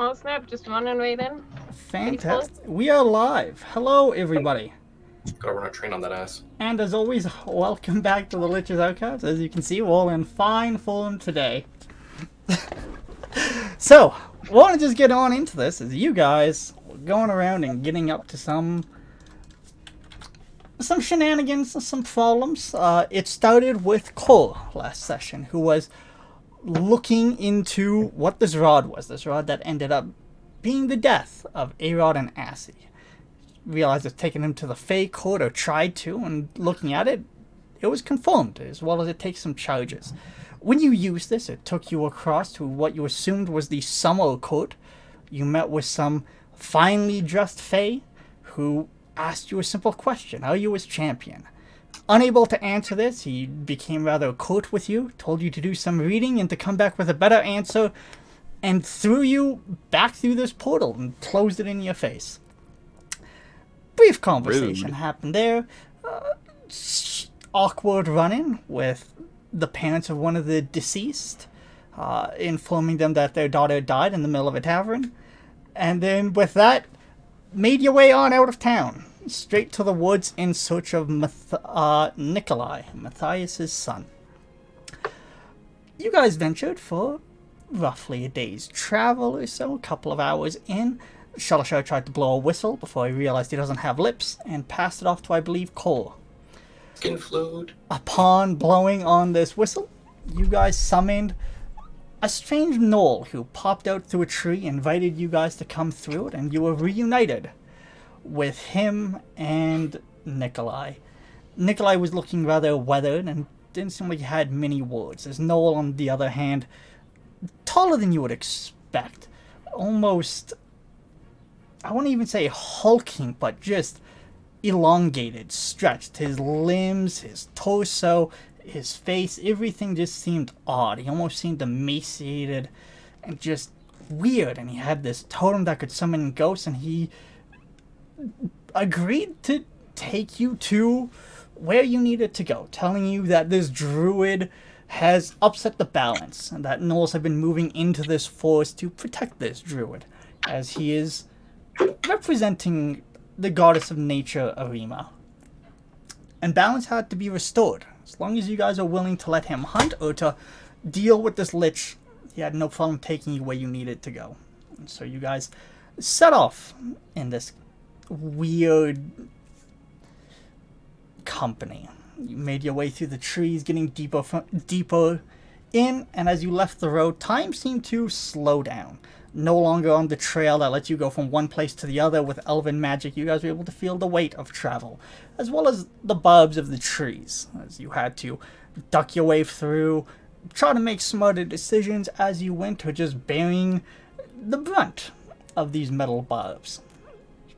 Oh snap, just running right in. Fantastic. We are live. Hello, everybody. Gotta run a train on that ass. And as always, welcome back to the Lich's Archives. As you can see, we're all in fine form today. So, want to just get on into this as you guys were going around and getting up to some shenanigans, some problems. It started with Cole last session, who was looking into what this rod was. This rod that ended up being the death of A-Rod and Assy. Realized it's taken him to the Fey Court, or tried to, and looking at it, it was confirmed, as well as it takes some charges. When you used this, it took you across to what you assumed was the Summer Court. You met with some finely dressed Fey who asked you a simple question: are you his champion? Unable to answer this, he became rather curt with you, told you to do some reading and to come back with a better answer, and threw you back through this portal and closed it in your face. Brief conversation happened there. Awkward run-in with the parents of one of the deceased, informing them that their daughter died in the middle of a tavern. And then with that, made your way on out of town, straight to the woods in search of Nikolai, Matthias' son. You guys ventured for roughly a day's travel or so, a couple of hours in. Shuttleshire tried to blow a whistle before he realized he doesn't have lips, and passed it off to, I believe, Cole. Skin fluid. Upon blowing on this whistle, you guys summoned a strange gnoll who popped out through a tree, invited you guys to come through it, and you were reunited with him and Nikolai. Nikolai was looking rather weathered and didn't seem like he had many words. This gnoll, on the other hand, taller than you would expect. Almost, I wouldn't even say hulking, but just elongated, stretched. His limbs, his torso, his face, everything just seemed odd. He almost seemed emaciated and just weird. And he had this totem that could summon ghosts, and he agreed to take you to where you needed to go, telling you that this druid has upset the balance, and that gnolls have been moving into this forest to protect this druid, as he is representing the goddess of nature, Arima. And balance had to be restored. As long as you guys are willing to let him hunt or to deal with this lich, he had no problem taking you where you needed to go. And so you guys set off in this weird company. You made your way through the trees, getting deeper in, and as you left the road, time seemed to slow down. No longer on the trail that lets you go from one place to the other with elven magic, you guys were able to feel the weight of travel, as well as the bulbs of the trees, as you had to duck your way through, try to make smarter decisions as you went, or just bearing the brunt of these metal bulbs.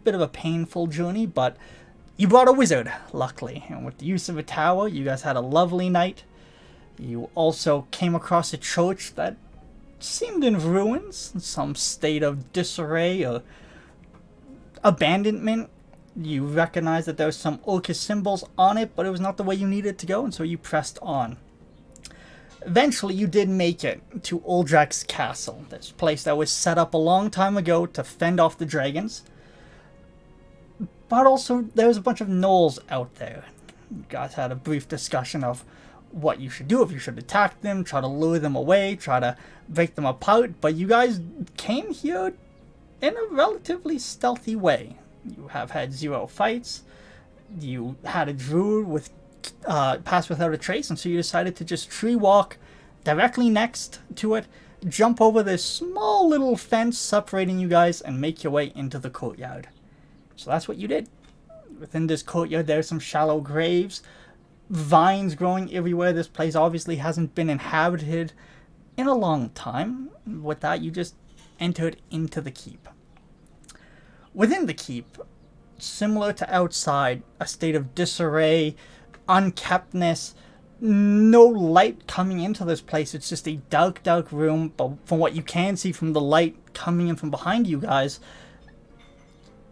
Bit of a painful journey, but you brought a wizard, luckily, and with the use of a tower, you guys had a lovely night. You also came across a church that seemed in ruins, in some state of disarray or abandonment. You recognized that there were some orcish symbols on it, but it was not the way you needed to go, and so you pressed on. Eventually, you did make it to Uldrak's castle, this place that was set up a long time ago to fend off the dragons. But also, there was a bunch of gnolls out there. You guys had a brief discussion of what you should do, if you should attack them, try to lure them away, try to break them apart, but you guys came here in a relatively stealthy way. You have had 0 fights, you had a druid with pass without a trace, and so you decided to just tree walk directly next to it, jump over this small little fence separating you guys, and make your way into the courtyard. So that's what you did. Within this courtyard, there are some shallow graves, vines growing everywhere. This place obviously hasn't been inhabited in a long time. With that, you just entered into the keep. Within the keep, similar to outside, a state of disarray, unkeptness, no light coming into this place. It's just a dark, dark room, but from what you can see from the light coming in from behind you guys,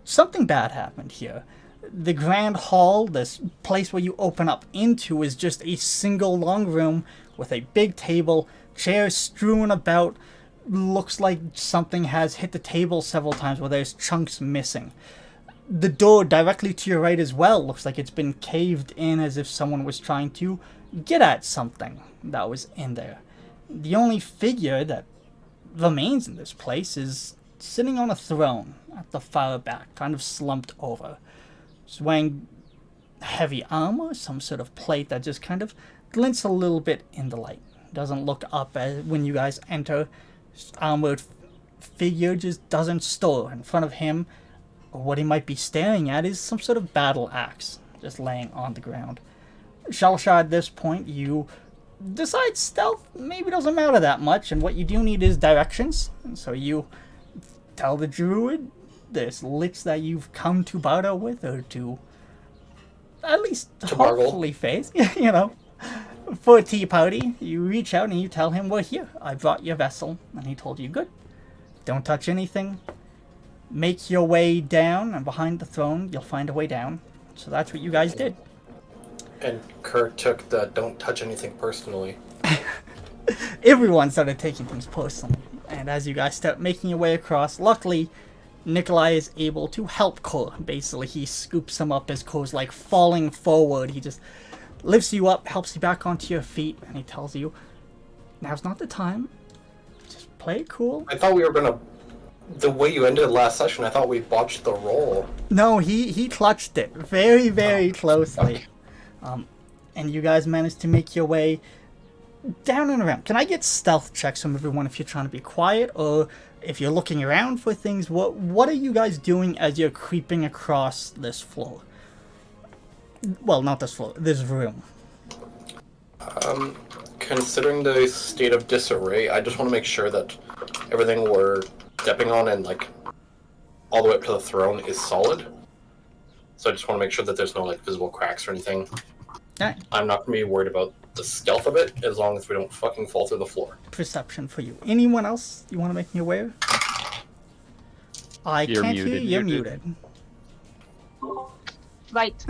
something bad happened here. The grand hall, this place where you open up into, is just a single long room with a big table, chairs strewn about, looks like something has hit the table several times where there's chunks missing. The door directly to your right as well looks like it's been caved in as if someone was trying to get at something that was in there. The only figure that remains in this place is sitting on a throne at the far back, kind of slumped over. He's wearing heavy armor, some sort of plate that just kind of glints a little bit in the light. Doesn't look up as when you guys enter. This armored figure just doesn't stir. In front of him, or what he might be staring at, is some sort of battle axe just laying on the ground. Shalshar, at this point, you decide stealth maybe doesn't matter that much, and what you do need is directions. And so you tell the druid there's lich that you've come to barter with, or to at least hopefully face, you know, for a tea party. You reach out and you tell him, we're here. I brought your vessel. And he told you, good. Don't touch anything. Make your way down, and behind the throne, you'll find a way down. So that's what you guys did. And Kurt took the don't touch anything personally. Everyone started taking things personally. And as you guys start making your way across, luckily, Nikolai is able to help Kor. Basically, he scoops him up as Kor's like falling forward. He just lifts you up, helps you back onto your feet, and he tells you, now's not the time. Just play it cool. I thought we were gonna... The way you ended last session, I thought we botched the roll. No, he clutched it very, very closely. And you guys managed to make your way down and around. Can I get stealth checks from everyone if you're trying to be quiet, or if you're looking around for things? What are you guys doing as you're creeping across this floor? Well, not this floor, this room. Considering the state of disarray, I just want to make sure that everything we're stepping on and like all the way up to the throne is solid. So I just want to make sure that there's no like visible cracks or anything. Alright. I'm not going to be worried about the stealth of it as long as we don't fucking fall through the floor. Perception for you. Anyone else you want to make me aware? You're can't muted. hear you. You're muted. Right.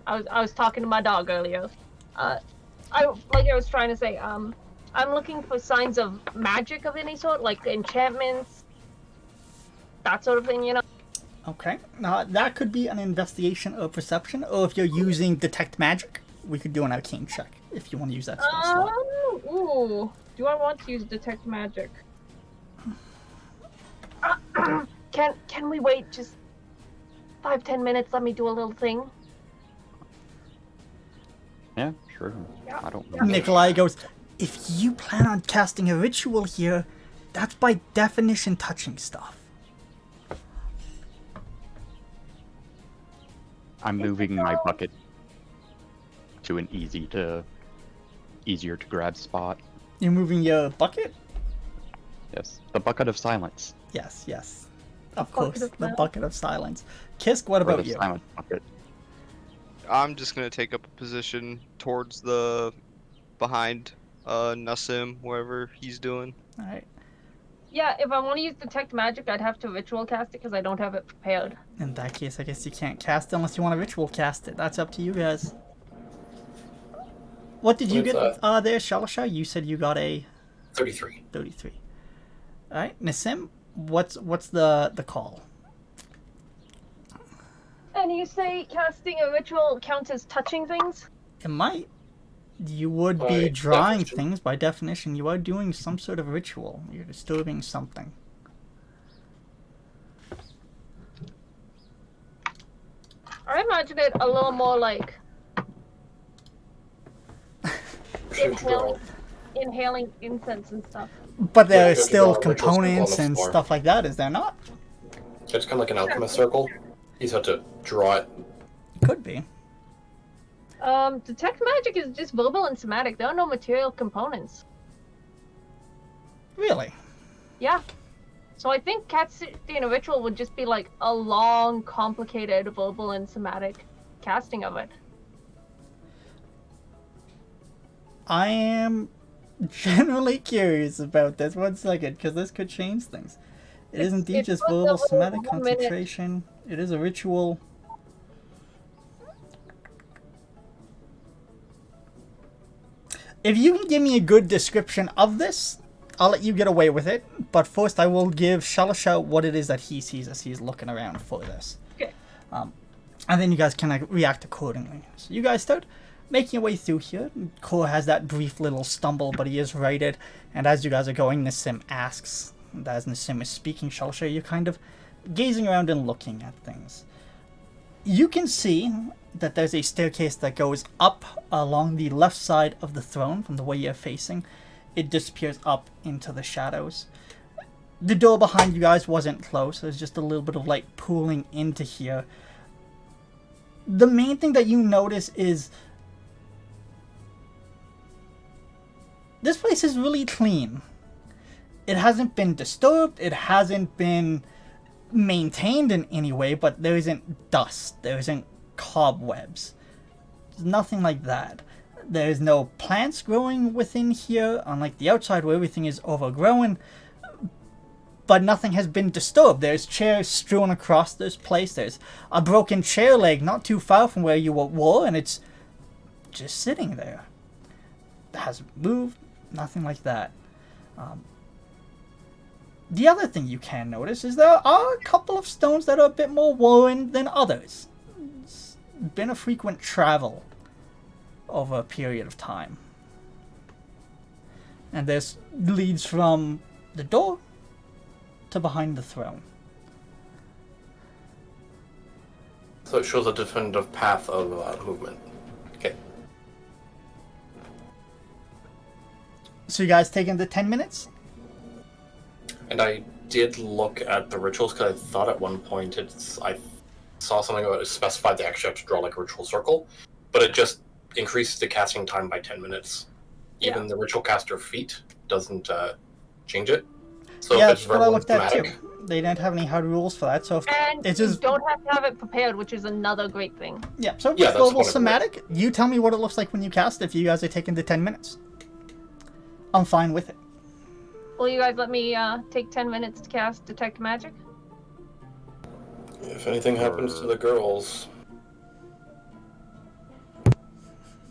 I was talking to my dog earlier. I was trying to say, I'm looking for signs of magic of any sort, like enchantments, that sort of thing, you know? Okay. Now, that could be an investigation or perception, or if you're using detect magic, we could do an arcane check if you want to use that spell slot. Ooh. Do I want to use detect magic? Can we wait just 5-10 minutes? Let me do a little thing. Yeah, sure. Yeah. I don't know. Nikolai goes, if you plan on casting a ritual here, that's by definition touching stuff. I'm moving my bucket to an easier to grab spot. You're moving your bucket? Yes, the bucket of silence. Yes. Of Bucket course, of the silence. bucket of silence. Kisk, what Or about the you? silent bucket. I'm just gonna take up a position towards the behind Nassim, wherever he's doing. Alright. Yeah, if I want to use detect magic, I'd have to ritual cast it because I don't have it prepared. In that case, I guess you can't cast it unless you want to ritual cast it. That's up to you guys. What did you What's get there, Shalashar? You said you got a 33. 33. Alright, Nassim, what's the call? And you say casting a ritual counts as touching things? It might. You would By be drawing definition. things by definition. You are doing some sort of ritual. You're disturbing something. I imagine it a little more like Should draw. inhaling incense and stuff. But there Yeah, are you have to still draw a ritual symbol on components the and floor. stuff like that, is there not? It's kind of like an alchemist circle. He's had to draw it. Could be. Detect magic is just verbal and somatic. There are no material components. Really? Yeah. So I think casting a ritual would just be like a long, complicated verbal and somatic casting of it. I am generally curious about this. 1 second, because this could change things. It is indeed it's just both verbal a somatic 1 minute. concentration. It is a ritual. If you can give me a good description of this, I'll let you get away with it, but first I will give Shalasha what it is that he sees as he's looking around for this. Okay. And then you guys can react accordingly. So you guys start making your way through here. Core has that brief little stumble, but he is righted. And as you guys are going, Nassim asks, and as Nassim is speaking, Shalasha, you're kind of gazing around and looking at things. You can see that there's a staircase that goes up along the left side of the throne from the way you're facing. It disappears up into the shadows. The door behind you guys wasn't closed. There's just a little bit of light pooling into here. The main thing that you notice is this place is really clean. It hasn't been disturbed. It hasn't been maintained in any way, but there isn't dust. There isn't cobwebs. There's nothing like that. There's no plants growing within here, unlike the outside where everything is overgrown. But nothing has been disturbed. There's chairs strewn across this place. There's a broken chair leg not too far from where you were, and it's just sitting there. It hasn't moved. Nothing like that. The other thing you can notice is there are a couple of stones that are a bit more worn than others. It's been a frequent travel over a period of time. And this leads from the door to behind the throne. So it shows a definitive path of movement. Okay. So you guys taking the 10 minutes? And I did look at the rituals because I thought at one point I saw something about it specified they actually have to draw like a ritual circle, but it just increases the casting time by 10 minutes. Even the ritual caster feat doesn't change it. So yeah, if it's that's what I looked at thematic, too. They didn't have any hard rules for that, so if And it's you just don't have to have it prepared, which is another great thing. yeah. So Yeah, if that's global what I somatic, you tell me what it looks like when you cast. If you guys are taking the 10 minutes, I'm fine with it. Will you guys let me take 10 minutes to cast Detect Magic? if anything happens to the girls,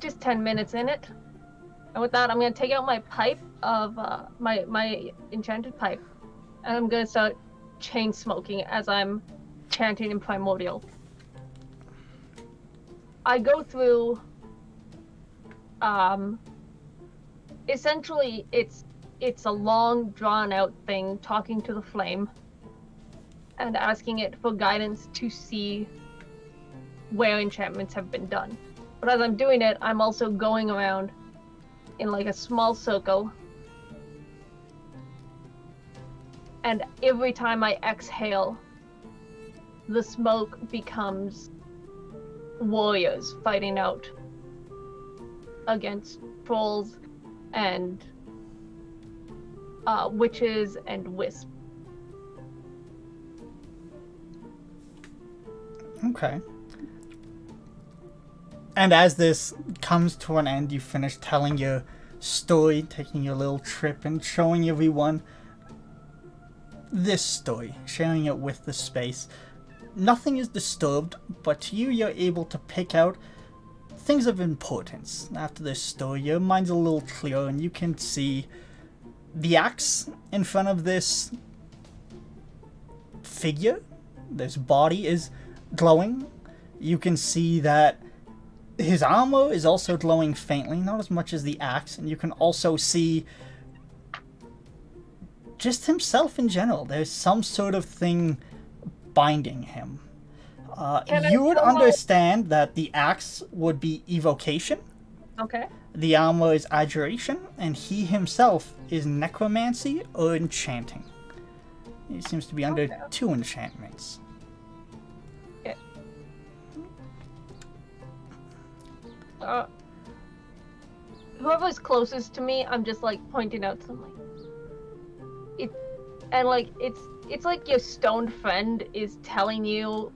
Just 10 minutes in it. And with that, I'm going to take out my pipe of my enchanted pipe, and I'm going to start chain smoking as I'm chanting in Primordial. I go through. Essentially, it's a long, drawn-out thing talking to the flame and asking it for guidance to see where enchantments have been done. But as I'm doing it, I'm also going around in like a small circle. And every time I exhale, the smoke becomes warriors fighting out against trolls and witches and wisps. Okay. And as this comes to an end, you finish telling your story, taking your little trip, and showing everyone this story, sharing it with the space. Nothing is disturbed, but to you, you're able to pick out things of importance. After this story, your mind's a little clearer, and you can see the axe in front of this figure. This body is glowing. You can see that his armor is also glowing faintly, not as much as the axe, and you can also see just himself in general. There's some sort of thing binding him. You would understand that the axe would be evocation, Okay. the armor is adjuration, and he himself is necromancy or enchanting. He seems to be under Okay. 2 enchantments. Whoever's closest to me, I'm just like pointing out something. It's like your stoned friend is telling you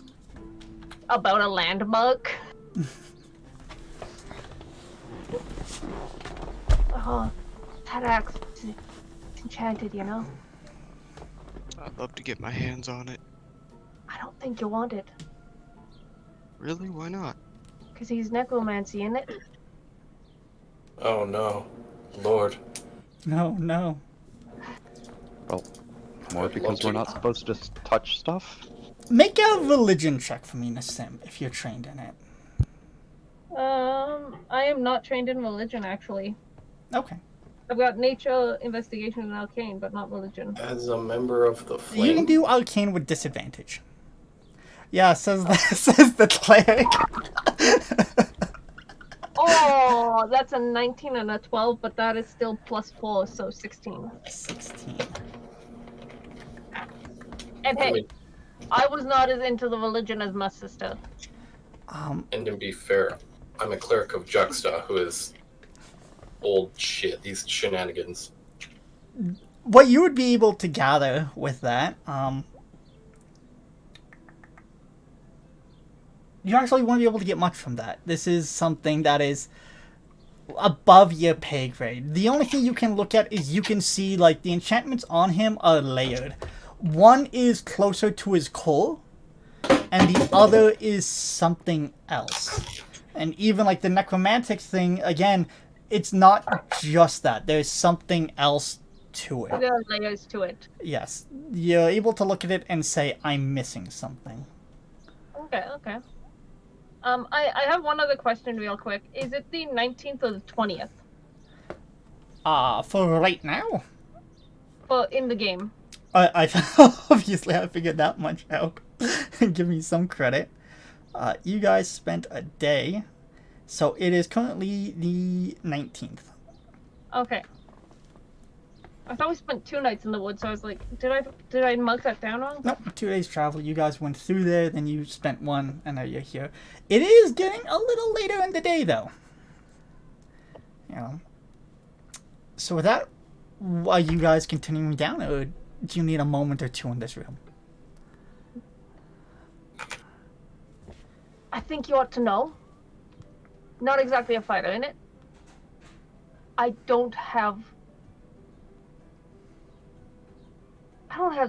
about a landmark. Oh, that axe, it's enchanted, you know? I'd love to get my hands on it. I don't think you want it, Really? Why not? because he's necromancy in it. oh no, Lord. No. Well, more I'd because love we're to. not supposed to touch stuff. Make a religion check for me, Nassim, if you're trained in it. I am not trained in religion, actually. Okay. I've got nature, investigation, and arcane, but not religion. As a member of the Flame. You can do arcane with disadvantage. Yeah, says the, says the cleric. Oh, that's a 19 and a 12, but that is still +4, so 16. 16. And I hey, mean, I was not as into the religion as my sister. and to be fair, I'm a cleric of Juxta who is old shit. These shenanigans. What you would be able to gather with that, you actually won't be able to get much from that. This is something that is above your pay grade. The only thing you can look at is you can see, like, the enchantments on him are layered. One is closer to his core, and the other is something else. And even, like, the necromantic thing, again, it's not just that. There's something else to it. There are layers to it. Yes. You're able to look at it and say, I'm missing something. Okay, okay. I have one other question real quick. Is it the 19th or the 20th? For right now? For in the game? I obviously I figured that much out. Give me some credit. You guys spent a day, so it is currently the 19th. Okay. I thought we spent 2 nights in the woods, so I was like, did I mark that down wrong? Nope, 2 days travel. You guys went through there, then you spent 1, and now you're here. It is getting a little later in the day, though. You know. So with that, are you guys continuing down, or do you need a moment or two in this room? I think you ought to know. Not exactly a fighter, innit? I don't have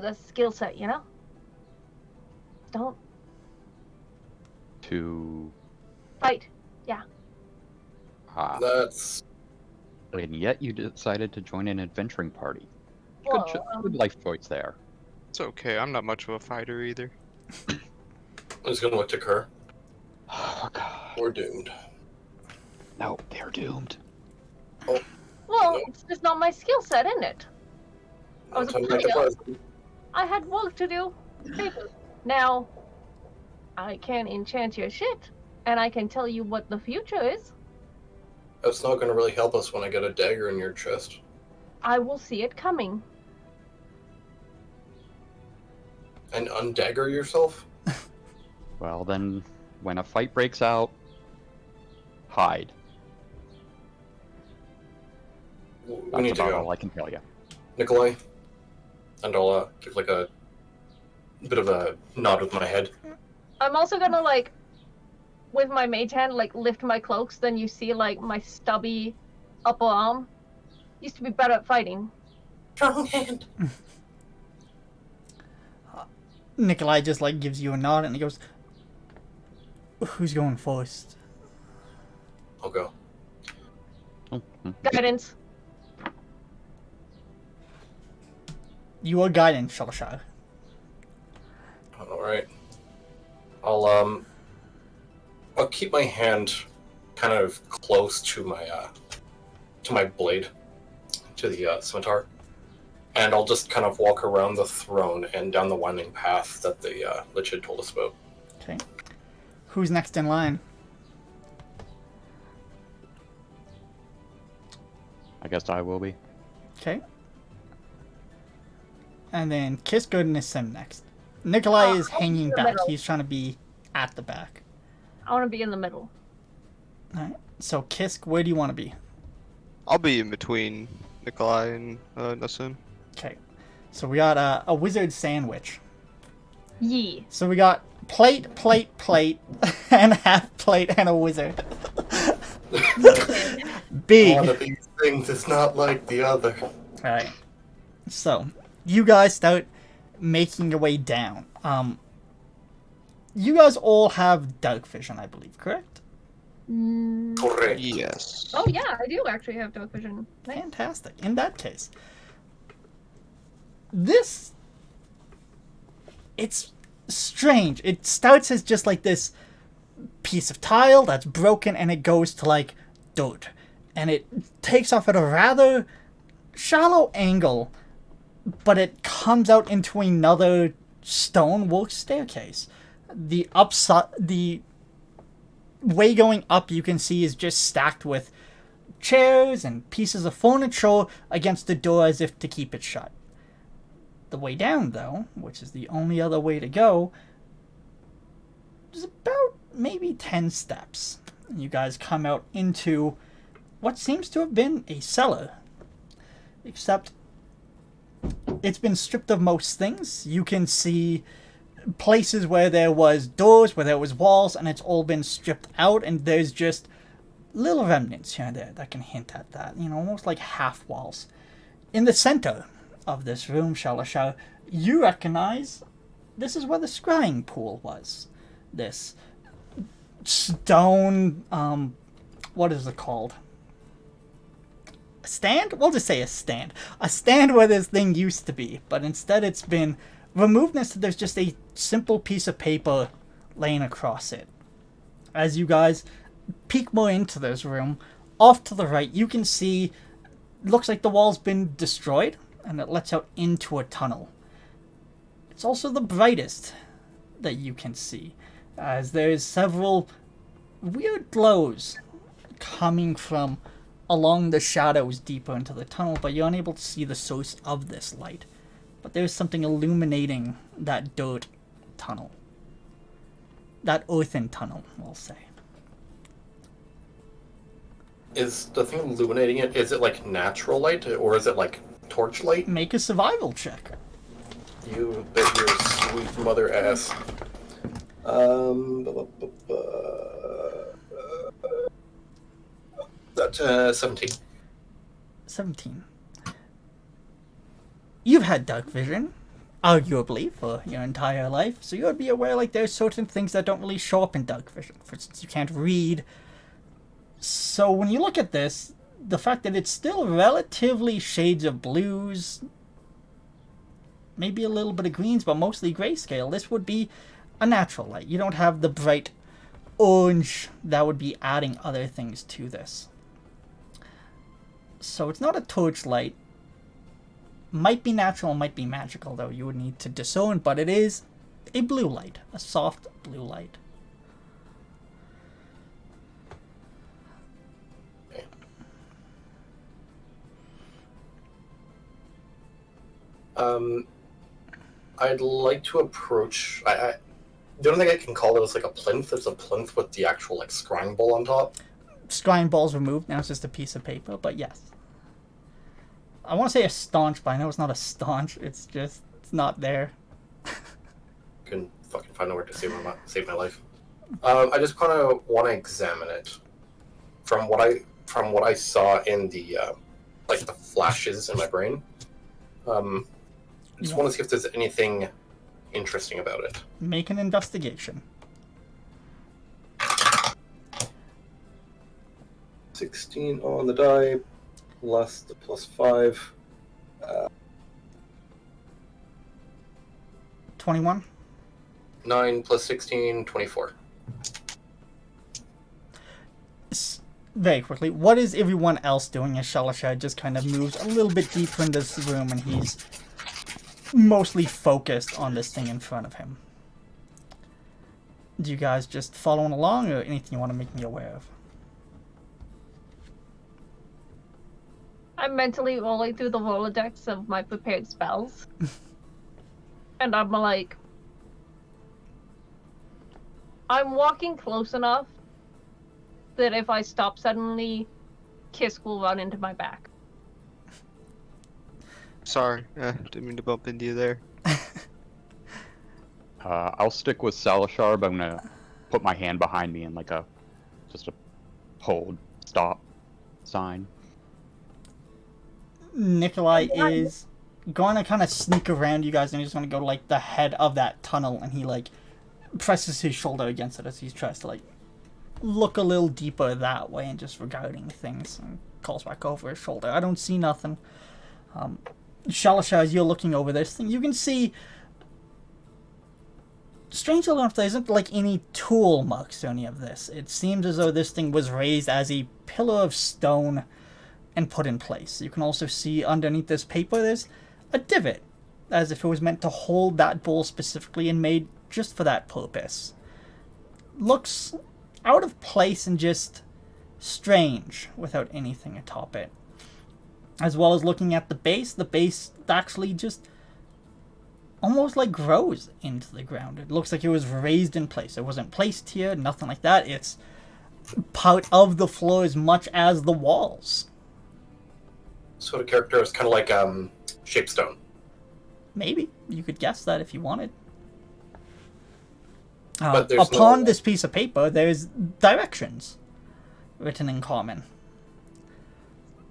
the skill set, you know? Don't To fight. Yeah. That's and yet you decided to join an adventuring party. Well, Good life choice there. It's okay. I'm not much of a fighter either. I'm just gonna look to Kerr. Oh god. We're doomed. No, they're doomed. well, No. it's just not my skill set, isn't it? I was a Time to make a player. present. I had work to do. Now, I can enchant your shit, and I can tell you what the future is. That's not gonna really help us when I get a dagger in your chest. I will see it coming. And undagger yourself? Well then, when a fight breaks out, hide. We That's need to about go. all I can tell you. Nikolai? And I'll give like a bit of a nod with my head. I'm also gonna, like, with my mage hand, like, lift my cloaks, then you see, like, my stubby upper arm. Used to be better at fighting. Strong hand. Nikolai just, like, gives you a nod, and he goes, who's going first? I'll go. Oh, Guidance. You are guiding, Shalashar. Alright. I'll keep my hand kind of close to my blade, to the scimitar, and I'll just kind of walk around the throne and down the winding path that the Lich had told us about. Okay. Who's next in line? I guess I will be. Okay. And then Kiss go to Nissim next. Nikolai is I'll be in hanging the back. middle. He's trying to be at the back. I want to be in the middle. Alright. So Kisk, where do you want to be? I'll be in between Nikolai and Nassim. Okay. So we got a wizard sandwich. Yee. So we got plate, and half plate, and a wizard. Big. One of these things is not like the other. Alright. So, you guys start making your way down. You guys all have dark vision, I believe, correct? Correct. Yes. Oh yeah, I do actually have dark vision. Nice. Fantastic. In that case, This, it's strange. It starts as just like this piece of tile that's broken, and it goes to like dirt, and it takes off at a rather shallow angle, but it comes out into another stonework staircase. The way going up, you can see, is just stacked with chairs and pieces of furniture against the door as if to keep it shut. The way down, though, which is the only other way to go, is about maybe 10 steps. And you guys come out into what seems to have been a cellar. Except it's been stripped of most things. You can see places where there was doors, where there was walls, and it's all been stripped out, and there's just little remnants here and there that can hint at that. You know, almost like half walls. In the center of this room, Shalashar, you recognize this is where the scrying pool was. This stone, what is it called? A stand? We'll just say a stand. A stand where this thing used to be, but instead it's been removed, and so there's just a simple piece of paper laying across it. As you guys peek more into this room, off to the right, you can see, looks like the wall's been destroyed, and it lets out into a tunnel. It's also the brightest that you can see, as there's several weird glows coming from along the shadows deeper into the tunnel, but you're unable to see the source of this light. But there's something illuminating that dirt tunnel. That earthen tunnel, we'll say. Is the thing illuminating it, is it like natural light, or is it like torch light? Make a survival check. You bet your sweet mother ass. That's 17. 17. You've had dark vision, arguably, for your entire life, so you would be aware, like, there's certain things that don't really show up in dark vision. For instance, you can't read. So when you look at this, the fact that it's still relatively shades of blues, maybe a little bit of greens, but mostly grayscale, this would be a natural light. You don't have the bright orange that would be adding other things to this. So it's not a torch light. Might be natural, might be magical, though. You would need to discern, but it is a blue light. A soft blue light. I'd like to approach. The only thing I can call it is like a plinth. It's a plinth with the actual like scrying bowl on top. Scrying ball's removed. Now it's just a piece of paper, but yes. I want to say a staunch, but I know it's not a staunch. It's just, it's not there. Can fucking find nowhere to save my life. I just kind of want to examine it. From what I saw in the like the flashes in my brain. I just want to see if there's anything interesting about it. Make an investigation. 16 on the die, plus the +5. 21. 9 plus 16, 24. Very quickly, what is everyone else doing as Shalashai just kind of moves a little bit deeper into this room, and he's mostly focused on this thing in front of him? Do you guys just following along, or anything you want to make me aware of? I'm mentally rolling through the Rolodex of my prepared spells. And I'm like, I'm walking close enough that if I stop suddenly, Kisk will run into my back. Sorry, didn't mean to bump into you there. I'll stick with Salashar, but I'm gonna put my hand behind me in like just a hold, stop sign. Nikolai is going to kind of sneak around you guys, and he's going to go to like the head of that tunnel, and he like presses his shoulder against it as he tries to like look a little deeper that way and just regarding things, and calls back over his shoulder. I don't see nothing. Shalashar, as you're looking over this thing, you can see, strangely enough, there isn't like any tool marks to any of this. It seems as though this thing was raised as a pillar of stone and put in place. You can also see underneath this paper there's a divot, as if it was meant to hold that bowl specifically and made just for that purpose. Looks out of place and just strange without anything atop it. As well as looking at the base actually just almost like grows into the ground. It looks like it was raised in place. It wasn't placed here, nothing like that. It's part of the floor as much as the walls. So the character is kind of like Shapestone. Maybe. You could guess that if you wanted. But there's upon no- this piece of paper, there's directions written in common.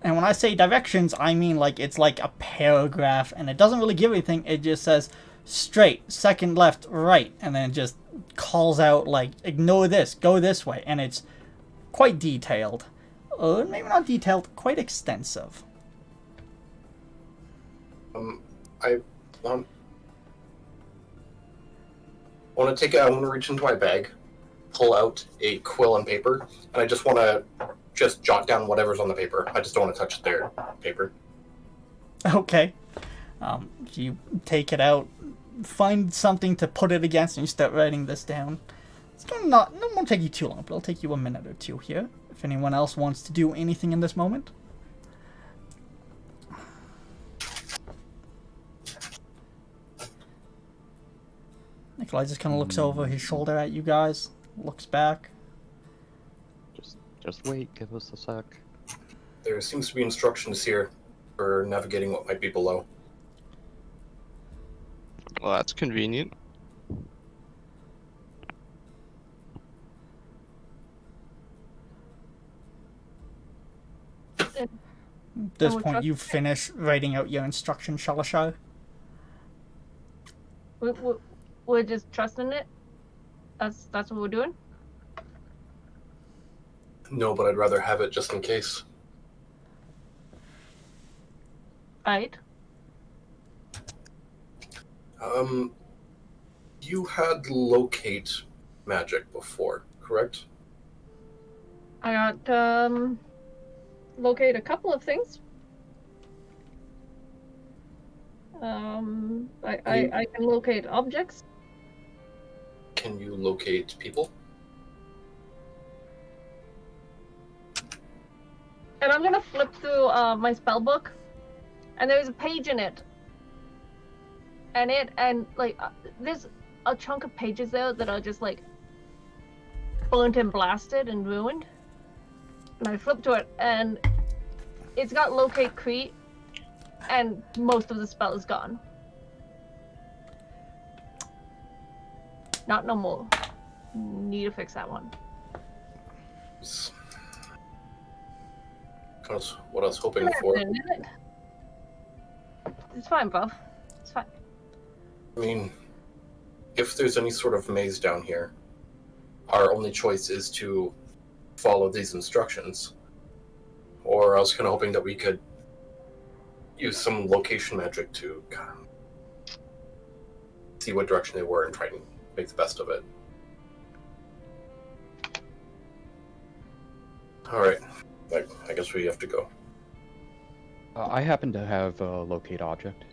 And when I say directions, I mean like it's like a paragraph, and it doesn't really give anything. It just says straight, second left, right, and then it just calls out like ignore this, go this way, and it's quite detailed. Maybe not detailed, quite extensive. I want to reach into my bag, pull out a quill and paper, and I just want to just jot down whatever's on the paper. I just don't want to touch their paper. Okay. You take it out, find something to put it against, and you start writing this down. It's not it won't take you too long, but it'll take you a minute or two here. If anyone else wants to do anything in this moment. Nikolai just kind of looks over his shoulder at you guys, looks back. Just wait, give us a sec. There seems to be instructions here for navigating what might be below. Well, that's convenient. At this we're point, trust- you finish writing out your instruction, Shalashar. We're just trusting it. That's what we're doing. No, but I'd rather have it just in case. Right. You had locate magic before, correct? I got locate a couple of things. I can locate objects. Can you locate people? And I'm gonna flip through my spell book, and there's a page in it. And there's a chunk of pages there that are just like burnt and blasted and ruined. And I flip to it, and it's got locate Crete, and most of the spell is gone. Not no more. Need to fix that one. That's what I was hoping for. It's fine, bro. It's fine. I mean, if there's any sort of maze down here, our only choice is to follow these instructions. Or I was kind of hoping that we could use some location magic to kind of see what direction they were and try and make the best of it. Alright, I guess we have to go. I happen to have a locate object.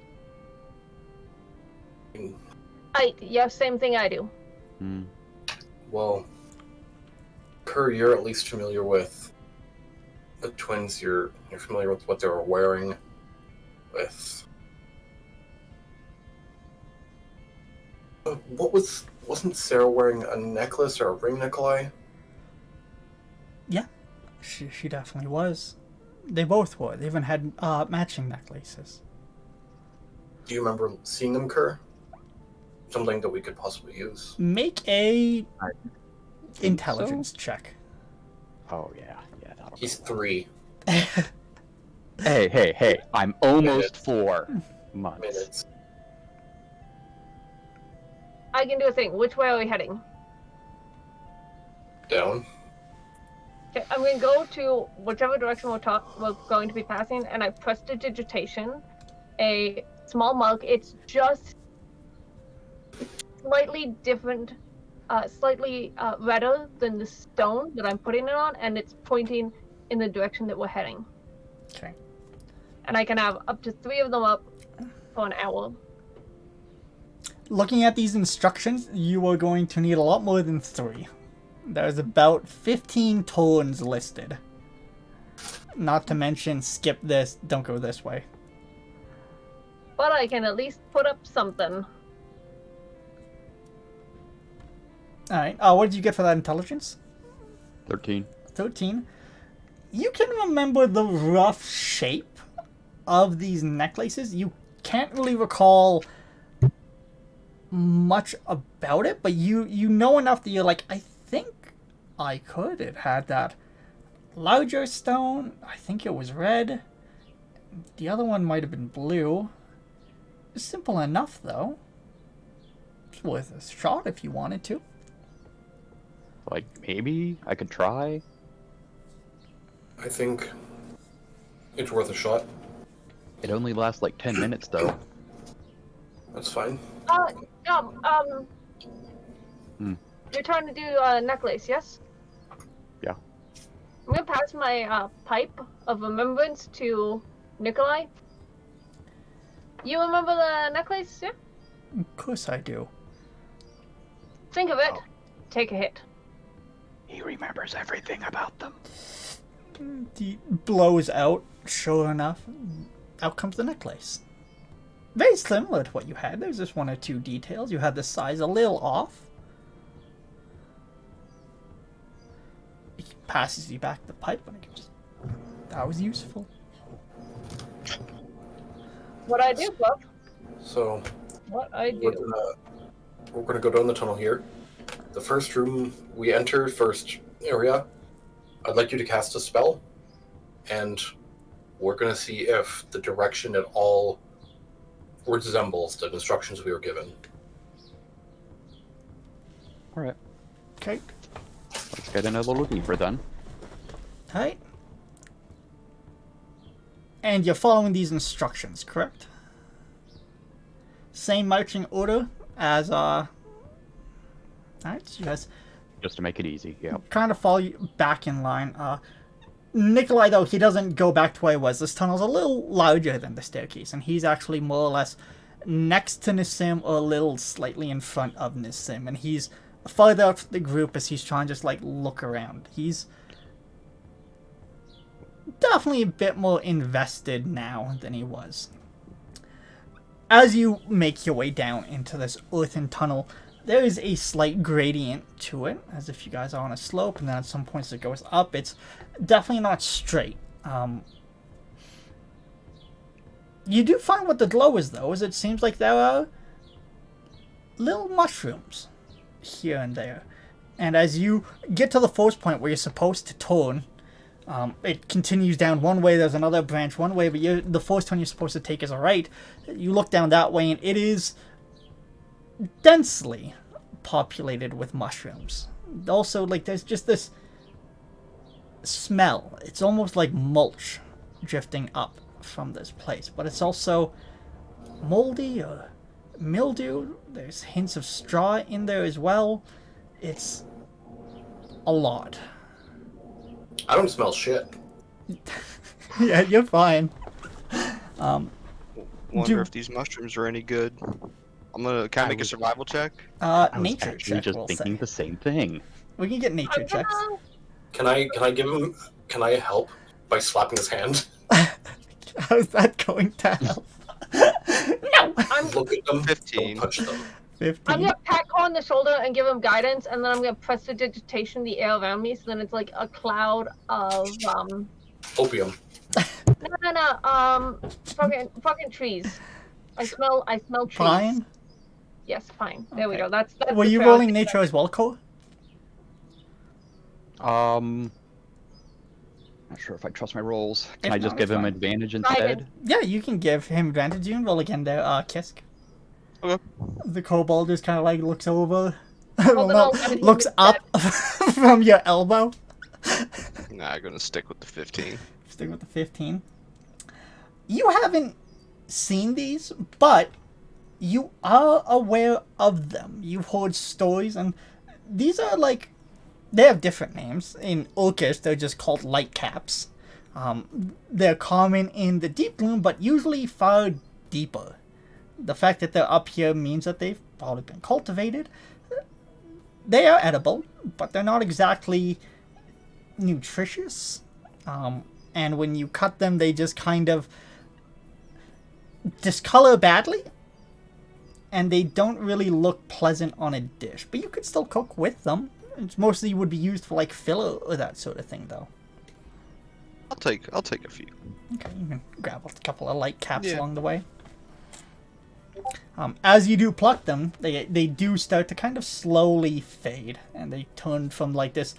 Yeah, same thing I do. Hmm. Well, Kerr, you're at least familiar with the twins. You're familiar with what they were wearing. Wasn't Sarah wearing a necklace or a ring, Nikolai? Yeah, she definitely was. They both were. They even had matching necklaces. Do you remember seeing them, Kerr? Something that we could possibly use. Make a I intelligence check. Oh yeah, that'll He's go 3 Hey! I'm almost 4 months. minutes. I can do a thing. Which way are we heading? Down. Okay, I'm going to go to whichever direction we're going to be passing, and I press digitation, a small mug. It's just slightly different, slightly redder than the stone that I'm putting it on, and it's pointing in the direction that we're heading. Okay. And I can have up to 3 of them up for an hour. Looking at these instructions, you are going to need a lot more than 3. There's about 15 tones listed. Not to mention, skip this, don't go this way. But I can at least put up something. Alright, what did you get for that intelligence? 13. 13. You can remember the rough shape of these necklaces. You can't really recall much about it, but you know enough that you're like, I think I could. It had that larger stone. I think it was red. The other one might have been blue. Simple enough, though. It's worth a shot if you wanted to. Like, maybe I could try. I think it's worth a shot. It only lasts like 10 minutes, though. That's fine. You're trying to do a necklace, yes? Yeah. I'm gonna pass my pipe of remembrance to Nikolai. You remember the necklace, yeah? Of course I do. Think of it. Take a hit. He remembers everything about them. He blows out, sure enough. Out comes the necklace. Very similar to what you had. There's just 1 or 2 details. You had the size a little off. He passes you back the pipe and he goes, that was useful. What I do, Buff? So What I do. we're gonna go down the tunnel here. The first room we enter, first area, I'd like you to cast a spell, and we're gonna see if the direction at all resembles the instructions we were given. Alright, Okay. let's get in a little deeper then. Alright. And you're following these instructions, correct? Same marching order as, Alright, so you guys Just to make it easy, yeah. kind of follow you back in line. Nikolai, though, he doesn't go back to where he was. This tunnel's a little larger than the staircase, and he's actually more or less next to Nissim or a little slightly in front of Nissim, and he's farther out from the group as he's trying to just, like, look around. He's definitely a bit more invested now than he was. As you make your way down into this earthen tunnel, there is a slight gradient to it, as if you guys are on a slope, and then at some points it goes up. It's definitely not straight. You do find what the glow is, though, is it seems like there are little mushrooms here and there. And as you get to the first point where you're supposed to turn, it continues down one way, there's another branch one way, but the first one you're supposed to take is a right. You look down that way, and it is densely populated with mushrooms. Also, like, there's just this smell. It's almost like mulch drifting up from this place, but it's also moldy or mildew. There's hints of straw in there as well. It's a lot. I don't smell shit. Yeah, you're fine. Wonder if these mushrooms are any good. Can I make a survival check? I was Nature actually check. just We'll thinking say. the same thing. We can get nature checks. Can I help by slapping his hand? How's that going to help? No. Look at them, 15. don't touch them. I'm 15. gonna pat Cole on the shoulder and give him guidance, and then I'm gonna press the digitation the air around me, so then it's like a cloud of Opium. fucking trees. I smell trees. Fine. Yes, fine. There we Okay. go. That's Were the you trail. rolling nature as well, Cole? Not sure if I trust my rolls. Can If I just not, give it's him fine. advantage Try it. instead? Yeah, you can give him advantage. You can roll again there, Kisk. Okay. The kobold just kind of like looks over. Well, then I'll no, let him looks use up from your elbow. Nah, I'm gonna stick with the 15. Stick with the 15. You haven't seen these, but you are aware of them. You've heard stories, and these are like, they have different names. In Orcish, they're just called light caps. They're common in the deep gloom, but usually far deeper. The fact that they're up here means that they've probably been cultivated. They are edible, but they're not exactly nutritious. And when you cut them, they just kind of discolor badly. And they don't really look pleasant on a dish. But you could still cook with them. It's mostly would be used for like filler or that sort of thing, though. I'll take a few. Okay, you can grab a couple of light caps Yeah. along the way. As you do pluck them, they do start to kind of slowly fade, and they turn from like this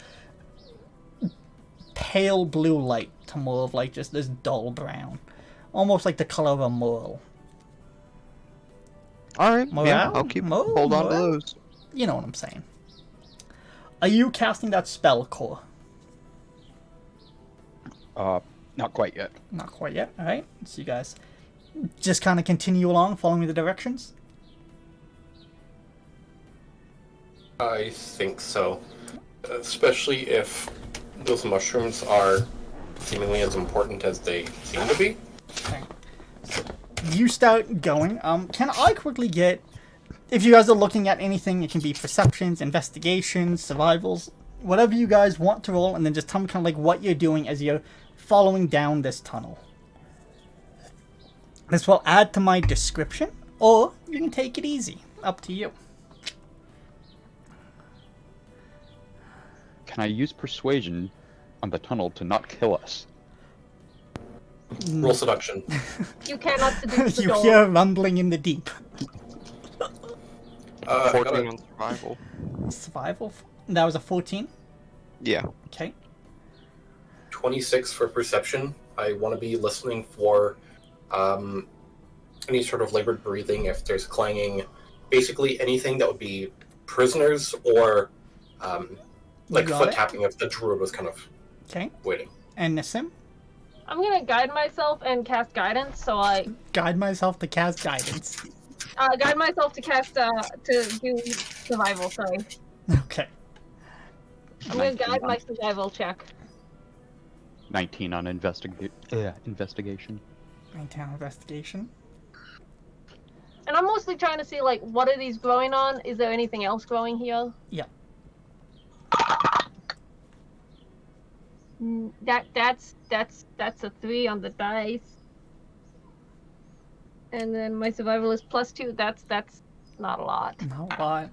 pale blue light to more of like just this dull brown, almost like the color of a morel. All right. Yeah, Morale? I'll keep Morale? hold on to Morale? those. You know what I'm saying. Are you casting that spell, Core? Not quite yet. Not quite yet. All right. So you guys just kind of continue along, following the directions. I think so. Especially if those mushrooms are seemingly as important as they seem to be. Okay. So you start going. Can I quickly get, if you guys are looking at anything, it can be perceptions, investigations, survivals, whatever you guys want to roll, and then just tell me kind of like what you're doing as you're following down this tunnel. This will add to my description, or you can take it easy. Up to you. Can I use persuasion on the tunnel to not kill us? Roll seduction. You cannot seduce the You door. hear rumbling in the deep. I 14 got on survival. Survival? That was a 14? Yeah. Okay. 26 for perception. I want to be listening for any sort of labored breathing, if there's clanging, basically anything that would be prisoners or like got foot it. tapping if the druid was kind of Okay. waiting. And Nissim? I'm gonna guide myself and cast guidance, so I Guide myself to cast guidance. guide myself to cast to do survival. Sorry, Okay. I'm gonna 19 guide on- my survival check. 19 on investigation. 19 investigation. And I'm mostly trying to see like what are these growing on? Is there anything else growing here? Yeah. That's a 3 on the dice. And then my survival is +2. That's not a lot. Not a lot.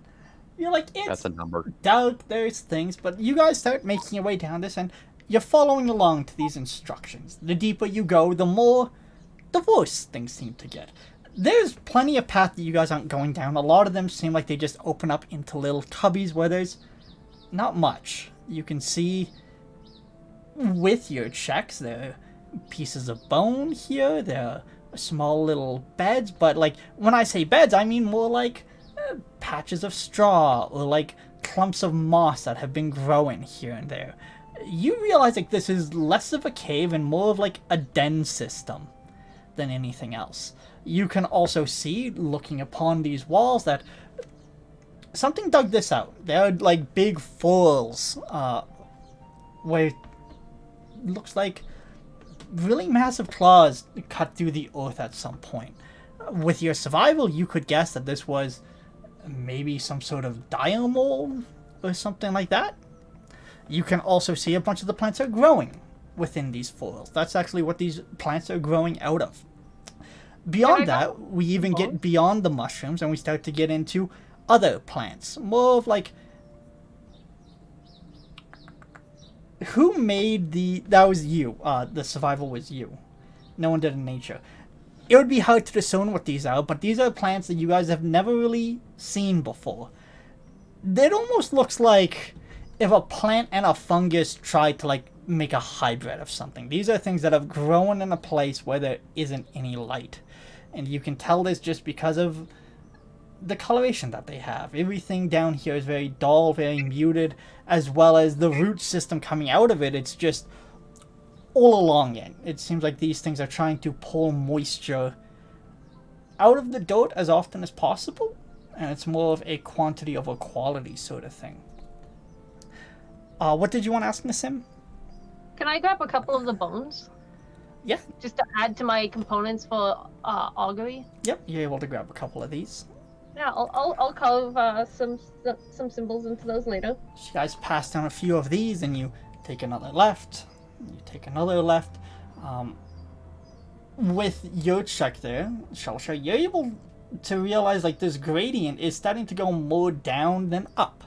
You're like, it's That's a number. dark, there's things, but you guys start making your way down this, and you're following along to these instructions. The deeper you go, the worse things seem to get. There's plenty of paths that you guys aren't going down. A lot of them seem like they just open up into little cubbies where there's not much. You can see with your checks, there are pieces of bone here, there are small little beds, but like, when I say beds, I mean more like patches of straw or like clumps of moss that have been growing here and there. You realize like this is less of a cave and more of like a den system than anything else. You can also see, looking upon these walls, that something dug this out. There are like big furrows where it looks like really massive claws cut through the earth at some point. With your survival, you could guess that this was maybe some sort of diamole or something like that. You can also see a bunch of the plants are growing within these furrows. That's actually what these plants are growing out of. Beyond that, we even get beyond the mushrooms and we start to get into other plants. More of like, who made that was you. The survival was you. No one did in nature. It would be hard to discern what these are, but these are plants that you guys have never really seen before. It almost looks like if a plant and a fungus tried to like make a hybrid of something. These are things that have grown in a place where there isn't any light. And you can tell this just because of the coloration that they have. Everything down here is very dull, very muted, as well as the root system coming out of it. It's just all along it. It seems like these things are trying to pull moisture out of the dirt as often as possible, and it's more of a quantity over quality sort of thing. What did you want to ask, Nassim? Can I grab a couple of the bones? Yeah. Just to add to my components for augury? Yep, you're able to grab a couple of these. Yeah, I'll carve some symbols into those later. So you guys pass down a few of these, and you take another left. You take another left. With your check there, Shalsha, you're able to realize like this gradient is starting to go more down than up.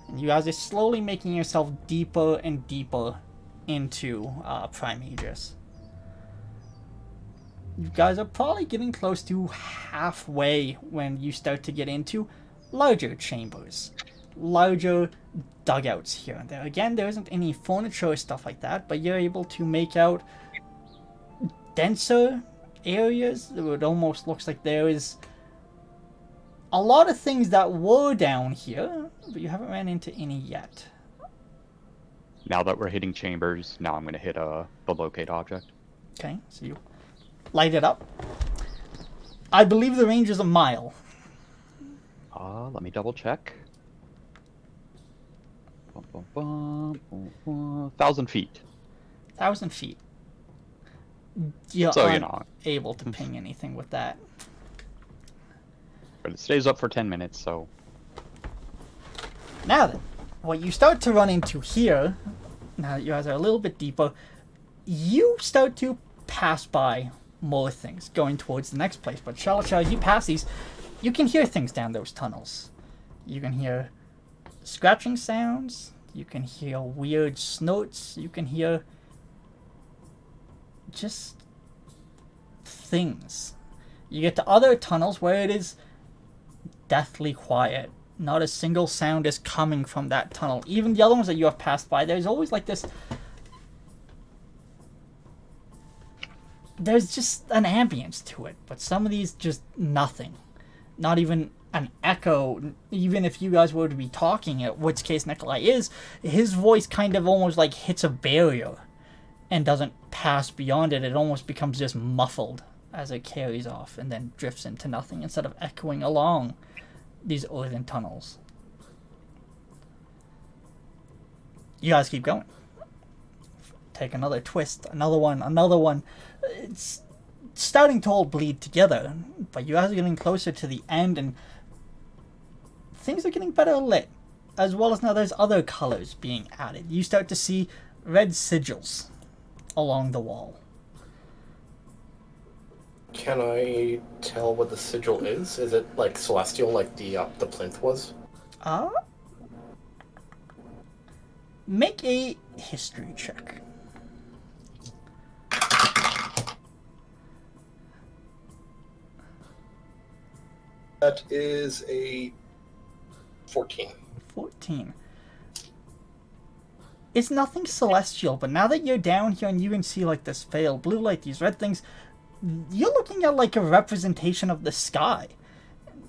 And you guys are slowly making yourself deeper and deeper into Prime Aegis. You guys are probably getting close to halfway when you start to get into larger chambers, larger dugouts here and there. Again, there isn't any furniture or stuff like that, but you're able to make out denser areas. It almost looks like there is a lot of things that were down here, but you haven't ran into any yet. Now that we're hitting chambers, now I'm going to hit the locate object. Okay, so you light it up. I believe the range is a mile. Let me double check. 1,000 feet. 1,000 feet. You're So, you know. unable to ping anything with that. But it stays up for 10 minutes, so... Now then, what you start to run into here, now that you guys are a little bit deeper, you start to pass by more things going towards the next place. But Shalashar, as you pass these, you can hear things down those tunnels. You can hear scratching sounds, you can hear weird snorts, you can hear just things. You get to other tunnels where it is deathly quiet. Not a single sound is coming from that tunnel. Even the other ones that you have passed by, there's always like this... There's just an ambience to it, but some of these just nothing. Not even an echo. Even if you guys were to be talking, at which case Nikolai is, his voice kind of almost like hits a barrier and doesn't pass beyond it. It almost becomes just muffled as it carries off and then drifts into nothing instead of echoing along these earthen tunnels. You guys keep going. Take another twist, another one. It's starting to all bleed together, but you guys are getting closer to the end and things are getting better lit, as well as now there's other colors being added. You start to see red sigils along the wall. Can I tell what the sigil is? Is it like celestial, like the plinth was? Make a history check. That is a 14. 14. It's nothing celestial, but now that you're down here and you can see like this pale blue light, these red things, you're looking at like a representation of the sky.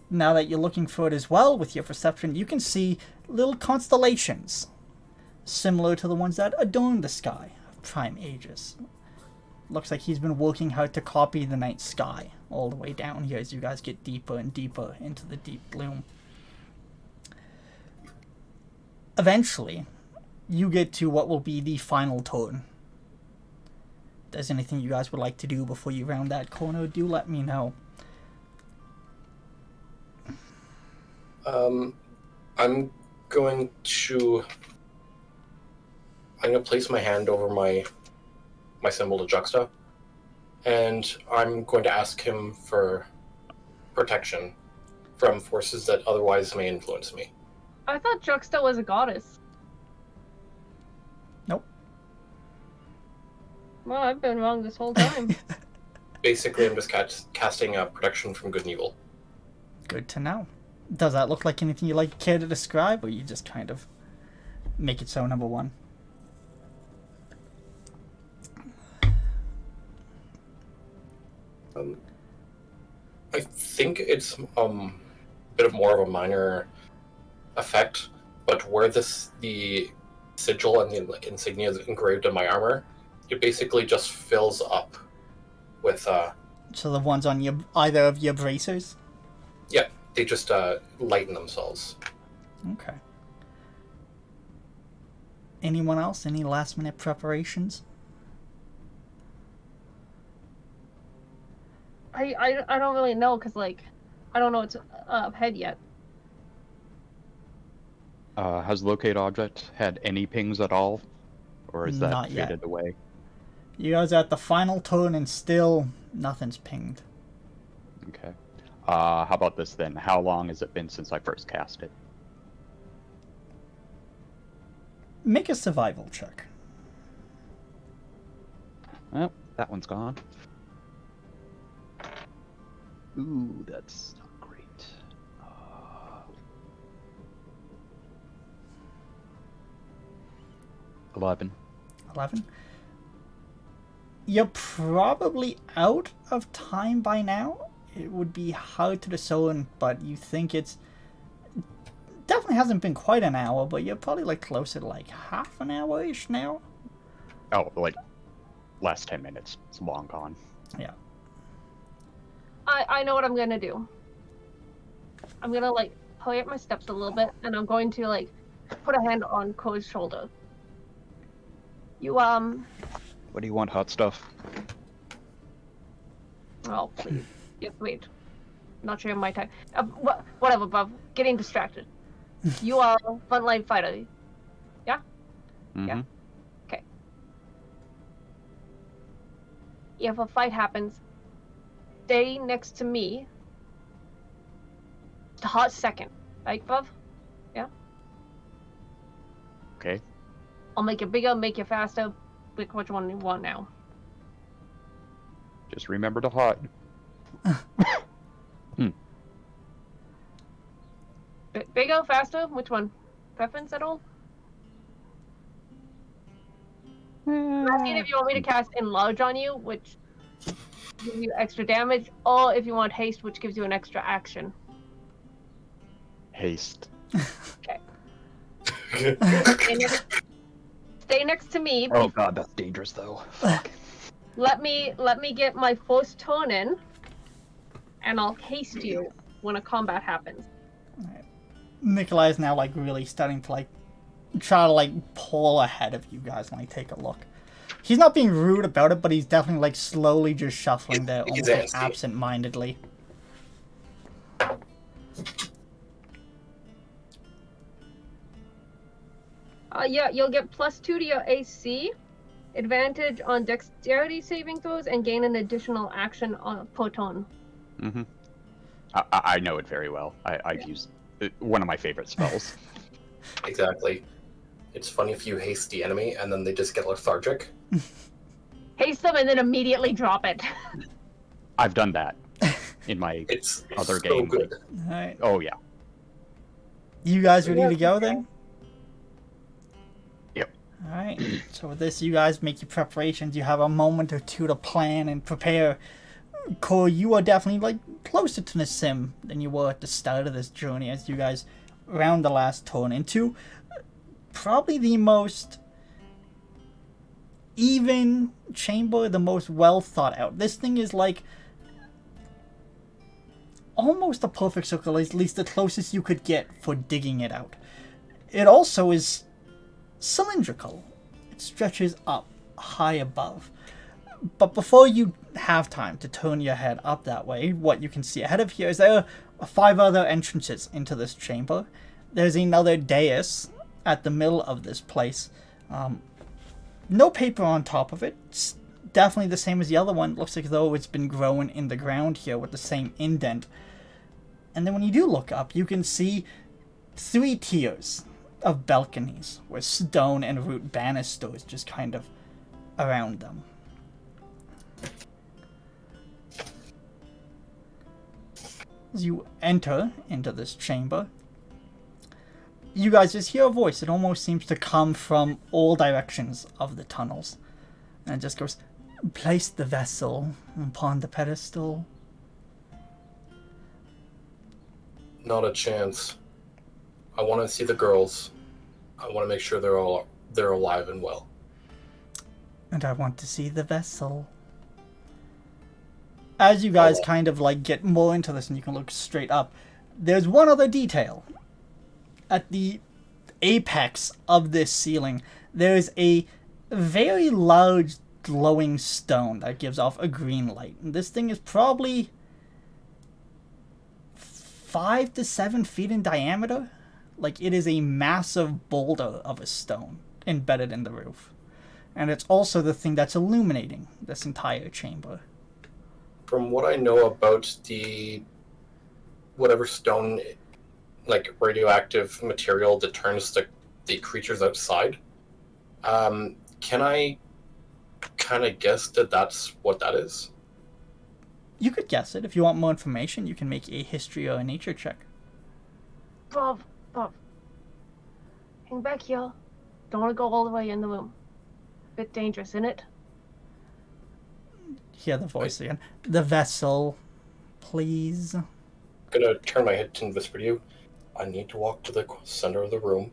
Now that you're looking for it as well with your perception, you can see little constellations similar to the ones that adorn the sky of Prime Aegis. Looks like he's been working hard to copy the night sky all the way down here as you guys get deeper and deeper into the deep gloom. Eventually, you get to what will be the final turn. If there's anything you guys would like to do before you round that corner, do let me know. I'm going to place my hand over my symbol to Juxta, and I'm going to ask him for protection from forces that otherwise may influence me. I thought Juxta was a goddess. Nope. Well, I've been wrong this whole time. Basically, I'm just casting protection from good and evil. Good to know. Does that look like anything you'd care to describe, or you just kind of make it so, number one? I think it's a bit more of a minor effect, but where the sigil and the insignia is engraved in my armor, it basically just fills up with So the ones on either of your bracers? Yeah, they just lighten themselves. Okay. Anyone else? Any last minute preparations? I don't really know, because, like, I don't know what's up ahead yet. Has locate object had any pings at all? Or is that Not yet. faded away? You guys are at the final turn and still nothing's pinged. Okay. How about this then? How long has it been since I first cast it? Make a survival check. Well, that one's gone. Ooh, that's not great. 11. 11. You're probably out of time by now. It would be hard to discern, but you think it's... Definitely hasn't been quite an hour, but you're probably like closer to like half an hour-ish now. Oh, like last 10 minutes. It's long gone. Yeah. I know what I'm gonna do. I'm gonna, like, play up my steps a little bit, and I'm going to, like, put a hand on Ko's shoulder. You, What do you want, hot stuff? Oh, please. Yes, wait. Not sure my time. Whatever, Bob. Getting distracted. You are frontline fighter. Yeah? Mm-hmm. Yeah. Okay. If a fight happens, stay next to me. A hot second. Right, Bob? Yeah? Okay. I'll make it bigger, make it faster. Pick which one you want now. Just remember to hot. Bigger, faster? Which one? Preference at all? I'm asking if you want me to cast Enlarge on you, which gives you extra damage, or if you want Haste, which gives you an extra action. Haste. Okay. Stay next to me. Oh god, that's dangerous though. Fuck. Let me get my first turn in, and I'll haste you when a combat happens. Nikolai is now like really starting to like try to like pull ahead of you guys when I take a look. He's not being rude about it, but he's definitely like slowly just shuffling there, almost like absent-mindedly. Yeah, you'll get +2 to your AC, advantage on dexterity saving throws, and gain an additional action on per turn. Mm-hmm. I know it very well. I've used one of my favorite spells. Exactly. It's funny if you haste the enemy and then they just get lethargic. Haste them and then immediately drop it. I've done that in my It's other so game. good. Alright. Oh yeah. You guys ready to go then? Yep. Alright. So with this, you guys make your preparations. You have a moment or two to plan and prepare. Cole, you are definitely like closer to the sim than you were at the start of this journey as you guys round the last turn into probably the most even chamber, the most well thought out. This thing is like almost a perfect circle, at least the closest you could get for digging it out. It also is cylindrical. It stretches up high above. But before you have time to turn your head up that way, what you can see ahead of here is there are 5 other entrances into this chamber. There's another dais at the middle of this place. No paper on top of it. It's definitely the same as the other one. It looks like though it's been growing in the ground here with the same indent. And then when you do look up, you can see 3 tiers of balconies with stone and root banisters just kind of around them. As you enter into this chamber, you guys just hear a voice. It almost seems to come from all directions of the tunnels. And it just goes, place the vessel upon the pedestal. Not a chance. I want to see the girls. I want to make sure they're alive and well. And I want to see the vessel. as you guys kind of like get more into this and you can look straight up, there's one other detail. At the apex of this ceiling, there's a very large glowing stone that gives off a green light. And this thing is probably 5 to 7 feet in diameter. Like, it is a massive boulder of a stone embedded in the roof. And it's also the thing that's illuminating this entire chamber. From what I know about the whatever stone, like radioactive material that turns the creatures outside, can I kind of guess that that's what that is? You could guess it. If you want more information, you can make a history or a nature check. Bob. Hang back here. Don't want to go all the way in the room. Bit dangerous, isn't it? Hear the voice again. The vessel, please. I'm gonna turn my head and whisper to you. I need to walk to the center of the room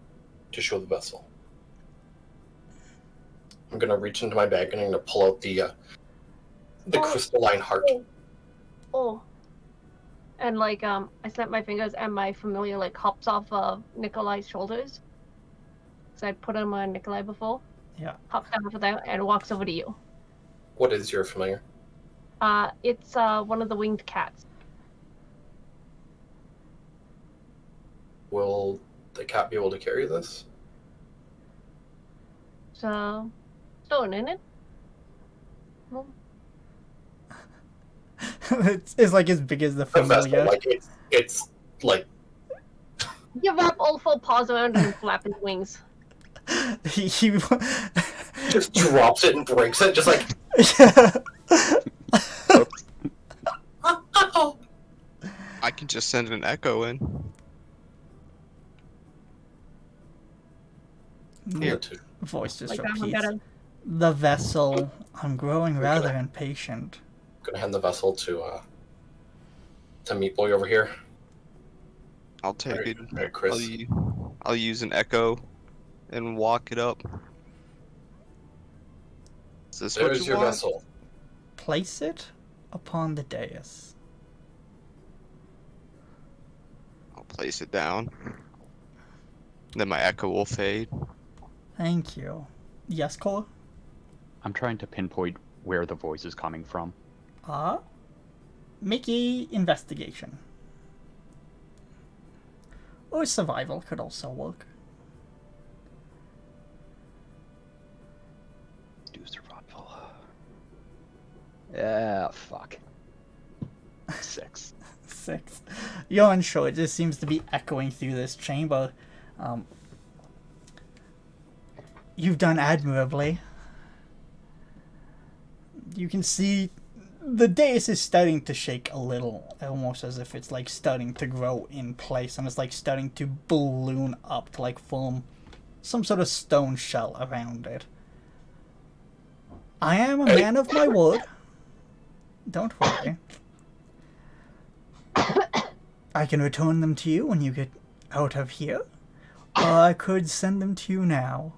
to show the vessel. I'm gonna reach into my bag and I'm gonna pull out the crystalline heart. Oh. And like I snap my fingers and my familiar like hops off of Nikolai's shoulders. So I'd put him on Nikolai before. Yeah. Hops down for that and walks over to you. What is your familiar? It's one of the winged cats. Will the cat be able to carry this? So, stone, isn't it? Well, it's like as big as the The vessel, familiar. like it's like you wrap all four paws around and flap his wings. he just drops it and breaks it, just like I can just send an echo in. yeah, too. Voice just Like that one repeats. better. The vessel. I'm growing rather impatient. Gonna hand the vessel to Meat Boy over here. I'll take it. Right, Chris. I'll use an echo and walk it up. Is this what There's you your want? vessel. Place it upon the dais. I'll place it down. Then my echo will fade. Thank you. Yes, Cole? I'm trying to pinpoint where the voice is coming from. Make a investigation. Or survival could also work. Do survival. Yeah, fuck. 6. 6. You're unsure. It just seems to be echoing through this chamber. You've done admirably. You can see the dais is starting to shake a little, almost as if it's like starting to grow in place, and it's like starting to balloon up to like form some sort of stone shell around it. I am a man of my word. Don't worry. I can return them to you when you get out of here, or I could send them to you now.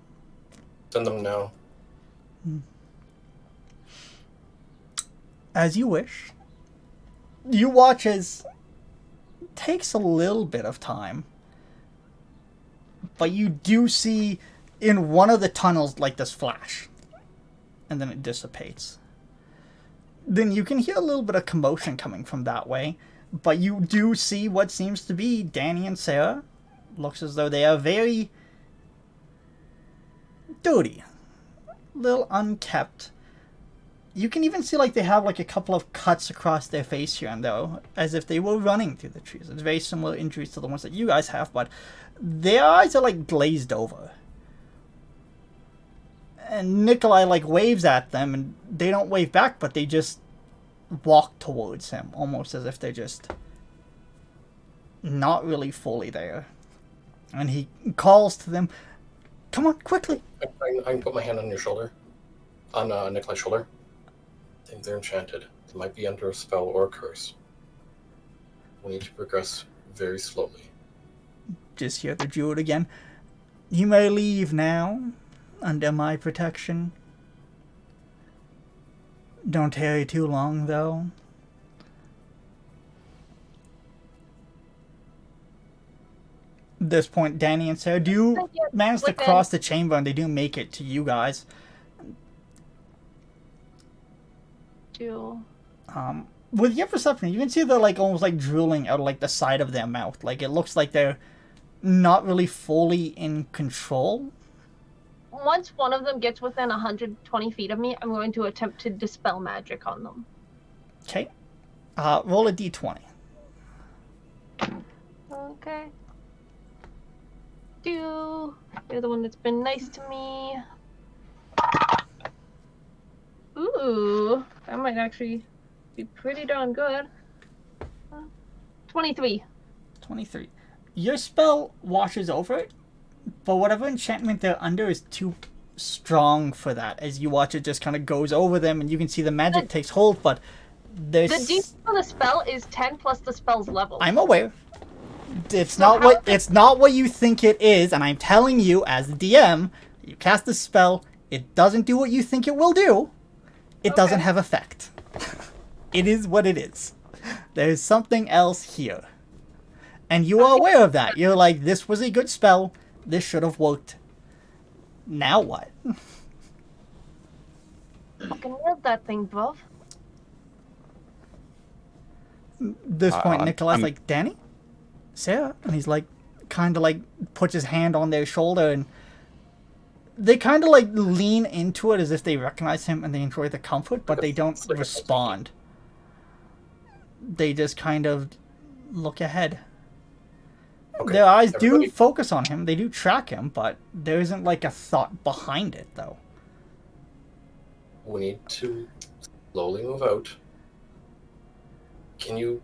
Send them now. As you wish. You watch as it takes a little bit of time, but you do see in one of the tunnels like this flash, and then it dissipates. Then you can hear a little bit of commotion coming from that way, but you do see what seems to be Danny and Sarah. Looks as though they are very dirty, a little unkept. You can even see like they have like a couple of cuts across their face here and there, as if they were running through the trees. It's very similar injuries to the ones that you guys have, but their eyes are like glazed over. And Nikolai like waves at them, and they don't wave back, but they just walk towards him, almost as if they're just not really fully there. And he calls to them, "Come on, quickly!" I can put my hand on your shoulder, on Nikolai's shoulder. I think they're enchanted. They might be under a spell or a curse. We need to progress very slowly. Just hear the druid again. "You may leave now, under my protection. Don't tarry too long, though. this point, Danny and Sarah do manage to Like cross the chamber, and they do make it to you guys. Do With your perception, you can see they're like almost like drooling out of like the side of their mouth. Like it looks like they're not really fully in control. once one of them gets within 120 feet of me, I'm going to attempt to dispel magic on them. Okay. Roll a d20. Okay. You're the one that's been nice to me. Ooh, that might actually be pretty darn good. 23. 23. Your spell washes over it, but whatever enchantment they're under is too strong for that. As you watch, it just kind of goes over them, and you can see the magic takes hold, but there's... The DC for the spell is 10 plus the spell's level. I'm aware. It's not what you think it is, and I'm telling you, as the DM, you cast the spell, it doesn't do what you think it will do. It doesn't have effect. It is what it is. There's something else here. And you are aware of that. You're like, this was a good spell. This should have worked. Now what? Fucking nailed that thing, bruv. This point, Nikolai's like, Danny? Sarah? And he's like, kind of like, puts his hand on their shoulder, and they kind of like lean into it as if they recognize him and they enjoy the comfort, but they don't respond. They just kind of look ahead. Okay, Their eyes everybody- do focus on him. They do track him, but there isn't like a thought behind it, though. We need to slowly move out. Can you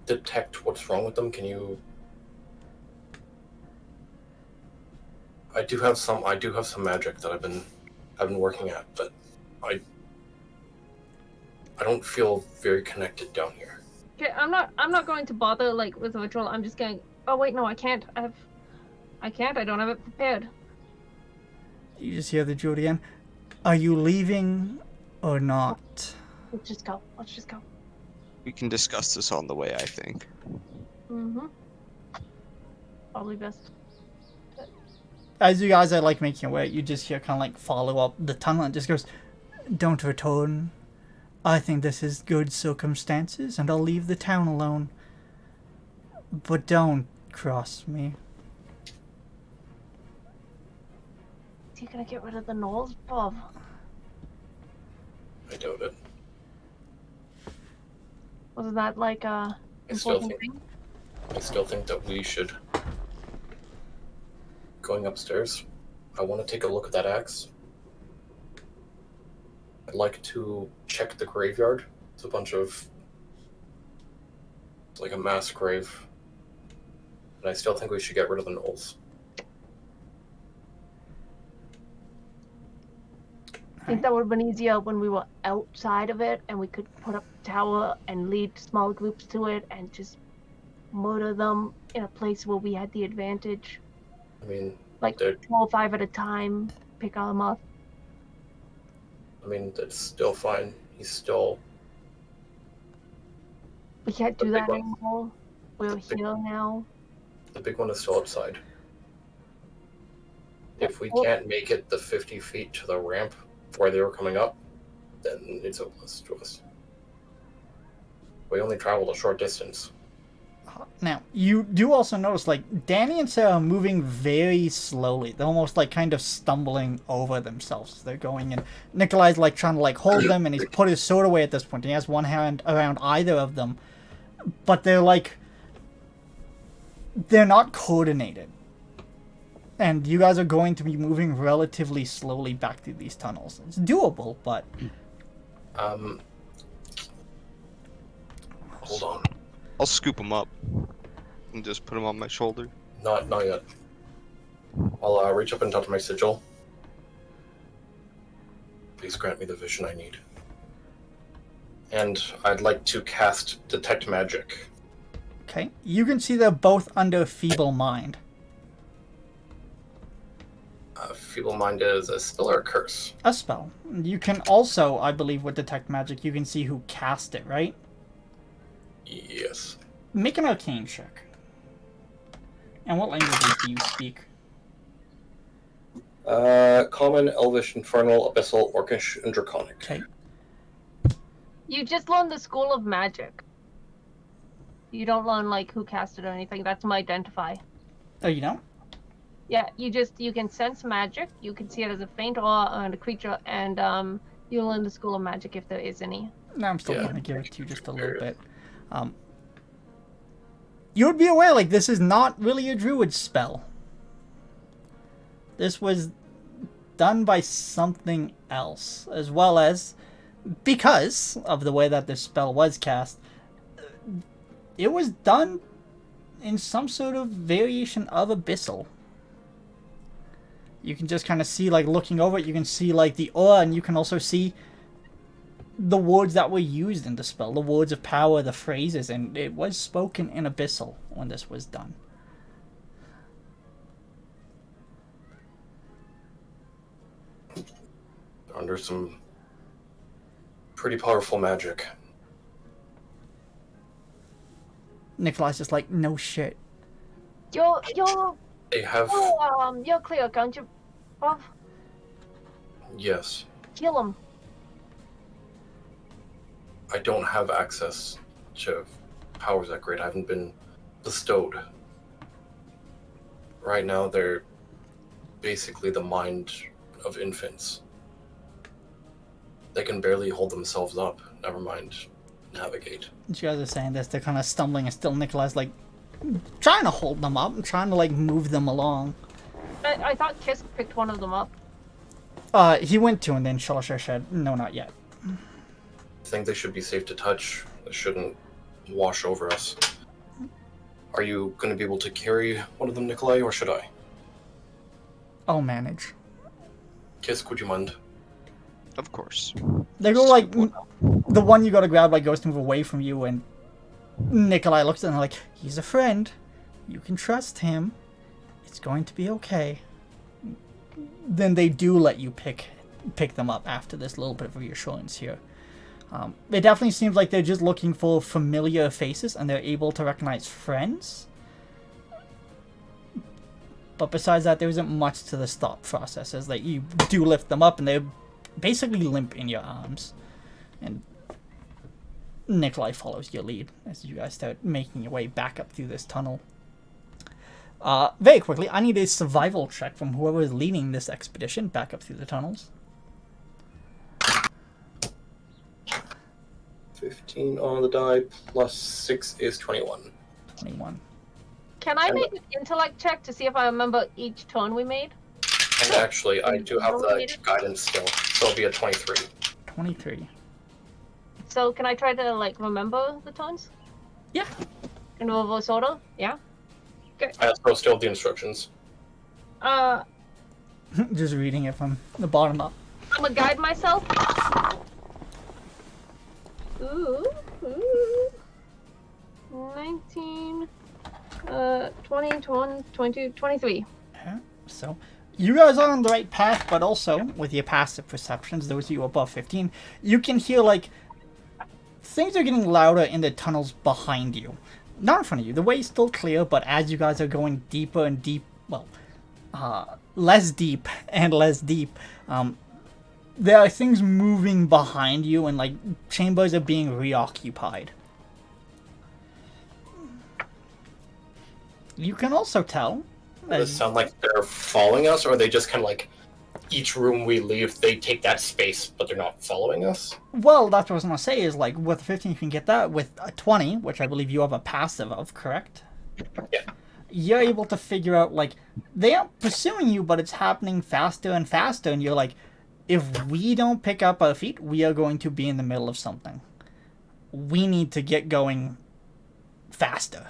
detect what's wrong with them? Can you... I do have some magic that I've been working at, but I don't feel very connected down here. Okay, I'm not going to bother like with the ritual. I'm just going. Oh wait, no, I can't. I can't. I don't have it prepared. You just hear the Jude again. Are you leaving or not? Let's just go. Let's just go. We can discuss this on the way, I think. Mm-hmm. Probably best. As you guys are like making your way, you just hear kind of like follow up the tunnel and just goes, "Don't return. I think this is good circumstances, and I'll leave the town alone. But don't cross me." Is he gonna get rid of the gnolls, Bob? I doubt it. Wasn't that like I still important think thing? I still think that we should... Going upstairs, I want to take a look at that axe. I'd like to check the graveyard. It's a bunch of... It's like a mass grave. And I still think we should get rid of the gnolls. I think that would have been easier when we were outside of it and we could put up a tower and lead small groups to it and just murder them in a place where we had the advantage. I mean, Like they're- 12-5 at a time, pick them up. that's still fine. He's still... We can't do The that big one. anymore. We're big- here now. The big one is still outside. If we Well- can't make it the 50 feet to the ramp where they were coming up, then it's hopeless to us. We only traveled a short distance. Now, you do also notice, like, Danny and Sarah are moving very slowly. They're almost, like, kind of stumbling over themselves as they're going, and Nikolai's, like, trying to, like, hold them, and he's put his sword away at this point. He has one hand around either of them, but they're, like, they're not coordinated. And you guys are going to be moving relatively slowly back through these tunnels. It's doable, but... Hold on. I'll scoop him up and just put him on my shoulder. Not yet. I'll reach up and touch my sigil. Please grant me the vision I need. And I'd like to cast Detect Magic. Okay. You can see they're both under Feeble Mind. Feeble Mind is a spell or a curse? A spell. You can also, I believe, with Detect Magic, you can see who cast it, right? Yes. Make an arcane check. And what languages do you speak? Common, Elvish, Infernal, Abyssal, Orcish, and Draconic. Okay. You just learn the school of magic. You don't learn like who cast it or anything. That's my identify. Oh, you don't? Yeah, you can sense magic. You can see it as a faint aura and a creature, and you learn the school of magic if there is any. No, I'm still Yeah. going to give it to you just a little bit. You would be aware, like, this is not really a druid spell. This was done by something else, as well as, because of the way that this spell was cast, it was done in some sort of variation of Abyssal. You can just kind of see, like, looking over it, you can see, like, the aura, and you can also see the words that were used in the spell, the words of power, the phrases, and it was spoken in Abyssal when this was done. Under some pretty powerful magic. Nikolai's just like, no shit. You're They have... you're clear, can't you? Bob? Yes. Kill him. I don't have access to powers that great. I haven't been bestowed. Right now, they're basically the mind of infants. They can barely hold themselves up, never mind navigate. You guys are saying this, they're kind of stumbling, and still Nikolai's like trying to hold them up and trying to like move them along. I thought Kiss picked one of them up. He went to, and then Shalashar said, no, not yet. I think they should be safe to touch. They shouldn't wash over us. Are you going to be able to carry one of them, Nikolai, or should I? I'll manage. Kiss, would you mind? Of course. They go like, the one you gotta grab like goes to move away from you, and Nikolai looks at him like, he's a friend. You can trust him. It's going to be okay. Then they do let you pick them up after this little bit of reassurance here. It definitely seems like they're just looking for familiar faces, and they're able to recognize friends. But besides that, there isn't much to the stop process, as like you do lift them up, and they're basically limp in your arms. And Nikolai follows your lead as you guys start making your way back up through this tunnel. Very quickly, I need a survival check from whoever is leading this expedition back up through the tunnels. 15 on the die, plus 6 is 21. 21. Can I make an intellect check to see if I remember each turn we made? And actually, I do have the guidance skill, so it'll be a 23. 23. So can I try to like remember the turns? Yeah. In reverse order? Yeah. I also still have the instructions. Just reading it from the bottom up. I'm gonna guide myself. Ooh. 19, 20, 22, 23. Yeah. So, you guys are on the right path, but also, with your passive perceptions, those of you above 15, you can hear, like, things are getting louder in the tunnels behind you. Not in front of you. The way is still clear, but as you guys are going deeper and deep, well, less deep and less deep, there are things moving behind you, and, like, chambers are being reoccupied. You can also tell. Does it sound like they're following us, or are they just kind of like, each room we leave, they take that space, but they're not following us? Well, that's what I was going to say, is like, with 15 you can get that. With a 20, which I believe you have a passive of, correct? Yeah. You're able to figure out, like, they aren't pursuing you, but it's happening faster and faster, and you're like, if we don't pick up our feet, we are going to be in the middle of something. We need to get going faster.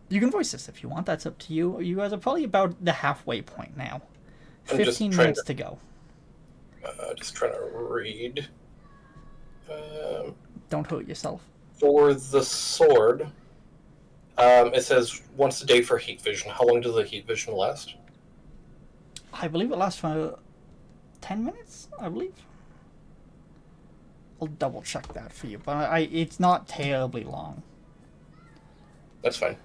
You can voice this if you want. That's up to you. You guys are probably about the halfway point now. 15 minutes to go. Just trying to read. Don't hurt yourself. For the sword, it says once a day for heat vision. How long does the heat vision last? I believe it lasts for 10 minutes, I believe. I'll double check that for you, but it's not terribly long. That's fine.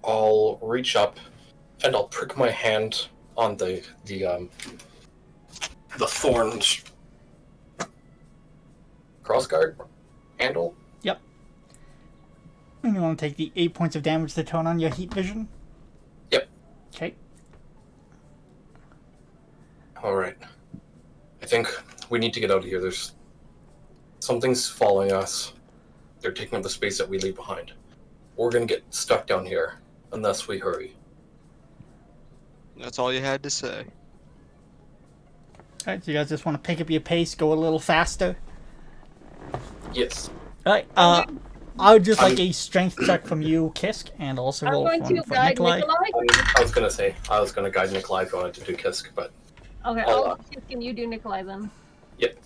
I'll reach up and I'll prick my hand on the thorned crossguard handle. Yep. And you want to take the 8 points of damage to turn on your heat vision? Yep. Okay. Alright. I think we need to get out of here. Something's following us. They're taking up the space that we leave behind. We're gonna get stuck down here unless we hurry. That's all you had to say. Alright, so you guys just want to pick up your pace, go a little faster? Yes. Alright, I would just like a strength check from you, Kisk, and also I'm roll going one to for guide Nikolai. Nikolai. I was gonna guide Nikolai if you wanted to do Kisk, but Okay, can you do Nikolai then? yep.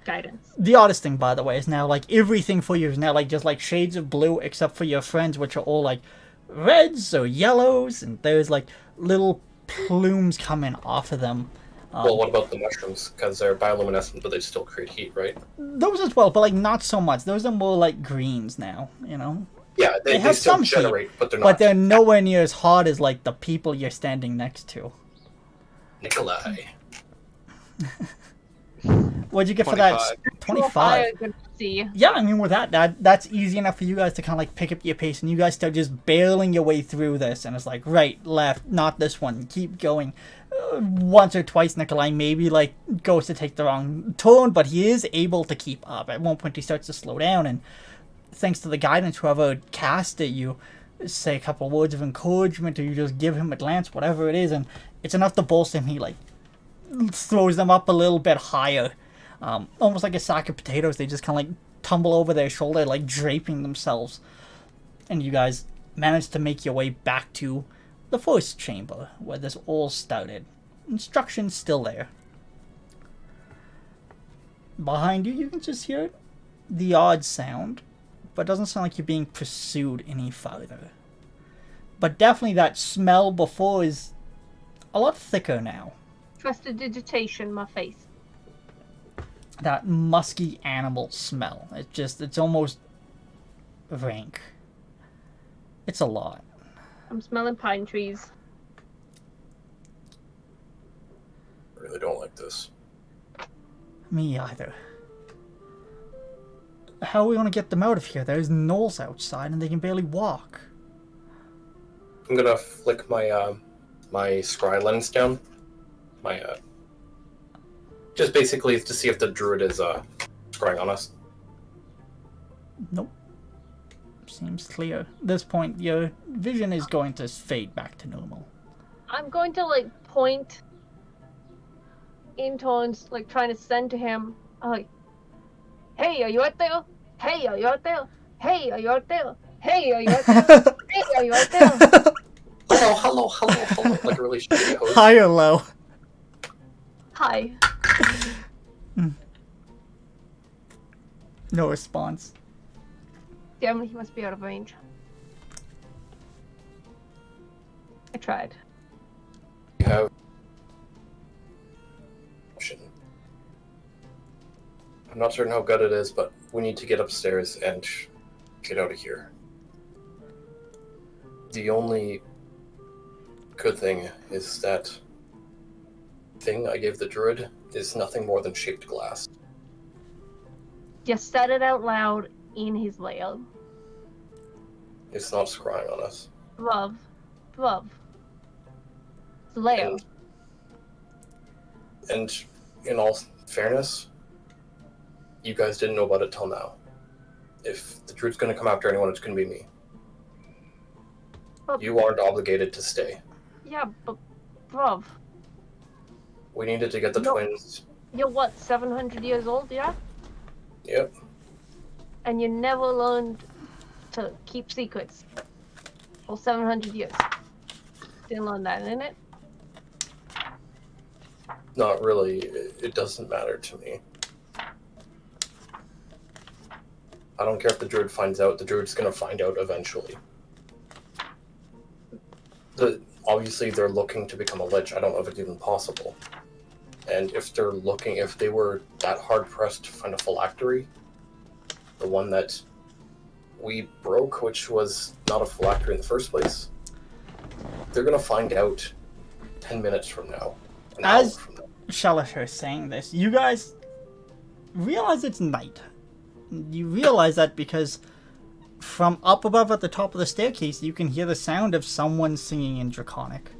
Guidance. The oddest thing, by the way, is now, like, everything for you is now, like, just, like, shades of blue, except for your friends, which are all, like, reds or yellows, and there's, like, little plumes coming off of them. Well, what about the mushrooms? Because they're bioluminescent, but they still create heat, right? Those as well, but, like, not so much. Those are more, like, greens now, you know? Yeah, they have still some heat, generate, but they're not. But they're nowhere near as hot as, like, the people you're standing next to. Nikolai. What'd you get for that? 25. Good to see. Yeah, I mean, with that's easy enough for you guys to kind of, like, pick up your pace, and you guys start just barreling your way through this, and it's like, right, left, not this one, keep going. Once or twice, Nikolai maybe, like, goes to take the wrong turn, but he is able to keep up. At one point, he starts to slow down, and thanks to the guidance, whoever cast it, you say a couple words of encouragement, or you just give him a glance, whatever it is, and it's enough to bolster him. He, like, throws them up a little bit higher. Almost like a sack of potatoes. They just kind of, like, tumble over their shoulder, like, draping themselves. And you guys manage to make your way back to the first chamber, where this all started. Instructions still there. Behind you, you can just hear the odd sound, but it doesn't sound like you're being pursued any further. But definitely that smell before is a lot thicker now. Prestidigitation, my face. That musky animal smell. It's almost rank. It's a lot. I'm smelling pine trees. I really don't like this. Me either. How are we gonna get them out of here? There's gnolls outside and they can barely walk. I'm gonna flick my my scry lens down. Just basically to see if the druid is scrying on us. Nope. Seems clear. At this point, your vision is going to fade back to normal. I'm going to, like, point in tones, like, trying to send to him. I'm like, hey, are you out there? Hey, are you out there? Hey, are you out there? Hey, are you out there? Hey, are you out there? Hello. Like a really shitty host. High or low? Hi. No response. Damn, he must be out of range. I tried. We have option. I'm not certain how good it is, but we need to get upstairs and get out of here. The only good thing is that thing I gave the druid is nothing more than shaped glass. Just said it out loud in his lair. It's not scrying on us. Love. It's lair. And in all fairness, you guys didn't know about it till now. If the druid's gonna come after anyone, it's gonna be me. But, You aren't obligated to stay. yeah, but, bruv, We needed to get the No. twins. you're what, 700 years old, yeah? Yep. And you never learned to keep secrets. For 700 years. Didn't learn that, innit? Not really. It doesn't matter to me. I don't care if the druid finds out. The druid's gonna find out eventually. Obviously, they're looking to become a lich. I don't know if it's even possible. And if they were that hard pressed to find a phylactery, the one that we broke, which was not a phylactery in the first place. They're gonna find out 10 minutes from now. An hour As from now. Shalashar is saying this, you guys realize it's night. You realize that because from up above at the top of the staircase, you can hear the sound of someone singing in Draconic.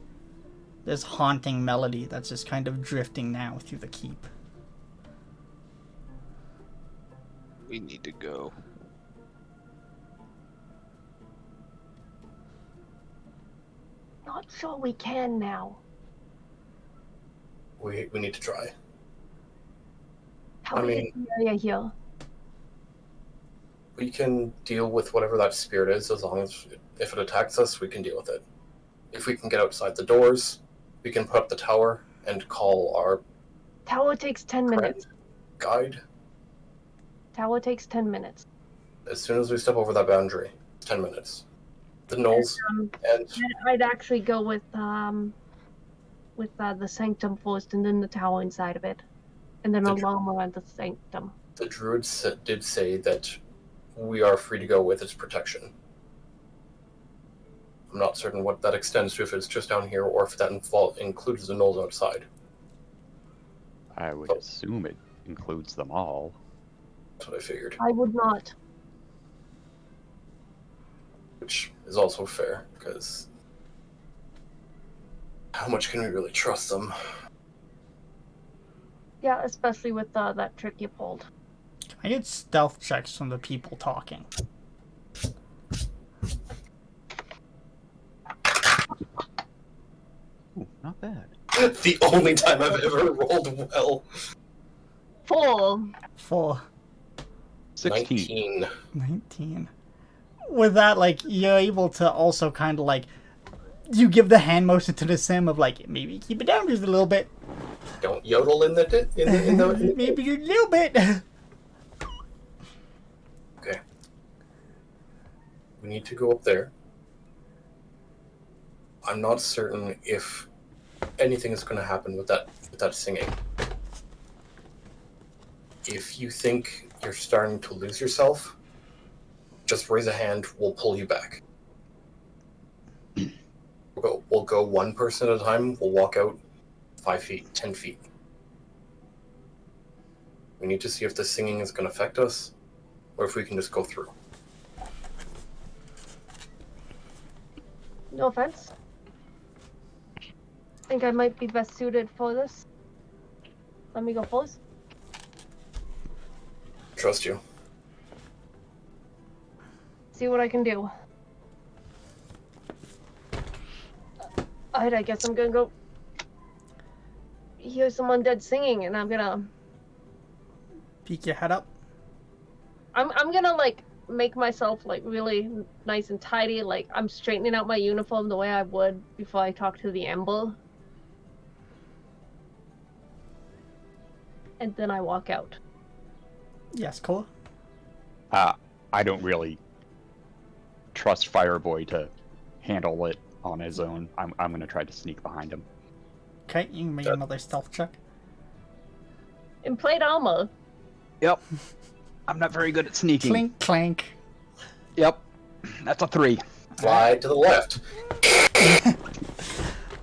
This haunting melody that's just kind of drifting now through the keep. We need to go. Not sure we can now. We need to try. How I big mean- is the area here? We can deal with whatever that spirit is, as long as if it attacks us, we can deal with it. If we can get outside the doors, we can put up the tower and call our Tower takes 10 minutes. guide. Tower takes 10 minutes. As soon as we step over that boundary, 10 minutes. The gnolls and I'd actually go with the sanctum first, and then the tower inside of it, and then The along around the sanctum. the druids did say that we are free to go with its protection. I'm not certain what that extends to, if it's just down here or if that includes the gnolls outside. I would assume it includes them all. That's what I figured, I would not. which is also fair, because how much can we really trust them? Yeah, especially with that trick you pulled. I get stealth checks from the people talking. Ooh, not bad. The only time I've ever rolled well. 4. For 16. 19. With that, like, you're able to also kind of, like, you give the hand motion to the sim of, like, maybe keep it down just a little bit. Don't yodel in the Maybe a little bit. Okay. We need to go up there. I'm not certain if anything is going to happen with that singing. If you think you're starting to lose yourself, just raise a hand. We'll pull you back. We'll go one person at a time. We'll walk out 5 feet, 10 feet. We need to see if the singing is going to affect us, or if we can just go through. No offense. I think I might be best suited for this. Let me go first. Trust you. See what I can do. Alright, I guess I'm gonna go hear some undead singing, and I'm gonna Peek your head up. I'm gonna like make myself like really nice and tidy, like I'm straightening out my uniform the way I would before I talk to the Ember. And then I walk out. Yes, Cole? I don't really trust Fireboy to handle it on his own. I'm gonna try to sneak behind him. Okay, you can make another stealth check. In plate armor. Yep. I'm not very good at sneaking. Clink, clank. Yep. That's a 3. Slide to the left.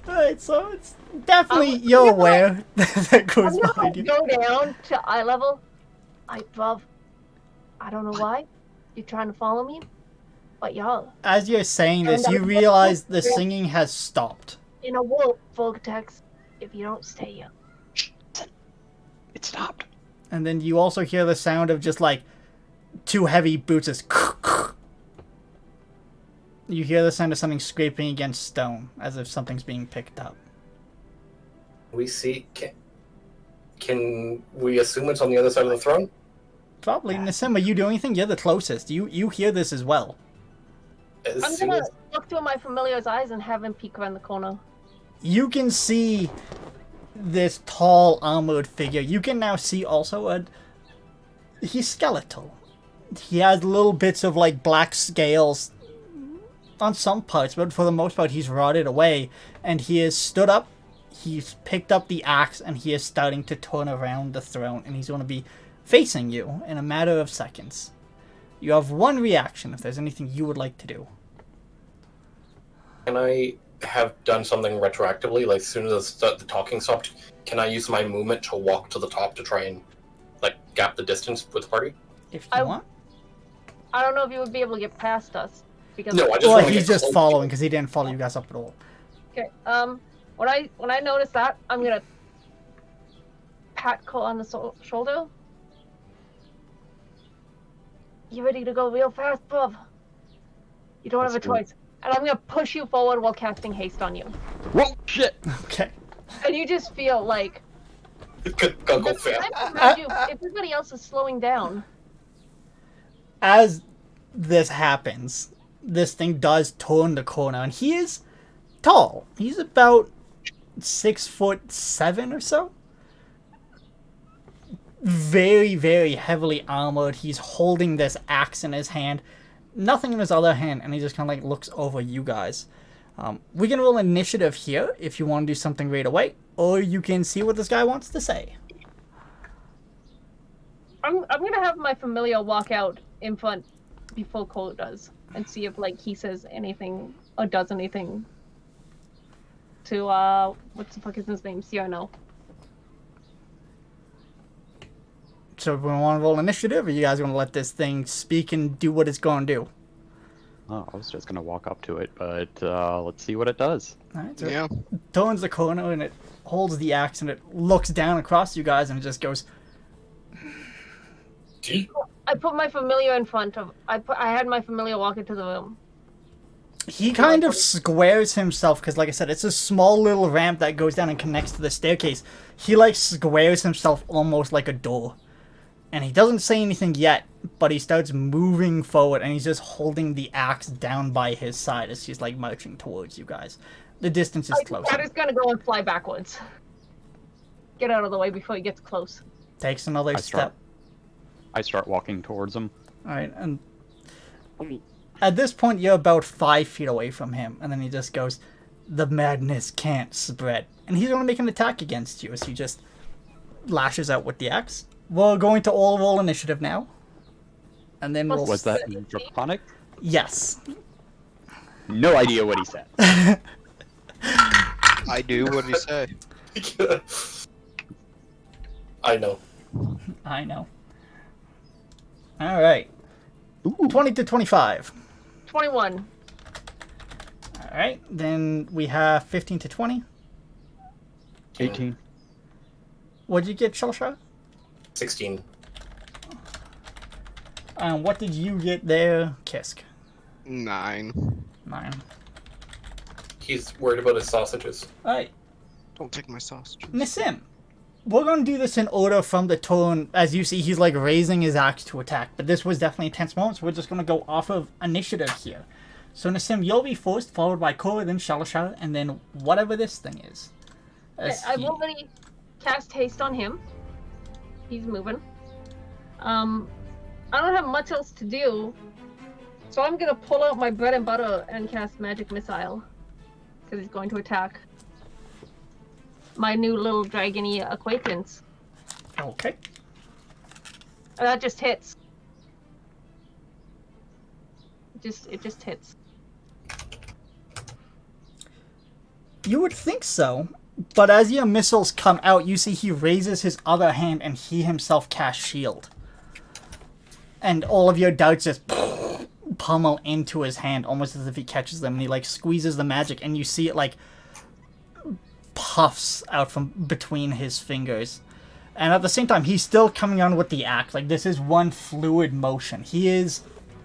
Alright, so it's definitely you're aware that goes I'm gonna behind you. go down to eye level. Bruv, I don't know why. You're trying to follow me? But y'all, As you're saying this, you realize the singing has stopped. in a warp vortex, if you don't stay here. It stopped. And then you also hear the sound of just like 2 heavy boots as you hear the sound of something scraping against stone, as if something's being picked up. We see. Can we assume it's on the other side of the throne? Probably. Nassim, are you doing anything? You're the closest. You hear this as well. As I'm soon gonna as- look through my familiar's eyes and have him peek around the corner. You can see this tall armored figure. You can now see also he's skeletal. He has little bits of like black scales on some parts, but for the most part he's rotted away, and he is stood up. He's picked up the axe and he is starting to turn around the throne, and he's going to be facing you in a matter of seconds. You have one reaction if there's anything you would like to do. Can I have done something retroactively? Like, as soon as the talking stopped, can I use my movement to walk to the top to try and, like, gap the distance with the party? If you want. I don't know if you would be able to get past us. Because No, I just Well, want to he's get just close. following because he didn't follow you guys up at all. Okay. When I notice that, I'm gonna pat Cole on the shoulder. You ready to go real fast, bub? You don't have a Let's do it. choice. And I'm gonna push you forward while casting haste on you. Whoa, shit! Okay. And you just feel like Go fail. mind you, everybody else is slowing down. As this happens, this thing does turn the corner, and he is tall. He's about 6'7" or so. Very, very heavily armored. He's holding this axe in his hand, nothing in his other hand, and he just kind of like looks over you guys. We can roll initiative here if you want to do something right away, or you can see what this guy wants to say. I'm gonna have my familiar walk out in front before Cole does, and see if like he says anything or does anything to what the fuck is his name? Cyrano. So if we want to roll initiative, or you guys want to let this thing speak and do what it's going to do? Oh, I was just gonna walk up to it, but let's see what it does. All right, so Yeah. it turns the corner and it holds the axe and it looks down across you guys and it just goes. I put my familiar in front of. I had my familiar walk into the room. He kind of squares himself because, like I said, it's a small little ramp that goes down and connects to the staircase. He like squares himself almost like a door, and he doesn't say anything yet. But he starts moving forward, and he's just holding the axe down by his side as he's like marching towards you guys. The distance is close. I'm just gonna go and fly backwards. Get out of the way before he gets close. Takes another step. I start walking towards him. All right, and at this point, you're about 5 feet away from him, and then he just goes, "The madness can't spread," and he's going to make an attack against you as he just lashes out with the axe. We're going to all roll initiative now, and then we'll. Was that draconic? Yes. No idea what he said. I do. What did he say? I know. I know. All right. 20 to 25. 21. All right. Then we have 15 to 20. 18. What'd you get, Shelsha? 16. What did you get there, Kisk? 9. 9. He's worried about his sausages. All right. Don't take my sausages. Nassim, we're going to do this in order from the turn. As you see, he's like raising his axe to attack. But this was definitely a tense moment, so we're just going to go off of initiative here. So Nassim, you'll be first, followed by Cora, then Shalashar, and then whatever this thing is. As I've he- already cast haste on him. He's moving. I don't have much else to do, so I'm gonna pull out my bread and butter and cast magic missile, because he's going to attack my new little dragony acquaintance. Okay. And that just hits. It just hits. You would think so, but as your missiles come out, you see he raises his other hand and he himself casts shield. And all of your darts just pummel into his hand, almost as if he catches them, and he like squeezes the magic, and you see it like puffs out from between his fingers. And at the same time, he's still coming on with the axe. Like, this is one fluid motion. He is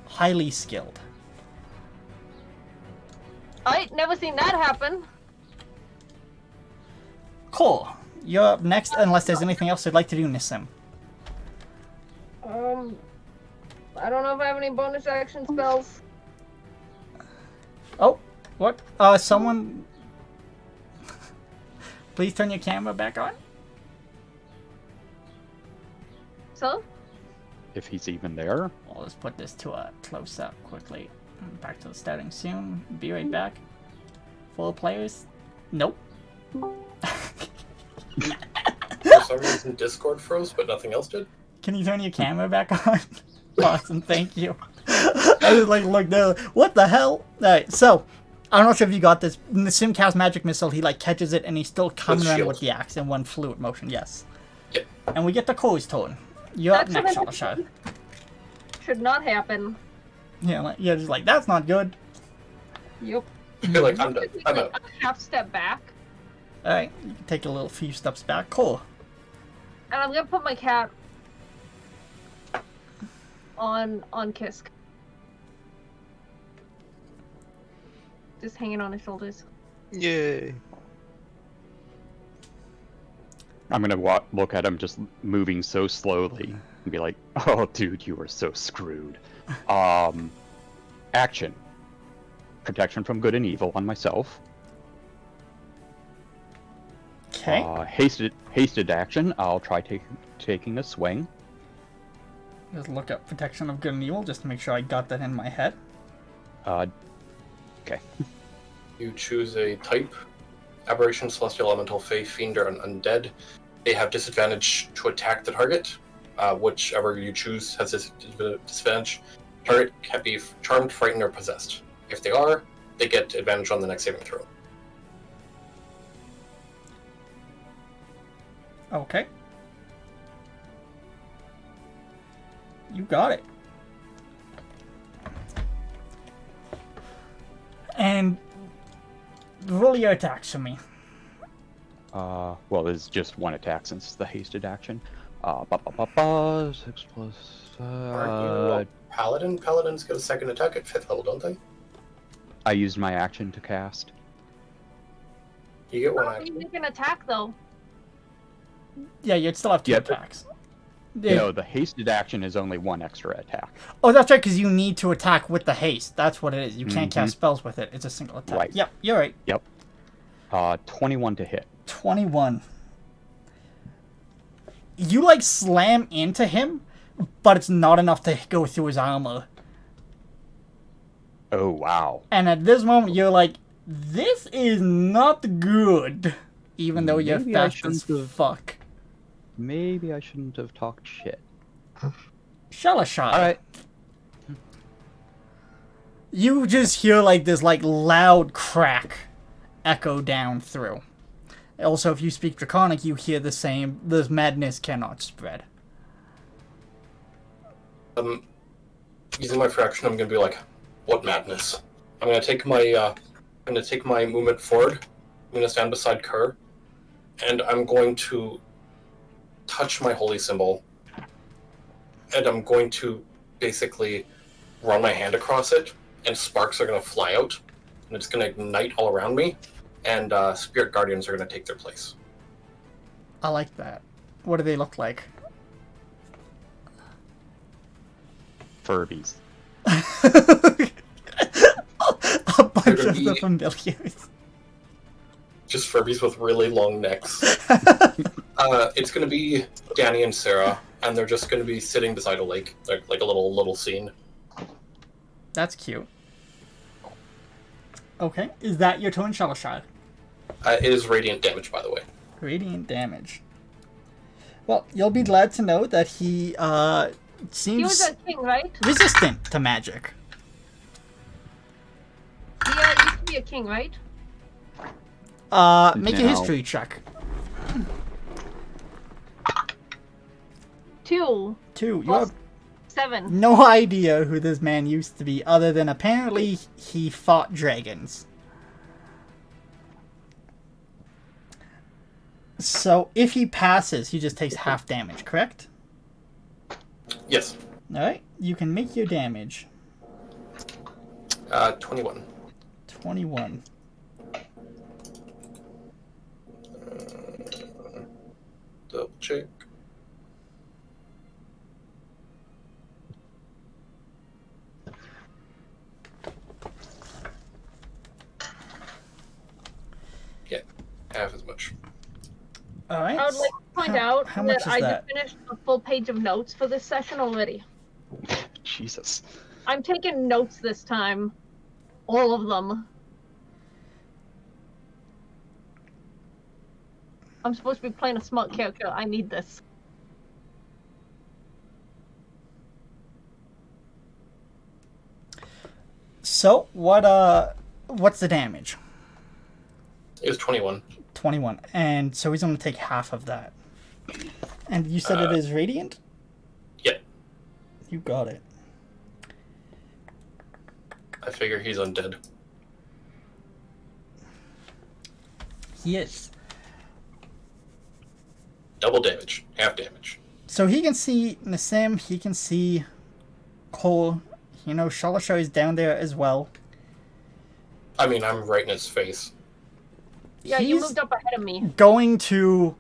highly skilled. I never seen that happen. Cool. You're up next, unless there's anything else you'd like to do, Nissim. I don't know if I have any bonus action spells. Oh, what? Someone... Please turn your camera back on. So? If he's even there. I'll just put this to a close-up quickly. Back to the starting soon. Be right back. 4 players? Nope. For some reason, Discord froze, but nothing else did. Can you turn your camera back on? Awesome, thank you. I was like, look, no, what the hell? Alright, so, I'm not sure if you got this. In the Simcast magic missile, he like catches it and he's still coming around shield. with the axe in one fluid motion, yes. Yep. And we get the Cole's turn. You're up next, Excellent. Shalasha. Should not happen. Yeah, like, you're just like, that's not good. Yep. I feel like I'm done. I'm Like, out. a half step back, Alright, you can take a little few steps back. Cool. and I'm gonna put my cat on Kisk. Just hanging on his shoulders. Yay. I'm gonna look at him just moving so slowly and be like, "Oh, dude, you are so screwed." Action. Protection from good and evil on myself. Okay. Hasted action. I'll try taking a swing. Just look up protection of good and evil just to make sure I got that in my head. Okay. You choose a type: aberration, celestial, elemental, fey, fiend, or undead. They have disadvantage to attack the target. Whichever you choose has this disadvantage. Target can be charmed, frightened, or possessed. If they are, they get advantage on the next saving throw. Okay. You got it. And roll your attacks for me. Well, there's just one attack since it's the hasted action. 6 plus. Aren't you a paladin? Paladins get a second attack at 5th level, don't they? I used my action to cast. You get one How do you action. make an attack though? Yeah, you'd still have two Yeah, but- attacks. Yeah. No, the hasted action is only one extra attack. Oh, that's right, because you need to attack with the haste. That's what it is. You can't cast spells with it. It's a single attack. Right. Yep, you're right. 21 to hit. 21. You, like, slam into him, but it's not enough to go through his armor. Oh, wow. And at this moment, you're like, this is not good. Even though you're Maybe I fast as shouldn't have- fuck. Maybe I shouldn't have talked shit. Shalashai. Alright. You just hear, like, this, like, loud crack echo down through. Also, if you speak Draconic, you hear the same, this madness cannot spread. Using my fraction, I'm gonna be like, what madness? I'm gonna take my movement forward. I'm gonna stand beside Kerr, and I'm going to touch my holy symbol, and I'm going to basically run my hand across it, and sparks are gonna fly out, and it's gonna ignite all around me, and spirit guardians are gonna take their place. I like that. What do they look like? Furbies. A bunch They're of the gonna familiars. Just Furbies with really long necks. It's gonna be Danny and Sarah, and they're just gonna be sitting beside a lake, like a little scene. That's cute. Okay, is that your turn, Shalashai? It is radiant damage, by the way. Radiant damage. Well, you'll be glad to know that he He was seems a king, right? resistant to magic. He used to be a king, right? Make a No. history check. 2 2. You plus have 7. no idea who this man used to be, other than apparently he fought dragons. So if he passes, he just takes half damage, correct? Yes. Alright, you can make your damage. 21. 21. Double check. Yeah, half as much. Alright. I would like to point out how much that is I that? just finished a full page of notes for this session already. Jesus. I'm taking notes this time. All of them. I'm supposed to be playing a smart character. I need this. So, what's the damage? It was 21. 21. And so he's going to take half of that. And you said it is radiant? Yep. You got it. I figure he's undead. He is. Double damage. Half damage. So he can see Nassim, he can see Cole. You know, Shalasha is down there as well. I mean, I'm right in his face. Yeah, you He's moved up ahead of me. going to...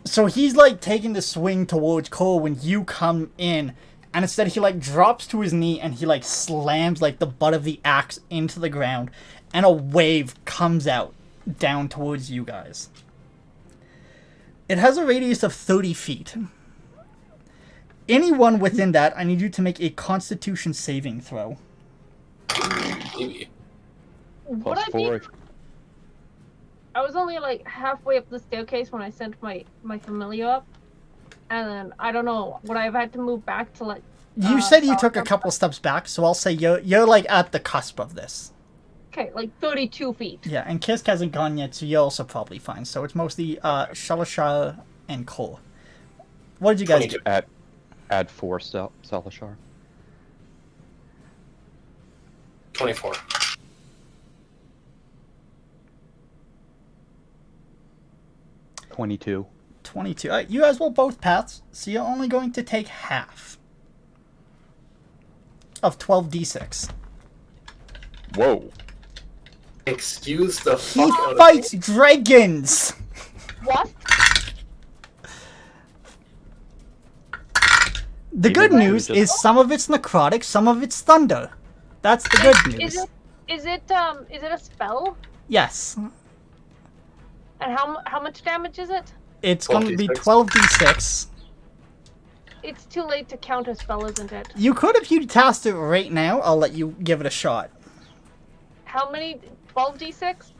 So he's, like, taking the swing towards Cole when you come in. And instead he, like, drops to his knee and he, like, slams, like, the butt of the axe into the ground. And a wave comes out down towards you guys. It has a radius of 30 feet. Anyone within that, I need you to make a Constitution saving throw. Maybe. Would Plus I be? 4. I was only like halfway up the staircase when I sent my familiar up, and then I don't know. Would I have had to move back to like? You said you took a couple steps back, so I'll say you're like at the cusp of this. Okay, like 32 feet. Yeah, and Kisk hasn't gone yet, so you're also probably fine. So it's mostly Shalashar and Cole. What did you guys do? Add 4 Salashar. 24. 22. 22. You guys will both pass, so you're only going to take half of 12d6. Whoa. Excuse the He fuck out of fights dragons! What? The Even good though news he just- is some of it's necrotic, some of it's thunder. That's the good news. Is it a spell? Yes. And how much damage is it? It's going to be 12d6. 12d6. It's too late to counter spell, isn't it? You could if you cast it right now. I'll let you give it a shot. How many? 12d6?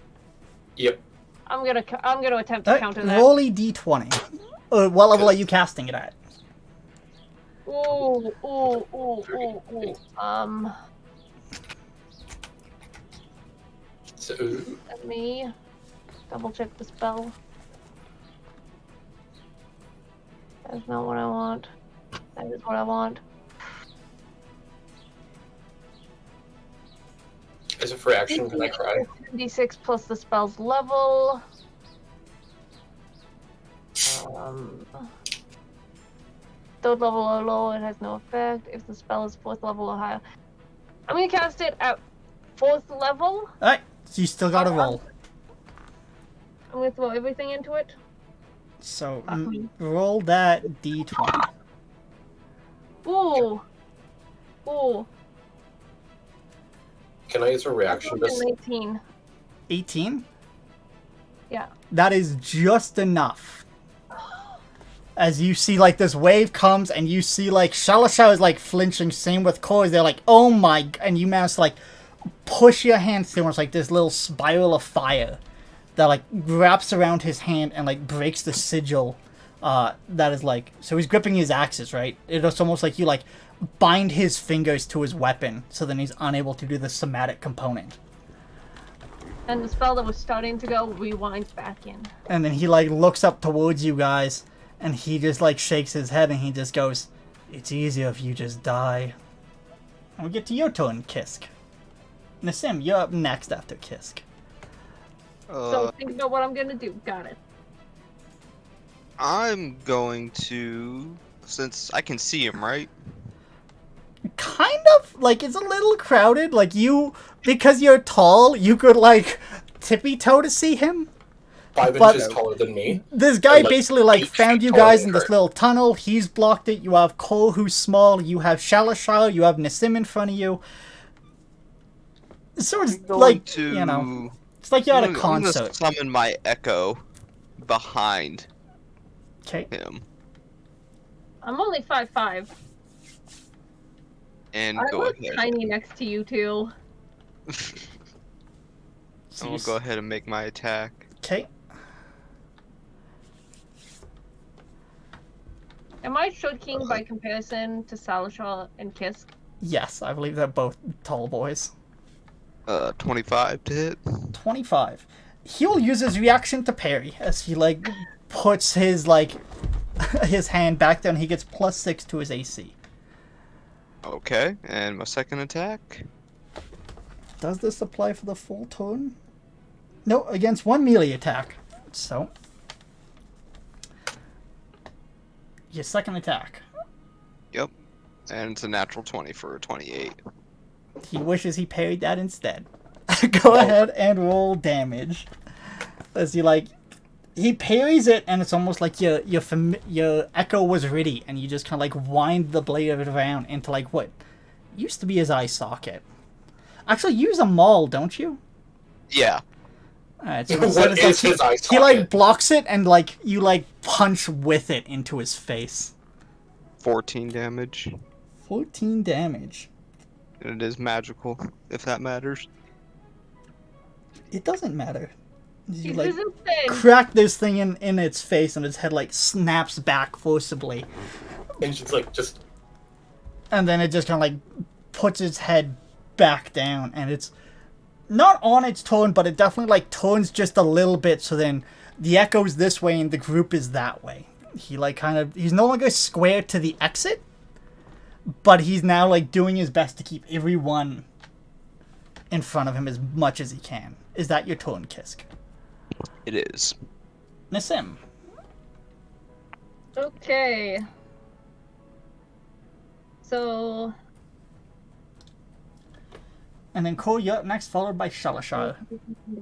Yep. I'm gonna attempt to counter that. Roll a d20. What level are you casting it at? Ooh. So, Let me double check the spell. That's not what I want. That is what I want. as a free action, can I cry? D6 plus the spell's level. Third level or lower, it has no effect. If the spell is 4th level or higher. I'm gonna cast it at 4th level. Alright, so you still gotta roll. I'm gonna throw everything into it. So, roll that d20. Ooh. Ooh. Can I use a reaction? That's 19. 18? Yeah. That is just enough. As you see, like, this wave comes, and you see, like, Shalashao is, like, flinching. Same with Koi. They're like, oh my... And you manage to, like, push your hand through, and it's like this little spiral of fire that, like, wraps around his hand and, like, breaks the sigil. That is, like... So he's gripping his axes, right? It's almost like you, like, bind his fingers to his weapon, so then he's unable to do the somatic component. And the spell that was starting to go rewinds back in. And then he, like, looks up towards you guys, and he just, like, shakes his head, and he just goes, it's easier if you just die. And we get to your turn, Kisk. Nassim, you're up next after Kisk. So think about what I'm gonna do. Got it. I'm going to, since I can see him, right? Kind of. Like, it's a little crowded. Like, you, because you're tall, you could, like, tippy-toe to see him. 5 But- inches taller than me. This guy And, like, basically, like, 8 found feet you taller guys than in this her. little tunnel. He's blocked it. You have Cole, who's small. You have Shalashar. You have Nassim in front of you. So it's, Going like, to, you know, it's like you're at a I'm gonna concert. summon my echo behind Okay. him I'm only 5'5". and I go look ahead. tiny next to you two. So I'll go ahead and make my attack. Okay. Am I short-king by comparison to Salashar and Kisk? Yes, I believe they're both tall boys. 25 to hit. 25. He'll use his reaction to parry as he like puts his like his hand back down. He gets +6 to his AC. Okay, and my second attack. Does this apply for the full turn? No, against one melee attack. So your second attack. Yep, and it's a natural 20 for a 28. He wishes he parried that instead. Go ahead and roll damage. As he parries it, and it's almost like your echo was ready, and you just kind of like wind the blade of it around into like what used to be his eye socket. Actually, you use a maul, don't you? Yeah. Alright, so What it's is like his eye he like socket? blocks it, and like you like punch with it into his face. 14 damage. 14 damage. And it is magical, if that matters. It doesn't matter. You This like is insane. crack this thing in its face, and its head like snaps back forcibly, And she's like, just and then it just kind of like puts its head back down, and it's not on its turn, but it definitely like turns just a little bit, so then the echo's this way and the group is that way. He like he's no longer square to the exit, but he's now like doing his best to keep everyone in front of him as much as he can. Is that your turn, Kisk? It is. Nassim. Okay. So And then Cole, you're up next, followed by Shalashar.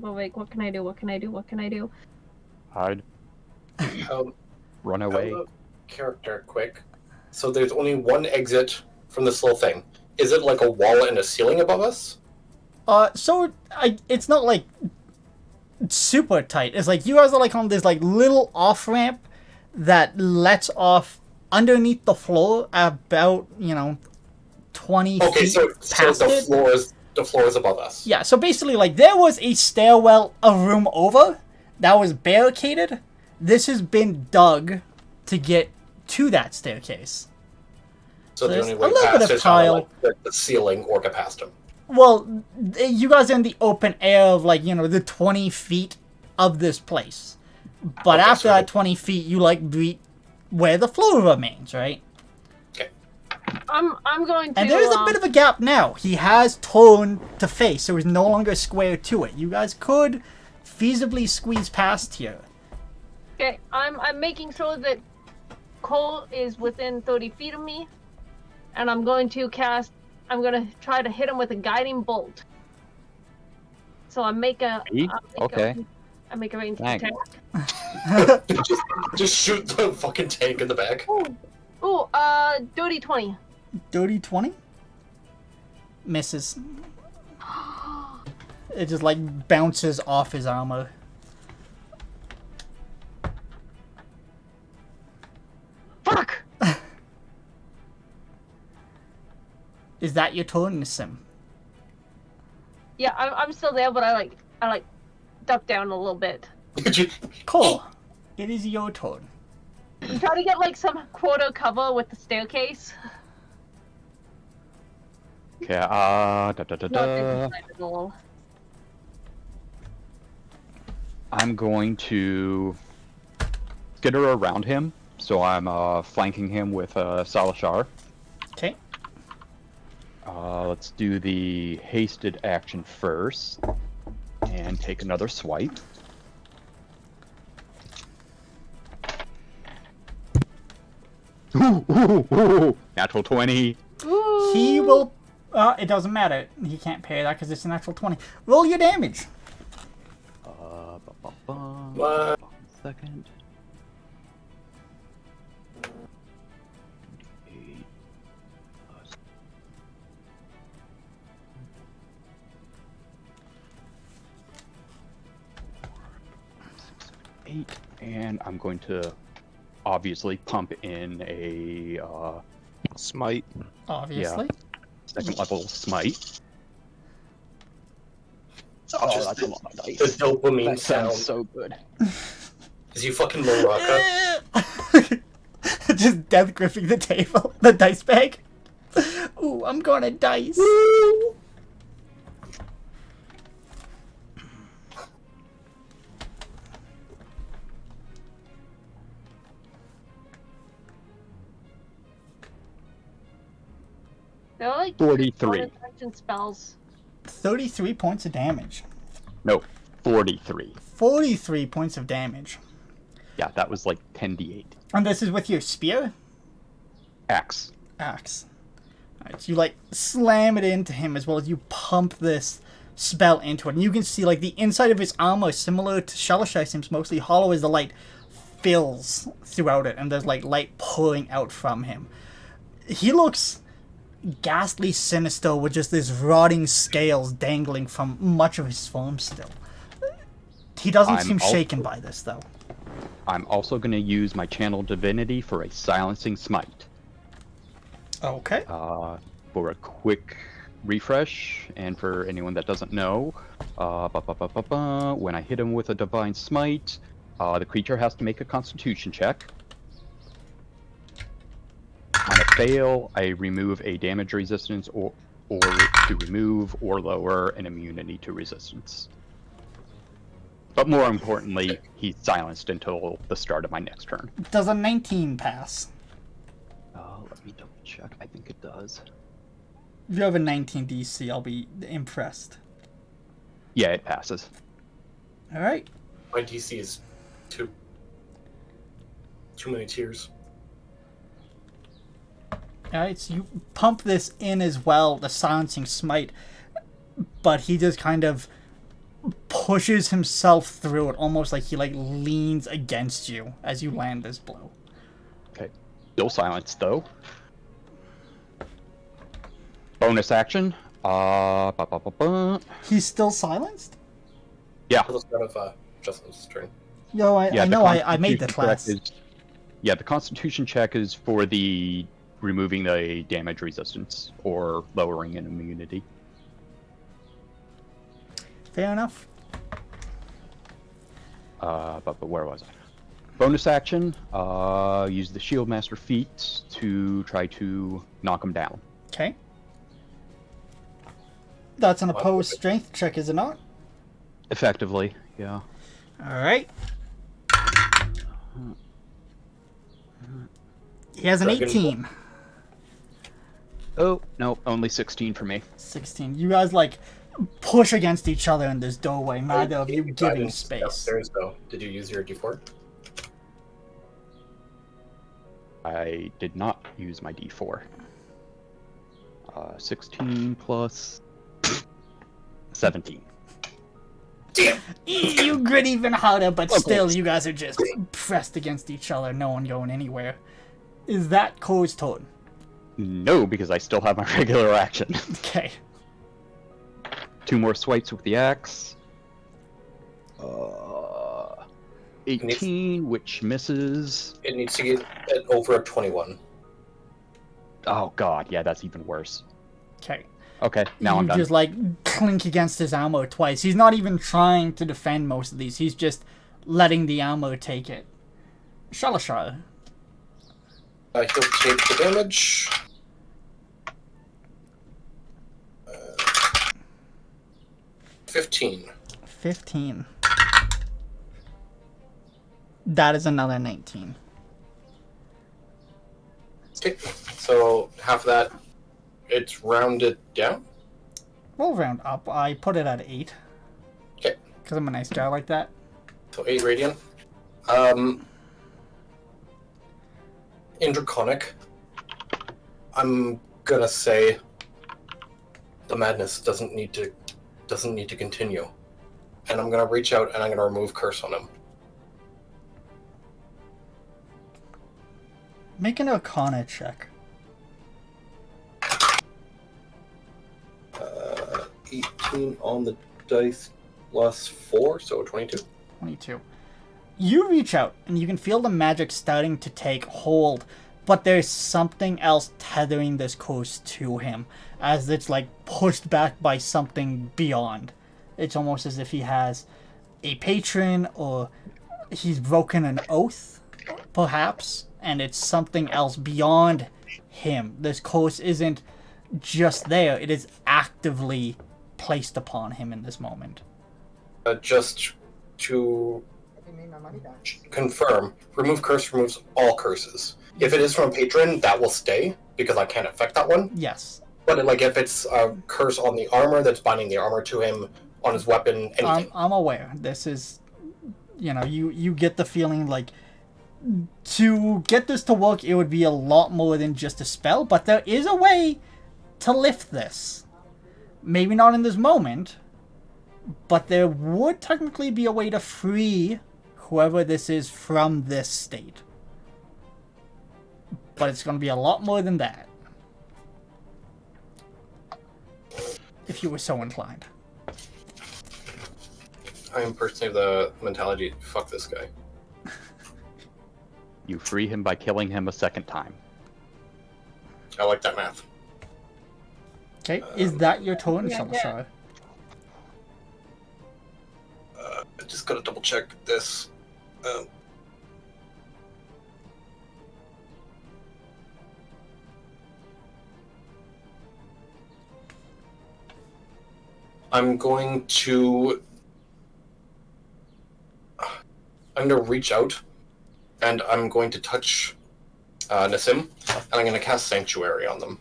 oh, wait, what can I do? What can I do? What can I do? Hide. um, Run away. character quick. So there's only one exit from this little thing. Is it like a wall and a ceiling above us? It's not like super tight. It's like you guys are like on this like little off ramp that lets off underneath the floor about 20 Okay, feet so past the it. floor is above us. Yeah, so basically like there was a stairwell a room over that was barricaded. This has been dug to get to that staircase. So the there's only a way little bit past of is kinda tile. like the ceiling or get past him. Well, you guys are in the open air of like the 20 feet of this place. But Okay, after so that 20 feet, you like be where the floor remains, right? Okay. I'm going to. And there's a bit of a gap now. He has turned to face, so he's no longer square to it. You guys could feasibly squeeze past here. Okay, I'm making sure that Cole is within 30 feet of me, and I'm going to try to hit him with a guiding bolt. So I make a. Me? Okay. I make a ranged Thanks. attack. just shoot the fucking tank in the back. Ooh, dirty 20. Dirty 20? Misses. It just like bounces off his armor. Fuck! Is that your turn, Sim? Yeah, I'm still there, but I duck down a little bit. Cole, it is your turn. I'm trying to get like some quarter cover with the staircase. Okay, da da da Not da. inside at all. I'm going to skitter around him, so I'm flanking him with Salashar. Okay. Let's do the hasted action first, and take another swipe. Ooh, natural 20. Ooh. He will. It doesn't matter. He can't parry that because it's an actual 20. Roll your damage. What? Second. 8 plus 8, and I'm going to obviously pump in a Smite. Obviously. second level smite. Oh, Oh, that's that's a lot of the dice. dopamine That sound. sounds so good. Is you fucking Morocco? Just death gripping the table, the dice bag. Ooh, I'm gonna dice. 43. bonus action spells. 33 points of damage. No, 43. 43 points of damage. Yeah, that was like 10d8. And this is with your spear? Axe. Axe. Alright, so you like slam it into him as well as you pump this spell into it. And you can see like the inside of his armor, similar to Shalashai, seems mostly hollow as the light fills throughout it. And there's like light pouring out from him. He looks ghastly sinister with just these rotting scales dangling from much of his form still. He doesn't seem shaken by this though. I'm also going to use my channel divinity for a silencing smite. Okay. For a quick refresh, and for anyone that doesn't know, when I hit him with a divine smite, the creature has to make a constitution check. On a fail, I remove a damage resistance or to remove or lower an immunity to resistance. But more importantly, he's silenced until the start of my next turn. Does a 19 pass? Let me double check. I think it does. If you have a 19 DC, I'll be impressed. Yeah, it passes. Alright. My DC is too many tiers. Alright, so you pump this in as well, the silencing smite, but he just kind of pushes himself through it, almost like he like leans against you as you land this blow. Okay. Still silenced though. Bonus action. He's still silenced? Yeah. At the start of Justin's turn. Yo, I know I made the class. The Constitution check is for the removing the damage resistance or lowering an immunity. Fair enough. But where was I? Bonus action. Use the Shield Master feat to try to knock him down. Okay. That's an opposed strength check, is it not? Effectively, yeah. Alright. He has an 18. Oh, no, only 16 for me. 16. You guys, like, push against each other in this doorway, neither of you giving space. Downstairs, though. Did you use your D4? I did not use my D4. 16 plus 17. Damn! You grit even harder, but still, you guys are just pressed against each other, no one going anywhere. Is that Core's turn? No, because I still have my regular action. Okay. 2 more swipes with the axe. 18, which misses. It needs to get over a 21. Oh god, yeah, that's even worse. Okay. Okay, now I'm You done. just, like, clink against his ammo twice. He's not even trying to defend most of these. He's just letting the ammo take it. Shalashar. He'll take the damage. 15. 15. That is another 19. Okay, so half of that, it's rounded down. We'll round up. I put it at 8. Okay. Because I'm a nice guy like that. So 8 radiant. In Draconic, I'm gonna say the madness doesn't need to continue, and I'm gonna reach out and I'm gonna remove curse on him. Make an Arcana check. 18 on the dice plus 4, so 22. 22. You reach out, and you can feel the magic starting to take hold, but there's something else tethering this coast to him, as it's like pushed back by something beyond. It's almost as if he has a patron, or he's broken an oath, perhaps, and it's something else beyond him. This coast isn't just there, it is actively placed upon him in this moment. Just to confirm, remove curse removes all curses. If it is from a patron, that will stay, because I can't affect that one. Yes. But like, if it's a curse on the armor that's binding the armor to him, on his weapon, anything. I'm aware. This is, you get the feeling like to get this to work, it would be a lot more than just a spell, but there is a way to lift this. Maybe not in this moment, but there would technically be a way to free whoever this is from this state. But it's going to be a lot more than that. If you were so inclined. I am personally of the mentality, fuck this guy. You free him by killing him a second time. I like that math. Okay, is that your turn, yeah. Shalashar? I just gotta double check this. I'm going to reach out, and I'm going to touch Nassim, and I'm going to cast Sanctuary on them.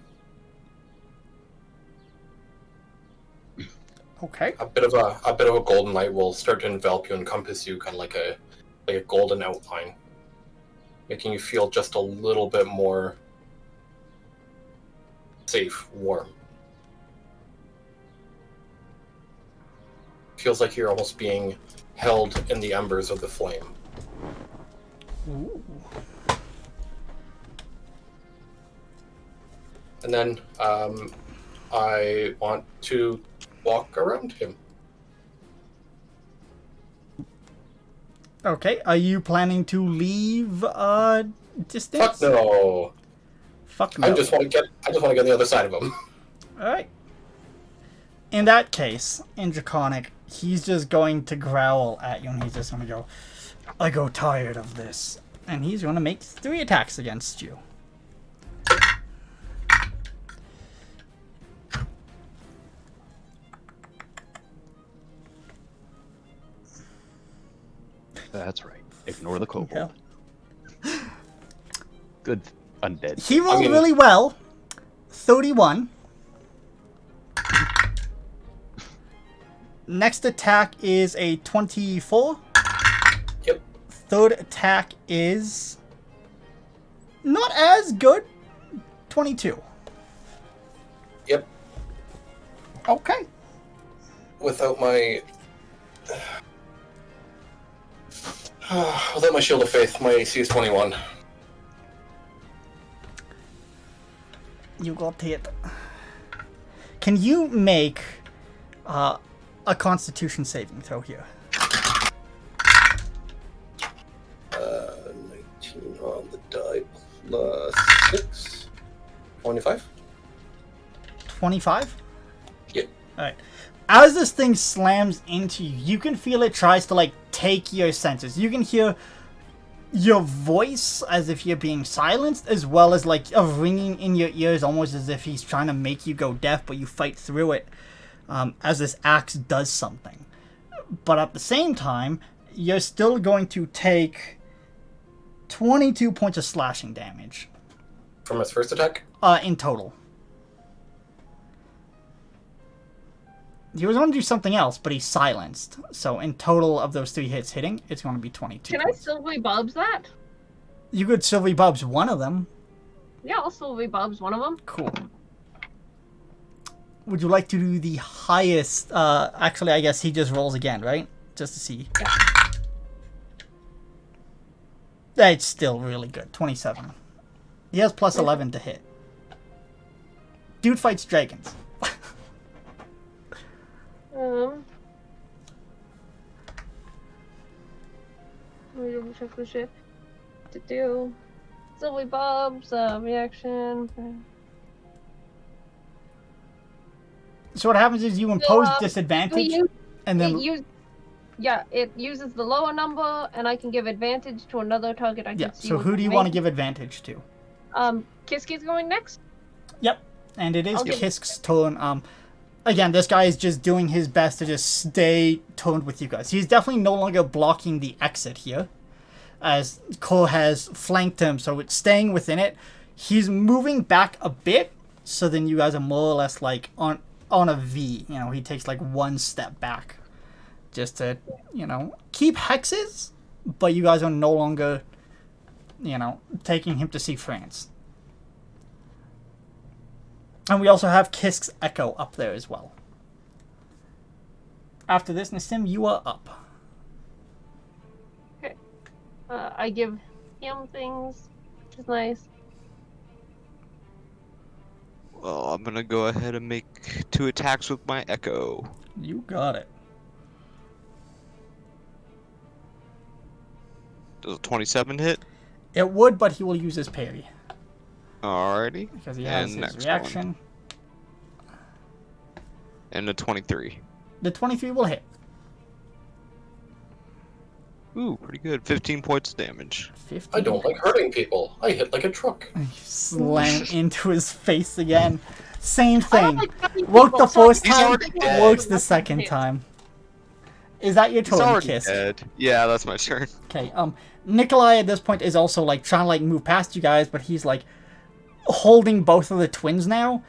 Okay. A bit of a golden light will start to envelop you, encompass you, kind of like a golden outline, making you feel just a little bit more safe, warm. Feels like you're almost being held in the embers of the flame. Ooh. And then I want to walk around him. Okay, are you planning to leave distance? Fuck no! Fuck no. I just want to get on the other side of him. Alright. In that case, in Draconic, he's just going to growl at you and he's just going to go, I go tired of this. And he's going to make 3 attacks against you. That's right. Ignore the kobold. Yeah. Good undead. He rolled really well. 31. Next attack is a 24. Yep. Third attack is not as good. 22. Yep. Okay. Without my shield of faith, my AC is 21. You got it. Can you make a Constitution saving throw here? 19 on the die plus 6. 25? 25? Yep. Alright. As this thing slams into you, you can feel it tries to, like, take your senses. You can hear your voice as if you're being silenced, as well as, like, a ringing in your ears, almost as if he's trying to make you go deaf, but you fight through it as this axe does something. But at the same time, you're still going to take 22 points of slashing damage. From his first attack? In total. He was going to do something else, but he's silenced. So in total of those 3 hits hitting, it's going to be 22 Can points. I Sylvie Bobs that? You could Sylvie Bob's one of them. Yeah, I'll Sylvie Bobs one of them. Cool. Would you like to do the highest? Actually, I guess he just rolls again, right? Just to see. Yeah. That's still really good. 27. He has plus 11 to hit. Dude fights dragons. Let me double check the shit. To do Sylvie Bob's reaction. So what happens is you impose So, disadvantage, and then it uses the lower number, and I can give advantage to another target I can yeah. see. So who do you want to give advantage to? Kiski's going next. Yep, and it is I'll give- Kisk's turn. Again, this guy is just doing his best to just stay turned with you guys. He's definitely no longer blocking the exit here, as Cole has flanked him, so it's staying within it. He's moving back a bit, So then you guys are more or less like on a V. You know, he takes like one step back, just to, you know, keep hexes, but you guys are no longer, you know, taking him to see France. And we also have Kisk's Echo up there as well. After this, Nassim, you are up. Okay. I give him things, which is nice. Well, I'm gonna go ahead and make 2 attacks with my Echo. You got it. Does a 27 hit? It would, but he will use his parry. Alrighty. Because he has And his next reaction. And a 23. The 23 will hit. Ooh, pretty good. 15 points of damage. 15. I don't like hurting people. I hit like a truck. You slam into his face again. Same I thing. don't like hurting Worked people, the so first He's time, already dead. works the second time. Is that your He's turn, already Kiss? dead. Yeah, that's my turn. Okay, Nikolai at this point is also, like, trying to, like, move past you guys, but he's, like, holding both of the twins now,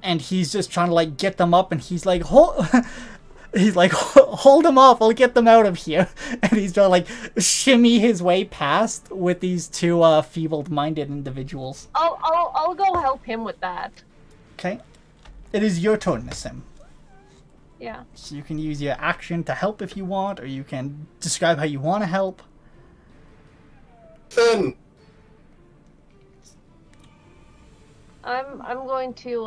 and he's just trying to, like, get them up, and he's like, he's like, hold them off, I'll get them out of here. And he's trying to, like, shimmy his way past with these two, feeble-minded individuals. I'll go help him with that. Okay? It is your turn, Nassim. Yeah. So you can use your action to help if you want, or you can describe how you want to help. Finn! I'm going to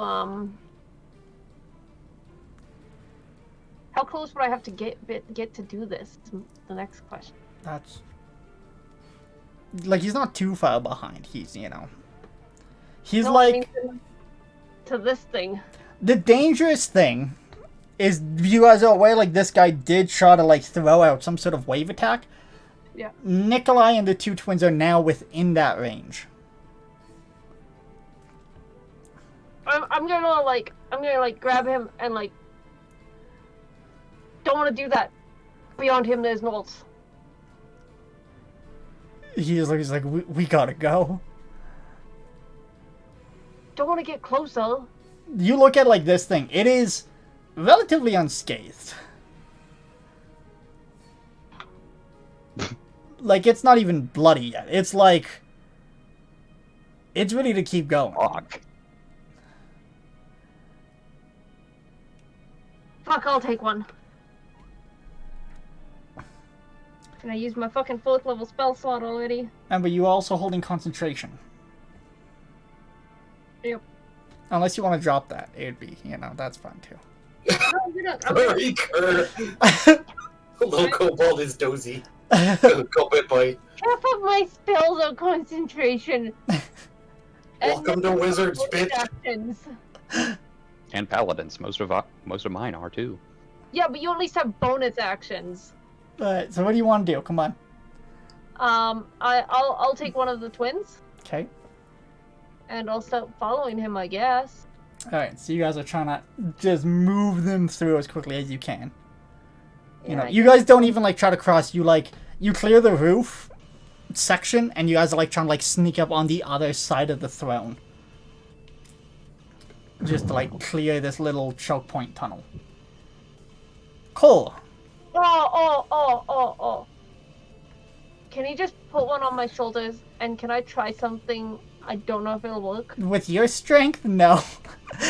how close would I have to get to do this? Is the next question. That's... Like, he's not too far behind. He's, you know... He's No, I like... mean to this thing. The dangerous thing is, you guys are aware, like, this guy did try to, like, throw out some sort of wave attack. Yeah. Nikolai and the two twins are now within that range. I'm gonna grab him and like. Don't want to do that. Beyond him, there's Knowles. He's like, we gotta go. Don't want to get closer. You look at, like, this thing. It is relatively unscathed. Like, it's not even bloody yet. It's like... It's ready to keep going. Fuck. Fuck, I'll take one. Can I use my fucking 4th level spell slot already? Remember, you're also holding concentration. Yep. Unless you want to drop that. It'd be, you know, that's fine too. No, you're not. Very cur. Little kobold is dozy. Go bit boy. Half of my spells are concentration. Welcome to wizards, bitch. Actions. And paladins. Most of mine are too. Yeah, but you at least have bonus actions. Alright, so what do you want to do? Come on. I'll take one of the twins, Okay. and I'll start following him, I guess. Alright, so you guys are trying to just move them through as quickly as you can. You know, Yeah, you guys don't even, like, try to cross. You, like, you clear the roof section, and you guys are, like, trying to, like, sneak up on the other side of the throne. Just to, like, clear this little choke point tunnel. Cool. Oh. Can you just put one on my shoulders, and can I try something? I don't know if it'll work. With your strength, no.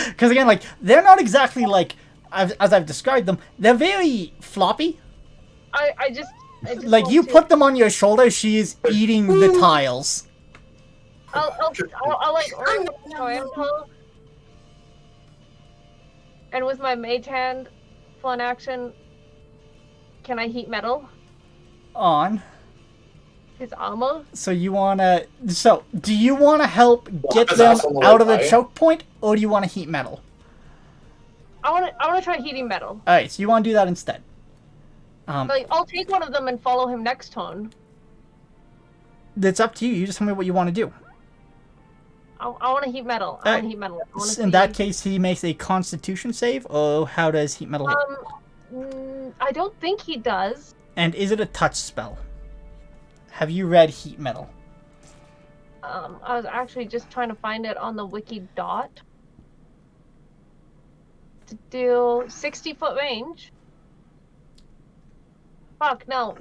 Because, again, like, they're not exactly, like, as I've described them, they're very floppy. I just Like, want you to- put them on your shoulder, she's eating the tiles. I'll like oriental. And with my mage hand, fun action, can I heat metal? On. His armor? So you wanna... So, do you wanna help get his them ass on the out of the right eye? choke point, or do you wanna heat metal? I wanna try heating metal. Alright, so you wanna do that instead. Like, I'll take one of them and follow him next turn. It's up to you. You just tell me what you want to do. I want to heat metal. I want to heat metal. I wanna In that see- case, he makes a constitution save, or how does heat metal hit? I don't think he does. And is it a touch spell? Have you read heat metal? I was actually just trying to find it on the wiki dot. to do 60-foot range. Fuck, no.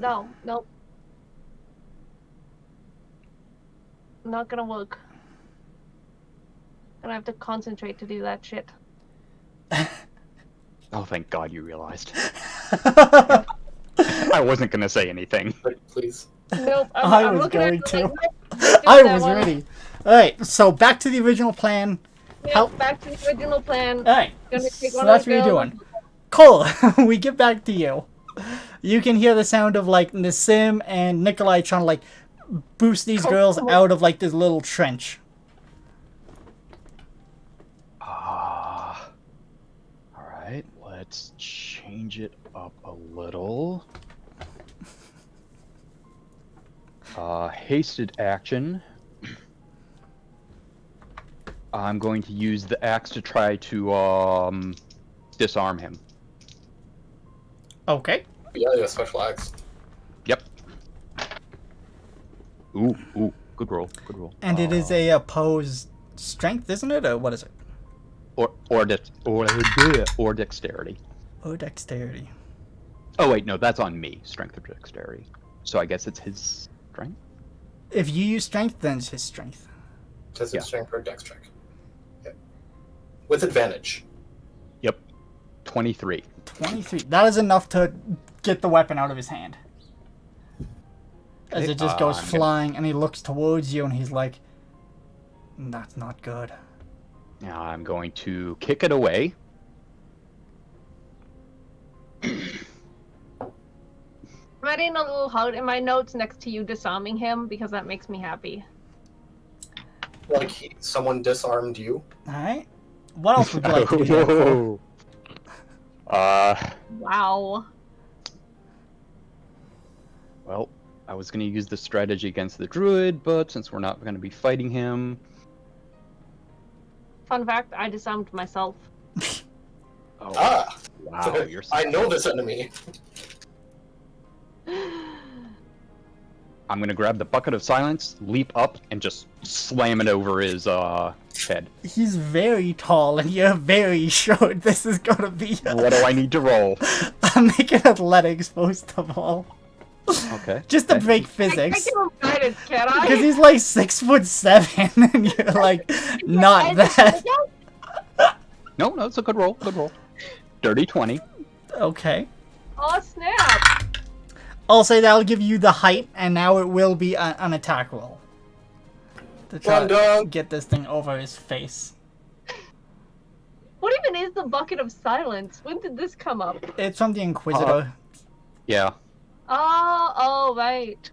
Not gonna work. Gonna have to concentrate to do that shit. Oh, thank God you realized. I wasn't gonna say anything. Please. Nope, I I'm was looking at going it to. like, nope, I that was one. ready. Alright, so back to the original plan. Yep, How- back to the original plan. Alright, Gonna take so one that's of what you're the girls. doing. Cole, we get back to you. You can hear the sound of like Nassim and Nikolai trying to like boost these girls out of like this little trench. Alright, let's change it up a little. Hasted action. I'm going to use the axe to try to disarm him. Okay. Yeah, yeah, special axe. Yep. Ooh, good roll, good roll. And it is a opposed strength, isn't it? Or what is it? Or dexterity. Oh, dexterity. Oh wait, no, that's on me. Strength or dexterity. So I guess it's his strength. If you use strength, then it's his strength. Does it Yeah. strength or dex check? Yeah. With advantage. Yep. 23. 23. That is enough to get the weapon out of his hand. As Okay, it just goes I'm gonna- flying, and he looks towards you, and he's like, "That's not good." Now I'm going to kick it away. I'm adding a little heart in my notes next to you disarming him because that makes me happy. Like someone disarmed you. Alright. What else would you like to do there, Cole? Wow. Well, I was going to use this strategy against the druid, but since we're not going to be fighting him... Fun fact, I disarmed myself. Oh, Ah! wow, you're so... I know this enemy. I'm going to grab the bucket of silence, leap up, and just slam it over his head. He's very tall, and you're very short. This is gonna be... What do I need to roll? Make it athletics, first of all. Okay. Just to okay. break I physics. give him guidance, can Because I? he's like 6'7", and you're like, not that. No, it's a good roll, good roll. Dirty 20. Okay. Oh, snap. I'll say that'll give you the height, and now it will be an attack roll. To try Run, to dog. get this thing over his face. What even is the bucket of silence? When did this come up? It's from the Inquisitor. Yeah. Oh, right.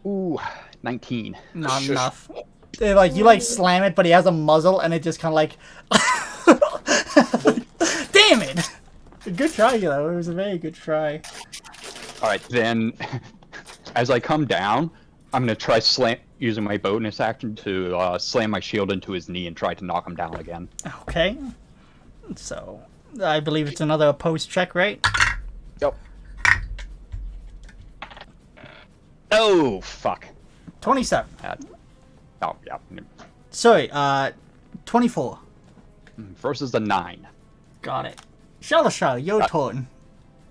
Ooh, 19. Not Shush. enough. Like, you like slam it, but he has a muzzle, and it just kind of like... Damn it! Good try, though. It was a very good try. Alright, then, as I come down, I'm going to try using my bonus action to slam my shield into his knee and try to knock him down again. Okay. So, I believe it's another opposed check, right? Yep. Oh, fuck. 27. Oh, yeah. Sorry, 24. Versus a 9. Got it. Shalashar, your turn.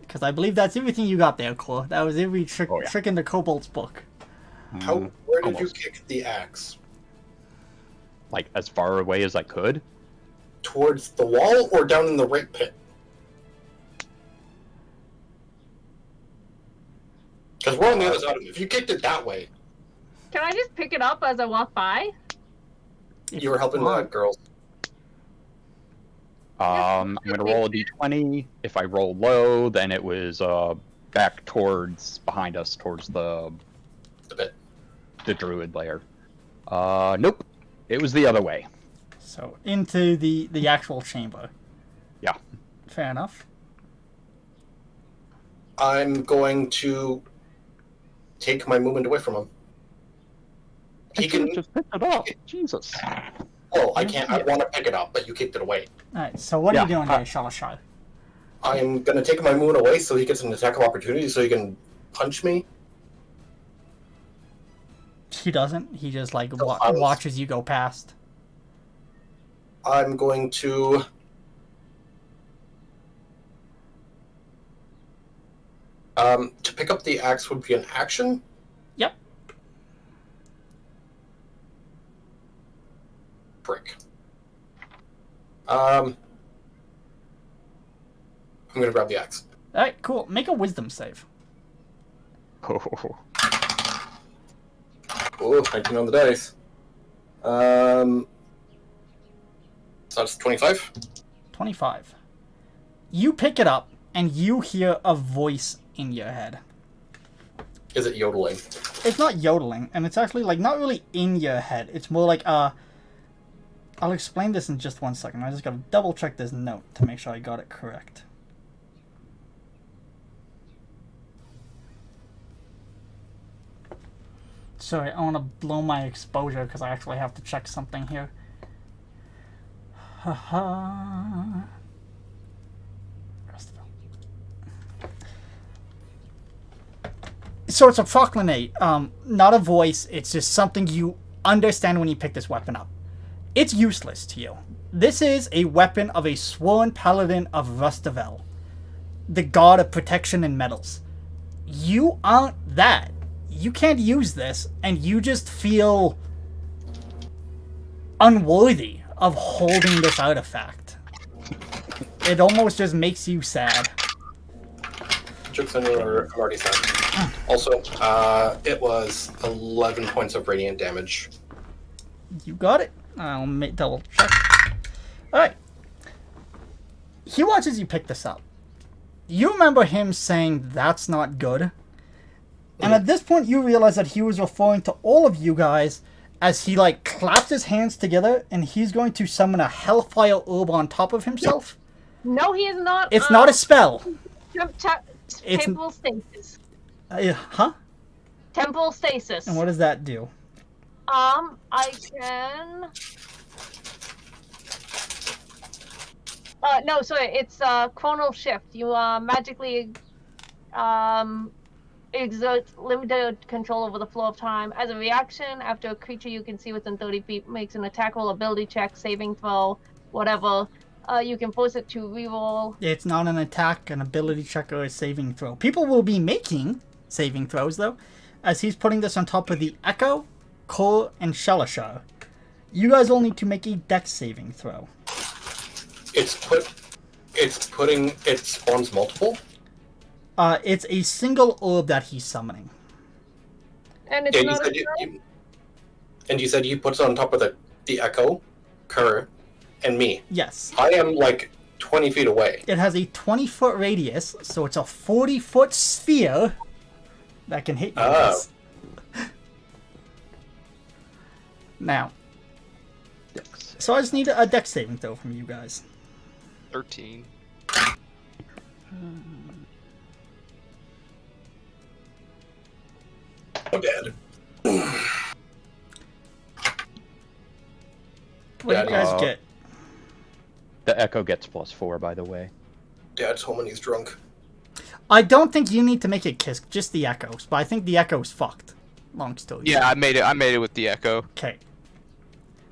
Because I believe that's everything you got there, Core. That was every trick, Oh, yeah. trick in the Kobold's book. Where did you almost. kick the axe? Like, as far away as I could. Towards the wall or down in the rape pit? Because we're on the other side of it. If you kicked it that way, Can I just pick it up as I walk by? you were helping the girls. I'm going to roll a d20. If I roll low, then it was back towards, behind us, towards The bit. the druid lair. Nope. It was the other way. So, into the actual chamber. Yeah. Fair enough. I'm going to take my movement away from him. He I could've can. just picked it up. Jesus. Oh, I can't. I want to pick it up, but you kicked it away. Alright, so what are you Yeah, doing here, Shalashar? I'm gonna take my movement away so he gets an attack of opportunity, so he can punch me. He doesn't. He just, like, I was- watches you go past. I'm going to To pick up the axe would be an action. Yep. Brick. I'm gonna grab the axe. All right, cool. Make a wisdom save. Oh, Oh, 19 on the dice. So that's 25. 25. You pick it up, and you hear a voice in your head. Is it yodeling? It's not yodeling, and it's actually, like, not really in your head. It's more like, I'll explain this in just 1 second. I just gotta double check this note to make sure I got it correct. Sorry, I want to blow my exposure because I actually have to check something here. Haha. So it's a proclamate, not a voice. It's just something you understand when you pick this weapon up. It's useless to you. This is a weapon of a sworn paladin of Rustavel, the god of protection and metals. You aren't that. You can't use this, and you just feel unworthy of holding this artifact. It almost just makes you sad. Jokes on you are already sad. Also, it was 11 points of radiant damage. You got it. I'll double check. Alright. He watches you pick this up. You remember him saying, "That's not good." And at this point, you realize that he was referring to all of you guys as he, like, claps his hands together, and he's going to summon a Hellfire Orb on top of himself. No, he is not. It's not a spell. Temple stasis. Huh? Temple stasis. And what does that do? I can. No, sorry. It's chronal shift. You magically exert limited control over the flow of time. As a reaction, after a creature you can see within 30 feet makes an attack roll, ability check, saving throw, whatever, you can force it to reroll. It's not an attack, an ability check, or a saving throw. People will be making saving throws, though, as he's putting this on top of the Echo, Core, and Shalashar. You guys all need to make a dex saving throw. It spawns multiple? It's a single orb that he's summoning. And it's not and you said you put it on top of the Echo, Kerr, and me. Yes. I am like 20 feet away. It has a 20-foot radius, so it's a 40-foot sphere that can hit you guys. Now. So I just need a dex saving throw from you guys. 13. Oh, Dad. What do you guys get? the Echo gets +4, by the way. Dad's home and he's drunk. I don't think you need to make it Kisk, just the Echoes, but I think the Echo's fucked. Long story. Yeah, I made it with the Echo. Okay.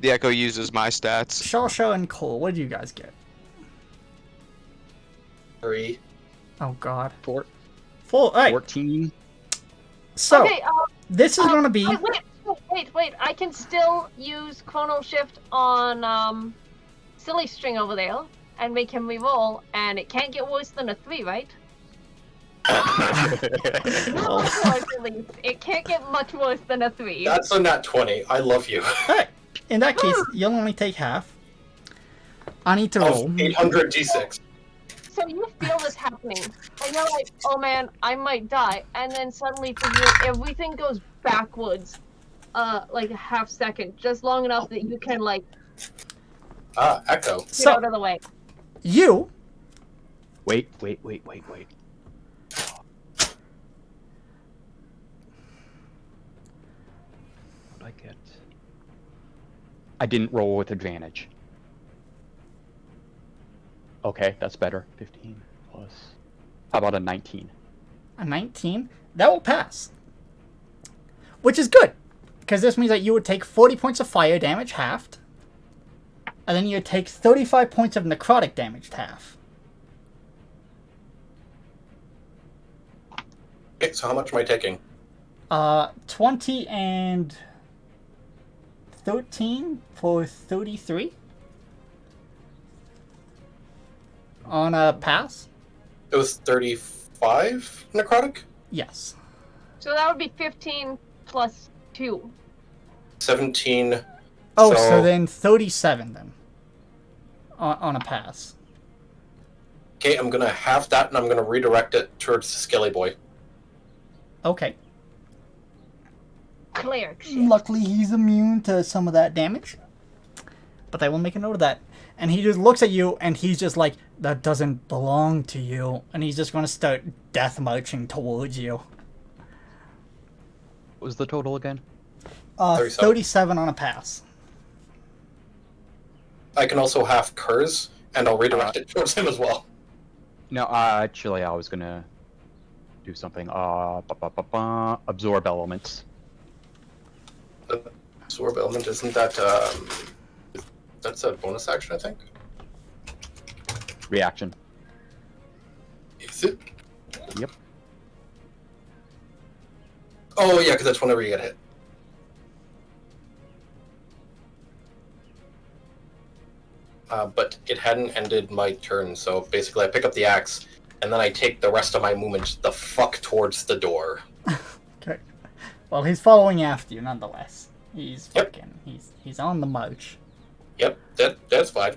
The Echo uses my stats. Shawshaw and Cole, what did you guys get? 3. Oh god. 4, 4. Alright. 14. So, okay, this is gonna be... Wait. I can still use Chrono Shift on Silly String over there and make him reroll, and it can't get worse than a 3, right? It can't get much worse than a 3. That's a nat 20. I love you. Alright. In that case, you'll only take half. I need to roll. 800 d6. So you feel this happening, and you're like, oh man, I might die. And then suddenly for you, everything goes backwards, like a half second, just long enough that you can, like, Echo. get out of the way. You... Wait. What did I get? I didn't roll with advantage. Okay, that's better. 15 plus. How about a 19? A 19? That will pass. Which is good. Because this means that you would take 40 points of fire damage, halved. And then you would take 35 points of necrotic damage, half. Okay, so how much am I taking? 20 and 13 for 33 on a pass. It was 35 necrotic? Yes. So that would be 15 plus 2. 17. Oh, so then 37 then on a pass. Okay, I'm gonna have that, and I'm gonna redirect it towards the Skelly Boy. Okay. Cleric shit. Luckily, he's immune to some of that damage. But I will make a note of that. And he just looks at you, and he's just like, that doesn't belong to you. And he's just going to start death marching towards you. What was the total again? 37 on a pass. I can also have Kurz, and I'll redirect it towards him as well. No, actually, I was gonna do something. Absorb elements. Absorb element, isn't that that's a bonus action, I think? Reaction. Is it? Yep. Oh yeah, because that's whenever you get hit. But it hadn't ended my turn, so basically I pick up the axe, and then I take the rest of my movement the fuck towards the door. Okay. Well, he's following after you nonetheless. He's Yep. fucking, he's on the march. Yep, that's fine.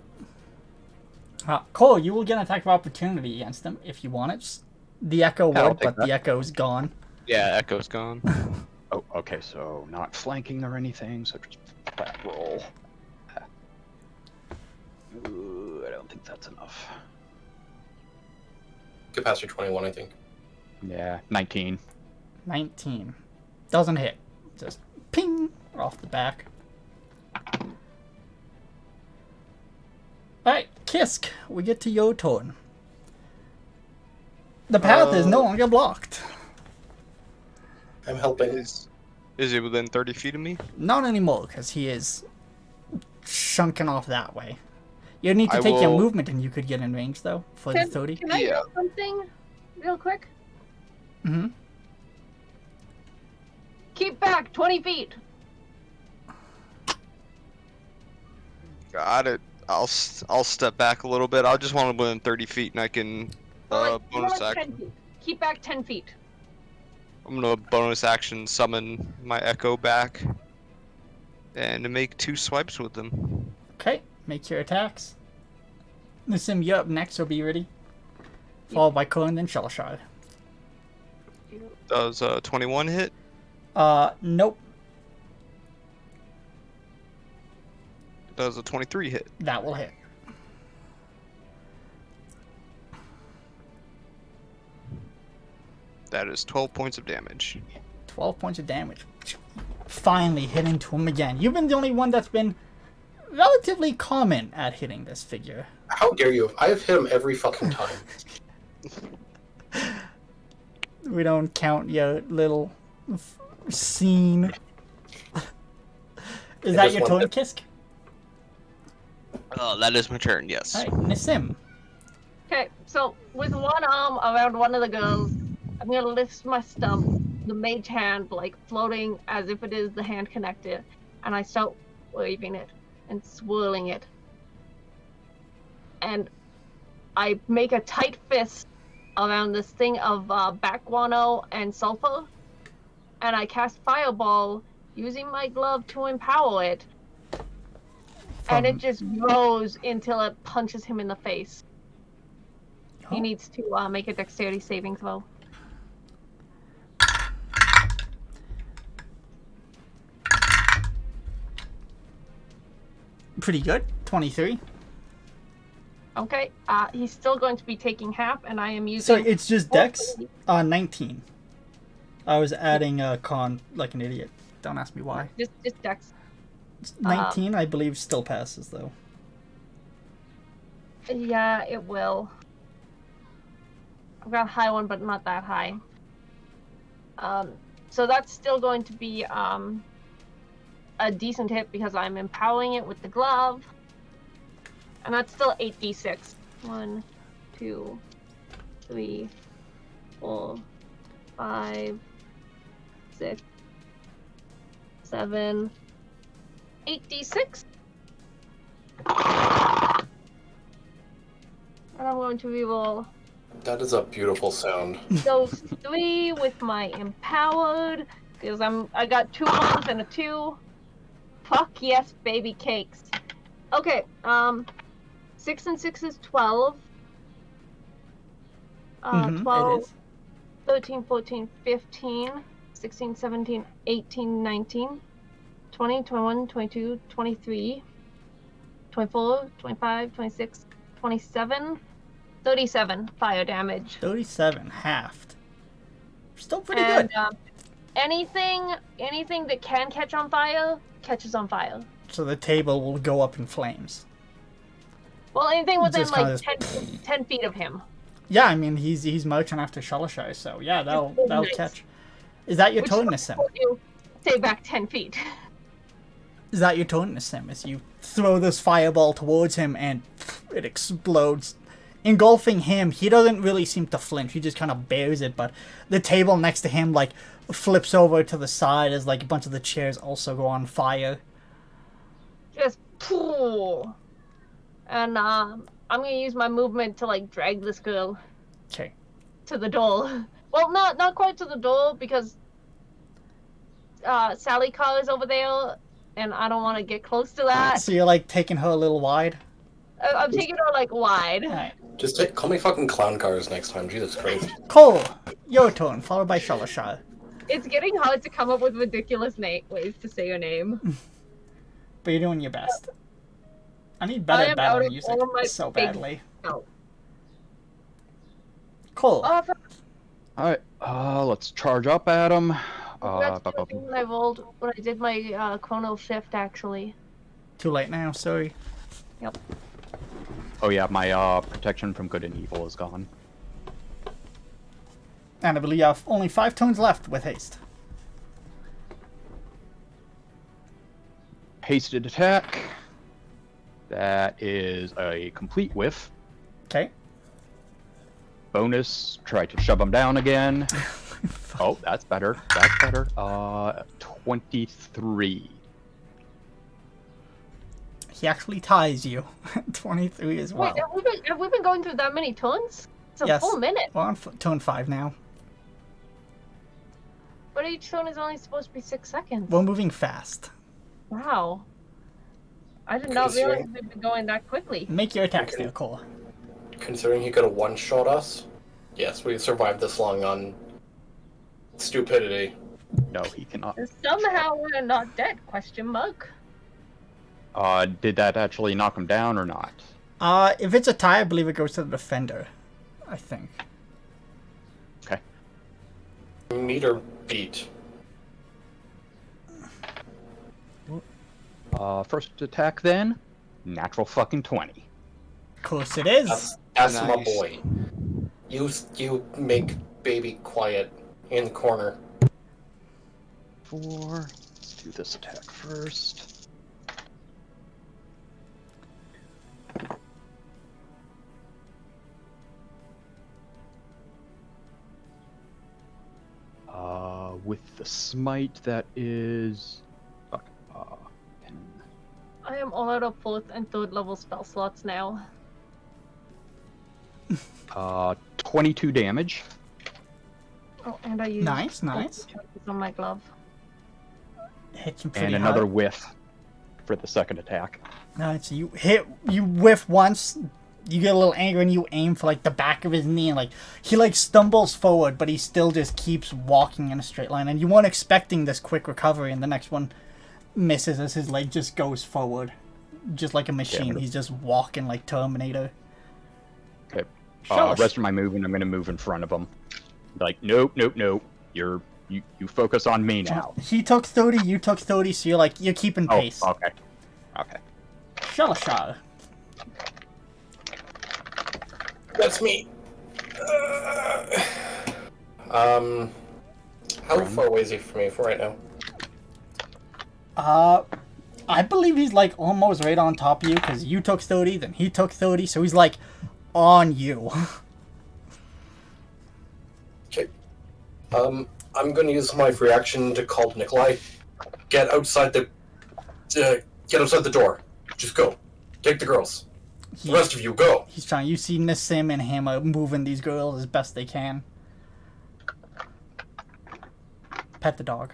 Cole, you will get an attack of opportunity against him if you want it. The echo I'll would, take but that. the echo's gone. Yeah, Echo's gone. Oh, okay. So not flanking or anything. So just flat roll. Ooh, I don't think that's enough. Capacity 21, I think. Yeah, 19. 19. Doesn't hit. Just ping off the back. Alright, Kisk, we get to your turn. The path is no longer blocked. I'm helping. Is he within 30 feet of me? Not anymore, because he is chunking off that way. You need to I take your will- movement, and you could get in range, though, for the 30. Can I Yeah. do something real quick? Mm-hmm. Keep back 20 feet. Got it. I'll step back a little bit. I just want to within 30 feet, and I can More bonus like 10 action. feet. Keep back 10 feet. I'm gonna bonus action summon my Echo back, and to make 2 swipes with them. Okay, make your attacks. Nissim, you're up next, so be ready. Followed by Cohen, then Shellshard. Does 21 hit? Nope. Does a 23 hit? That will hit. That is 12 points of damage. 12 points of damage. Finally hitting to him again. You've been the only one that's been relatively common at hitting this figure. How dare you? I have hit him every fucking time. We don't count your little scene. Is that just your want turn, to- Kisk? That is my turn, yes. Alright, Nissim. Okay, so with one arm around one of the girls, I'm gonna lift my stump, the mage hand like floating as if it is the hand connected, and I start waving it and swirling it. And I make a tight fist around this thing of bat guano and sulfur, and I cast Fireball using my glove to empower it, and it just grows until it punches him in the face. He needs to make a dexterity saving throw. Pretty good. 23. Okay, he's still going to be taking half, and I am So using... it's just Dex? 19. I was adding con like an idiot. Don't ask me why. Just dex. 19, I believe, still passes, though. Yeah, it will. I've got a high one, but not that high. So that's still going to be a decent hit because I'm empowering it with the glove. And that's still 8d6. 1, 2, 3, 4, 5, 6, 7, 8d6. And I'm going to reroll That is a beautiful sound. those 3 with my empowered, because I got 2 1s and a 2. Fuck yes, baby cakes. Okay, 6 and 6 is 12. 12, It is. 13, 14, 15, 16, 17, 18, 19, 20, 21, 22, 23, 24, 25, 26, 27, 37 fire damage. 37, halved. Still pretty And good. anything that can catch on fire catches on fire. So the table will go up in flames. Well, anything within Just like kinda 10 feet of him. Yeah, I mean he's marching after Shalashai, so yeah, that'll Nice. catch. Is that your Which turn, is Nassim? what you stay back 10 feet. Is that your turn, Nassim? As you throw this fireball towards him and it explodes, engulfing him. He doesn't really seem to flinch. He just kind of bears it, but the table next to him like flips over to the side as like a bunch of the chairs also go on fire. Just pull. And I'm gonna use my movement to like drag this girl Okay. to the door. Well, not quite to the door because Sally car is over there, and I don't want to get close to that. So you're like taking her a little wide. I'm taking her like wide. Alright. Just call me fucking clown cars next time. Jesus Christ. Cole, your turn, followed by Shalashai. It's getting hard to come up with ridiculous ways to say your name. But you're doing your best. I need I better am out battle of music all of my so big- badly. No. Cole. Oh, All right, let's charge up at him. that's the thing that I rolled when I did my chrono shift, actually. Too late now, sorry. Yep. Oh yeah, my protection from good and evil is gone. And I believe you have only 5 turns left with haste. Hasted attack. That is a complete whiff. Okay. Bonus, try to shove him down again. Oh, that's better. That's better. 23. He actually ties you. 23 as well. Wait, have we been going through that many turns? It's a Yes. full minute. We're on turn 5 now. But each turn is only supposed to be 6 seconds. We're moving fast. Wow. I did not realize we'd been going that quickly. Make your attacks Okay. there, Cole. Considering he could have one-shot us, yes, we survived this long on stupidity. No, he cannot. Somehow we're not dead, question mark. Did that actually knock him down or not? If it's a tie, I believe it goes to the defender. I think. Okay. Meet or beat? First attack then. Natural fucking 20. Of course it is. That's my Nice. boy. You make baby quiet in the corner. 4. Let's do this attack first. With the smite, that is... Fuck. 10. I am all out of 4th and 3rd level spell slots now. 22 damage. Oh, and I used Nice, nice. choices on my glove. Hits him pretty And hard. another whiff for the second attack. Alright, so you whiff once, you get a little angry and you aim for like the back of his knee and like he like stumbles forward, but he still just keeps walking in a straight line, and you weren't expecting this quick recovery, and the next one misses as his leg just goes forward. Just like a machine. but- He's just walking like Terminator. Okay. Shush. Rest of my movement, I'm going to move in front of him. Like, nope. You focus on me now. He took 30, you took 30, so you're keeping Oh, pace. okay. Okay. Shalashar. That's me. How far away is he from me for right now? I believe he's like almost right on top of you because you took 30, then he took 30, so he's like on you. Okay. I'm going to use my reaction to call Nikolai. Get outside the door. Just go. Take the girls. The rest of you, go. He's trying. You see Nassim and him are moving these girls as best they can. Pet the dog.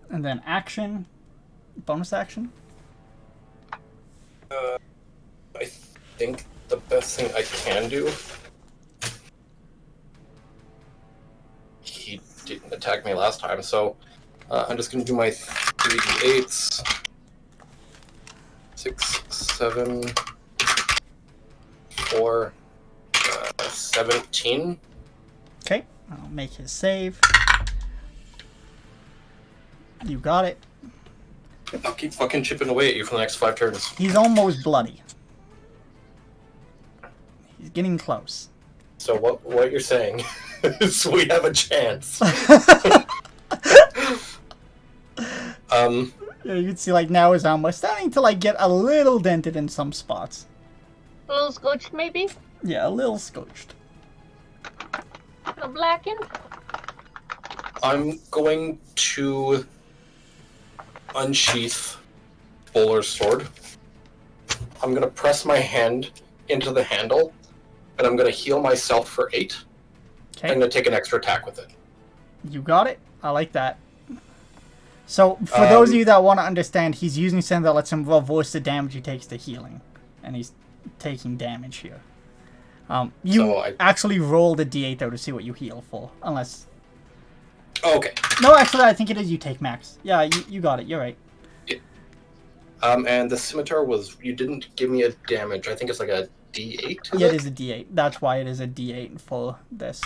And then action. Bonus action. I think the best thing I can do... He didn't attack me last time, so I'm just going to do my 3d8s. 6, 7, 4, 17. Okay, I'll make his save. You got it. I'll keep fucking chipping away at you for the next 5 turns. He's almost bloody. He's getting close. So what you're saying is we have a chance. Yeah, you can see like now his armor starting to like get a little dented in some spots. A little scorched, maybe? Yeah, a little scorched. A blackened? I'm going to unsheath Bowler's sword. I'm going to press my hand into the handle, and I'm going to heal myself for 8. Okay. I'm going to take an extra attack with it. You got it. I like that. So, for those of you that want to understand, he's using something that lets him reverse the damage he takes to healing. And he's taking damage here. Actually rolled a d8 though to see what you heal for. Unless... Okay. No, actually, I think it is you take max. Yeah, you got it. You're right. Yeah. And the scimitar was... You didn't give me a damage. I think it's like a d8? Yeah, it is a d8. That's why it is a d8 for this.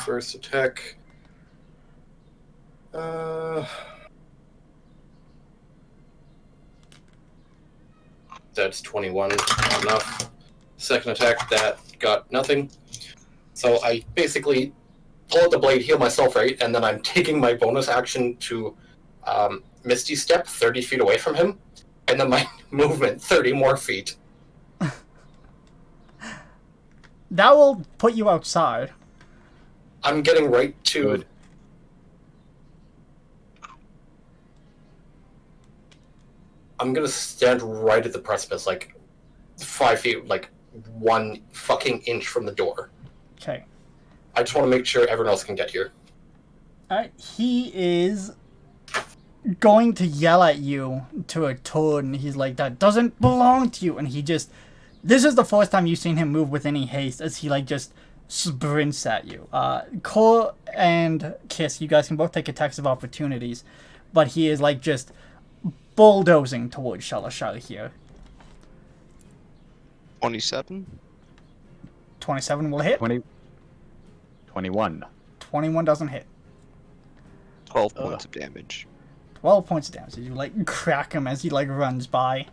First attack. That's 21. Not enough. Second attack, that got nothing. So I basically pull out the blade, heal myself, right? And then I'm taking my bonus action to Misty Step 30 feet away from him. And then my movement 30 more feet. That will put you outside. I'm getting right to... Good. I'm gonna stand right at the precipice, like 5 feet, like 1 fucking inch from the door. Okay. I just want to make sure everyone else can get here. Alright, he is going to yell at you to a toad, and he's like, that doesn't belong to you, and he just... This is the first time you've seen him move with any haste, as he, like, just sprints at you. Core and Kiss, you guys can both take attacks of opportunities, but he is, like, just bulldozing towards Shalashar here. 27? 27 will hit. 21. 21 doesn't hit. 12 points of damage. 12 points of damage. You, like, crack him as he, like, runs by.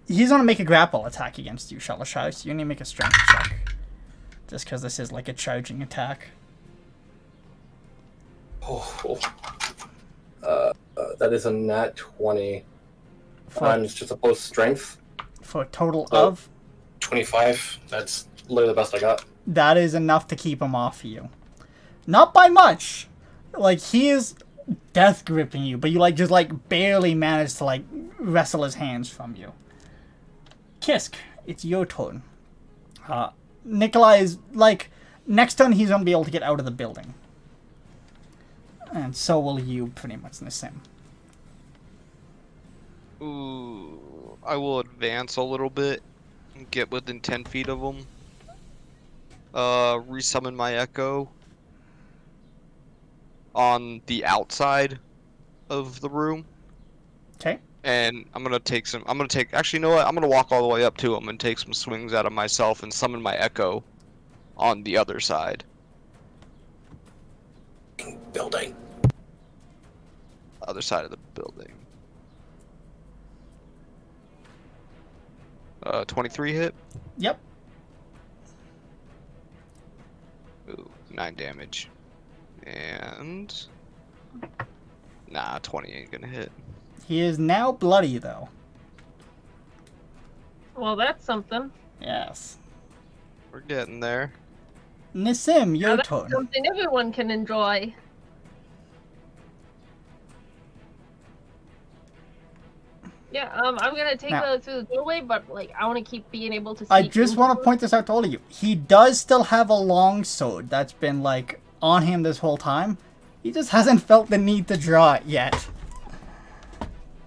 He's gonna make a grapple attack against you, Shalashar, so you need to make a strength check. Just because this is, like, a charging attack. That is a nat 20. For, It's just opposed strength. for a total Oh. of... 25. That's literally the best I got. That is enough to keep him off you. Not by much. Like, he is death gripping you, but you, like, just, like, barely manage to, like, wrestle his hands from you. Kisk, it's your turn. Nikolai is, like, next turn he's gonna be able to get out of the building. And so will you, pretty much, Nassim. Ooh, I will advance a little bit and get within 10 feet of him. Resummon my echo on the outside of the room. Okay. And actually, you know what? I'm gonna walk all the way up to him and take some swings out of myself and summon my echo on the other side. Building. Other side of the building. 23 hit. Yep. Ooh, 9 damage. And nah, 20 ain't gonna hit. He is now bloody, though. Well, that's something. Yes. We're getting there. Nissim, Now your that's turn. something everyone can enjoy. Yeah, I'm gonna take Now- her through the doorway, but like I want to keep being able to. I sneak just into want to her. point this out to all of you. He does still have a long sword that's been, like, on him this whole time. He just hasn't felt the need to draw it yet.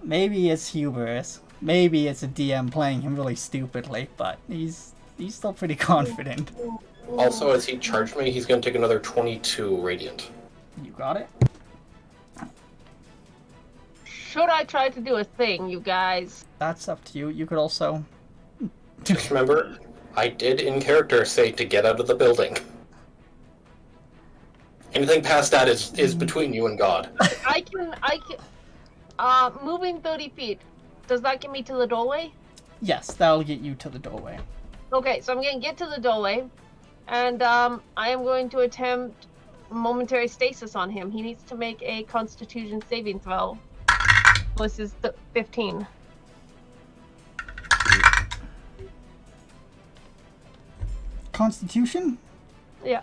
Maybe it's hubris. Maybe it's a DM playing him really stupidly, but he's still pretty confident. Also, as he charged me, he's going to take another 22 radiant. You got it? Should I try to do a thing, you guys? That's up to you. You could also... Just remember, I did in character say to get out of the building. Anything past that is between you and God. I can. Moving 30 feet. Does that get me to the doorway? Yes, that'll get you to the doorway. Okay, so I'm gonna get to the doorway, and I am going to attempt momentary stasis on him. He needs to make a Constitution saving throw. This is the 15. Constitution? Yeah.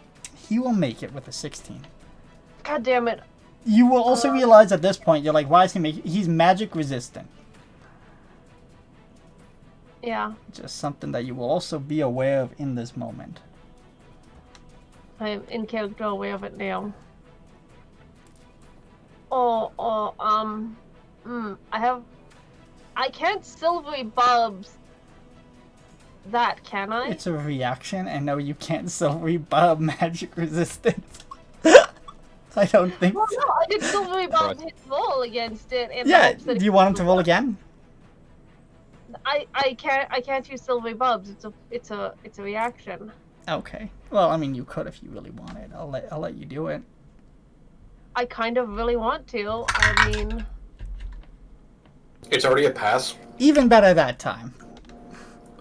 He will make it with a 16. God damn it. You will also realize at this point, you're like, why is he making... He's magic resistant. Yeah, Just something that you will also be aware of in this moment. I'm in character aware of it now. I can't silvery bulbs that, can I? It's a reaction, and no, you can't silvery bulb magic resistance. I don't think Well, so. no, I did silvery bulb his roll against it. In the Yeah, hopes that do you want him to roll again? I can't use silvery bulbs. It's a reaction. Okay. Well, I mean, you could if you really wanted. I'll let you do it. I kind of really want to. I mean, It's already a pass. Even better that time.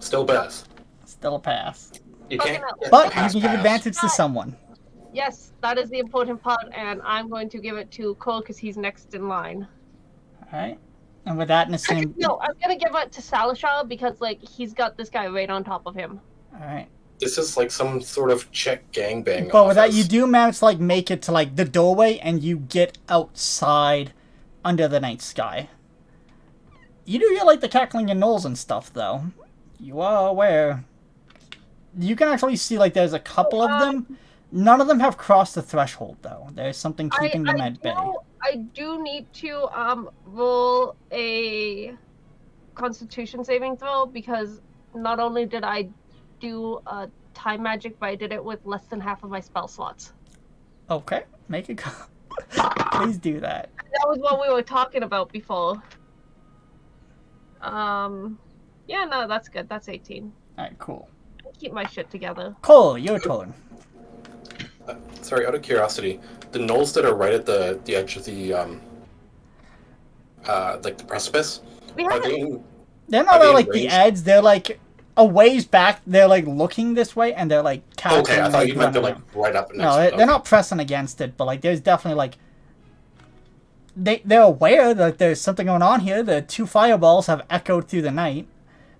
Still pass. Still a pass. You Fucking can't. hell. get But you pass, can give pass. advantage to someone. yes, that is the important part, and I'm going to give it to Cole because he's next in line. Alright. And with that, Nassim... No, I'm gonna give it to Salashar because like he's got this guy right on top of him. Alright. This is like some sort of Czech gangbang. But with that, you office. do manage to, like, make it to, like, the doorway, and you get outside under the night sky. You do hear, like, the cackling and gnolls and stuff, though. You are aware. You can actually see, like, there's a couple of them. None of them have crossed the threshold, though. There's something keeping them at bay. I do need to roll a Constitution saving throw because not only did I do time magic, but I did it with less than half of my spell slots. Okay, make it go. Please do that. That was what we were talking about before. Yeah, no, that's good. That's 18. Alright, cool. Keep my shit together. Cole, your turn. Sorry, out of curiosity, the gnolls that are right at the edge of the like the precipice, We are haven't. they? They're not Are they at, in like, the range? edge. They're, like, a ways back. They're, like, looking this way, and they're, like, cackling. Okay, I and, thought like, you meant they're running like around. right up next. No, to it. they're not pressing against it, but, like, there's definitely, like... They're aware that there's something going on here. The two fireballs have echoed through the night,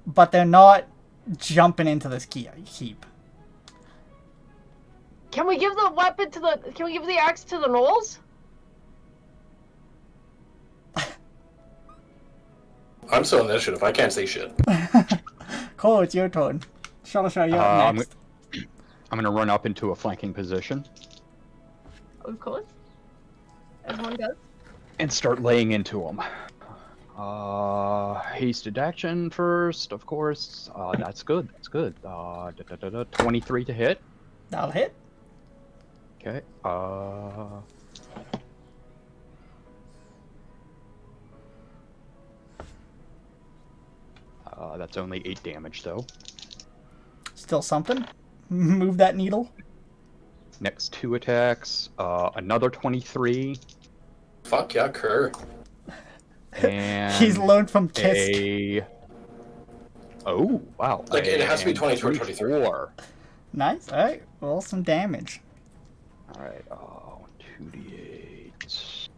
but they're not jumping into this keep. Can we give the weapon to the? Can we give the axe to the gnolls? I'm still in initiative. I can't say shit. Cole, it's your turn. Shalasha, you're up next. I'm going to run up into a flanking position Of course. Everyone does. and start laying into them. Hasted action first, of course. That's good. That's good. 23 to hit. That'll hit. Okay. That's only 8 damage, though. Still something. Move that needle. Next 2 attacks. Another 23. Fuck yeah, Kerr. And He's learned from Kiss. a... Oh, wow. Like, it has to be And 22 or 23. 24. Nice. Alright, roll some damage. Alright, 2d8.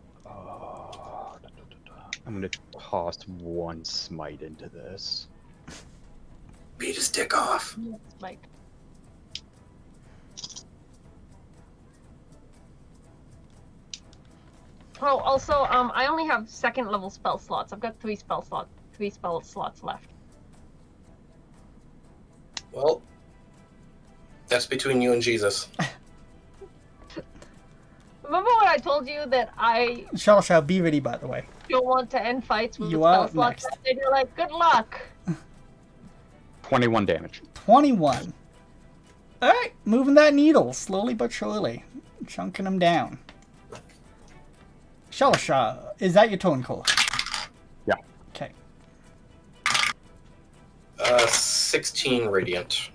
I'm gonna toss one smite into this. Beat his dick off. Mike. Oh, also, I only have second level spell slots. I've got 3 spell slots left. Well, that's between you and Jesus. Remember when I told you that I Shall be ready, by the way. don't want to end fights with You spell are slots? next. And you're like, good luck. 21 damage. 21. Alright, moving that needle, slowly but surely. Chunking him down. Shalasha, is that your turn, Cole? Yeah. Okay. 16 radiant.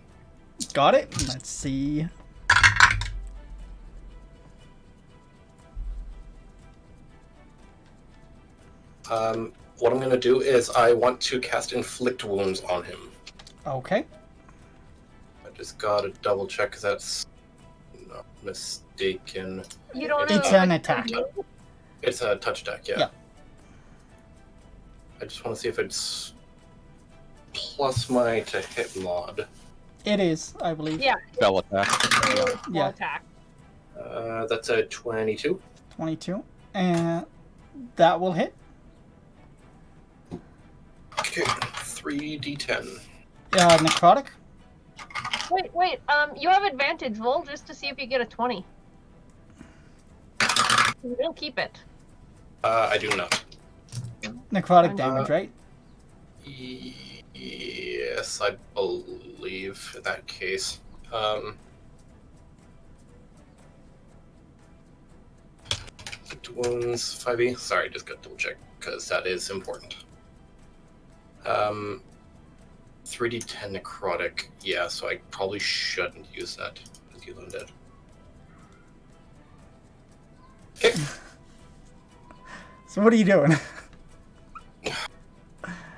Got it. Let's see. What I'm gonna do is I want to cast Inflict Wounds on him. Okay. I just gotta double check because that's not mistaken. You don't It's know. an attack. It's a touch attack, yeah. Yeah. I just want to see if it's plus my to hit mod. It is, I believe. Yeah. Spell attack. Yeah. Attack. That's a 22. 22. And that will hit. Okay, 3d10. Necrotic. Wait. You have advantage. Roll just to see if you get a 20. We'll keep it. I do not. Necrotic damage, right? Yes, I believe in that case. Wounds 5e. Sorry, just got to double check because that is important. 3d10 necrotic. Yeah, so I probably shouldn't use that because he's undead. Okay. So what are you doing?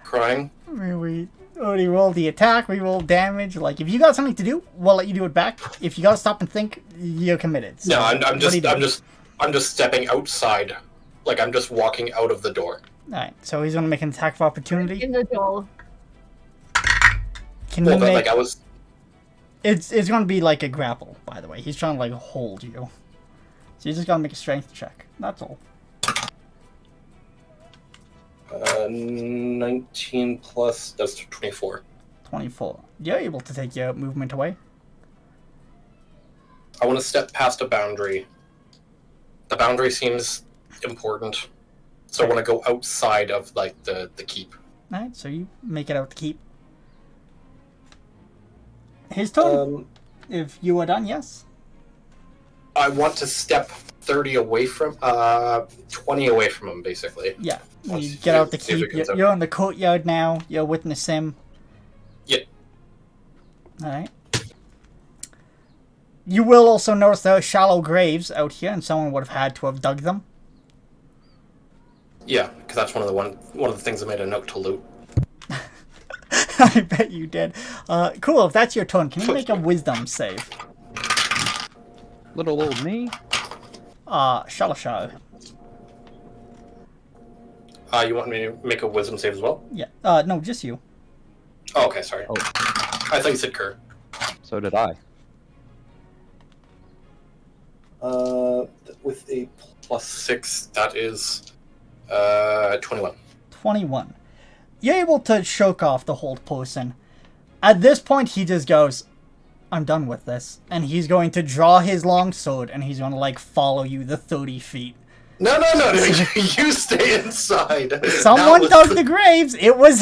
Crying. We already rolled the attack, we rolled damage. Like, if you got something to do, we'll let you do it back. If you gotta stop and think, you're committed. So No, I'm what are you doing? I'm just stepping outside. Like I'm just walking out of the door. Alright, so he's gonna make an attack of opportunity. In the door. Can Well, you but make... like I was. It's gonna be like a grapple, by the way. He's trying to, like, hold you. So you just gotta make a strength check. That's all. 19 plus, that's 24. 24. You're able to take your movement away. I want to step past a boundary. The boundary seems important. So I want to go outside of, like, the keep. Alright, so you make it out to keep. His turn. If you are done, yes. I want to step 30 away from, 20 away from him, basically. Yeah. Let's You get out the see if we keep. can set- You're in the courtyard now. You're witness him. Yeah. Alright. You will also notice there are shallow graves out here, and someone would have had to have dug them. Yeah, because that's one of the things I made a note to loot. I bet you did. Cool, if that's your turn, can you make a wisdom save? Little old me. Shalashar. You want me to make a wisdom save as well? Yeah. No, just you. Oh, okay, sorry. Oh. I thought you said Kerr. So did I. With a plus 6, that is 21. 21. You're able to choke off the hold person. At this point, he just goes, I'm done with this. And he's going to draw his long sword, and he's going to, like, follow you the 30 feet. No, you stay inside. Someone dug the graves. It was...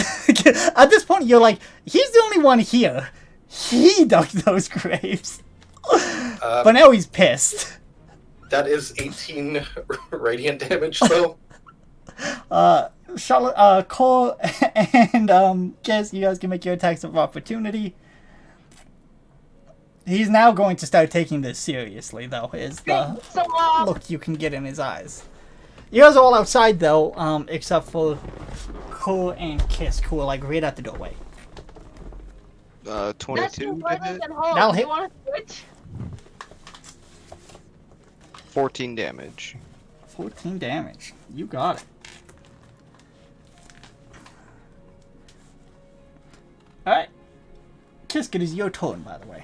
At this point, you're like, he's the only one here. He dug those graves. But now he's pissed. That is 18 radiant damage, though. Charlotte, Cole, and guess you guys can make your attacks of opportunity. He's now going to start taking this seriously, though, is the look you can get in his eyes. You guys are all outside, though, except for Cole and Kiss, who are, like, right at the doorway. 22 did it? That'll hit. You want to switch? 14 damage. 14 damage. You got it. Alright. Kisk, it is your turn, by the way.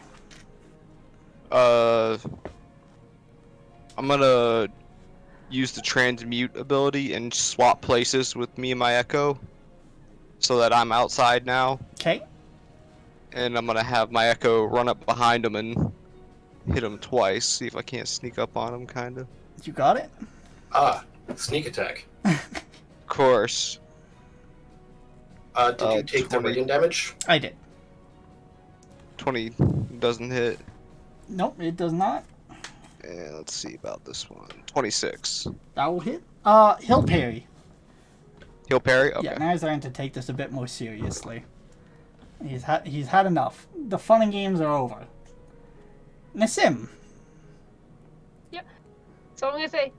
I'm gonna use the transmute ability and swap places with me and my Echo, so that I'm outside now. Okay. And I'm gonna have my Echo run up behind him and hit him twice. See if I can't sneak up on him, kinda. You got it? Ah, sneak attack. Of course. Did you take the 20. radiant damage? I did. 20 doesn't hit. Nope, it does not. And let's see about this one. 26. That will hit. He'll parry. He'll parry? Okay. Yeah, now he's starting to take this a bit more seriously. He's had enough. The fun and games are over. Nassim. Yep. So I'm gonna say,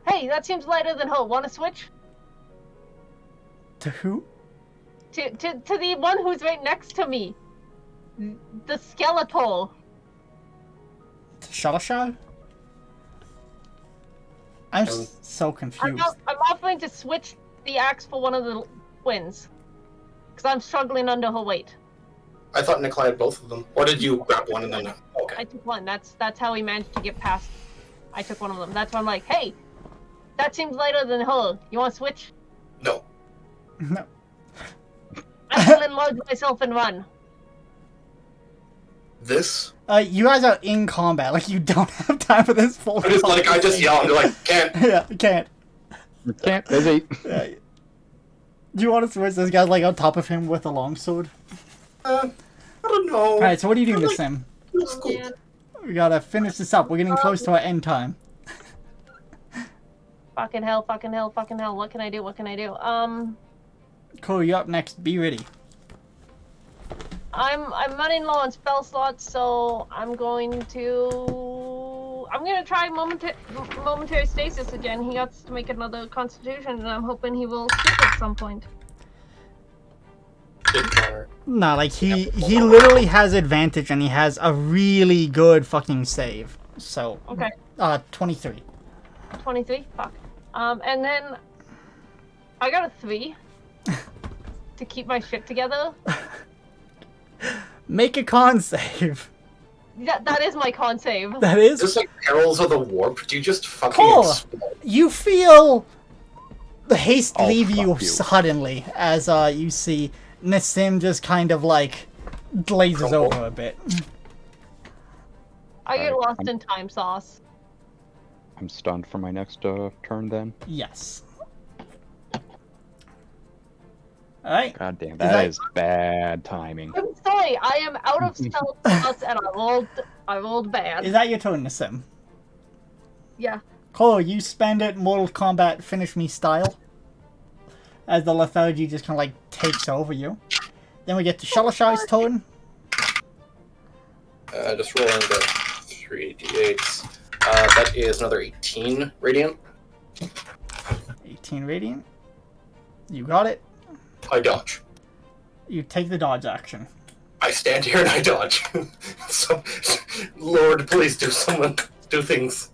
hey, that seems lighter than Ho. Want to switch? To who? To the one who's right next to me. The skeletal. To Shalashar? I'm so I'm, confused. I'm offering to switch the axe for one of the twins. Because I'm struggling under her weight. I thought Nikolai had both of them. Or did you grab one and then... Okay. I took one. That's how we managed to get past. I took one of them. That's why I'm like, hey, that seems lighter than her. You want to switch? No. No. I will enlarge myself and run. This? You guys are in combat. Like, you don't have time for this full I just yelled, and they're like, can't. Yeah, you can't. Can't. Busy. Do you want to switch this guy, like, on top of him with a longsword? I don't know. Alright, so what are you doing, Miss Sim? Feels cool. Yeah. We gotta finish this up. We're getting close to our end time. Fucking hell, fucking hell, fucking hell. What can I do? What can I do? Cole, you're up next. Be ready. I'm running low on spell slots, so I'm going to try momentary stasis again. He got to make another constitution, and I'm hoping he will skip at some point. Didn't matter. No, like, he literally has advantage, and he has a really good fucking save. So, Okay, 23. 23. Fuck. And then I got a 3 to keep my shit together. Make a con save. That is my con save. That is Just like Perils of the Warp, do you just fucking Cool. explode? You feel the haste Oh, leave you fuck you. suddenly as you see Nassim just kind of like glazes Crumble. over a bit. I get Alright, lost in time sauce. I'm stunned for my next turn then. Yes. Alright. God damn, that- that is bad timing. I'm sorry, I am out of spell slots and I rolled bad. Is that your turn, Nassim? Yeah. Cole, you spend it Mortal Kombat finish me style. As the lethargy just kind of like takes over you. Then we get to Shalashar's turn. Just rolling the 3d8s. That is another 18 radiant. 18 radiant. You got it. I dodge. You take the dodge action. I stand here and I dodge. So, Lord, please do things.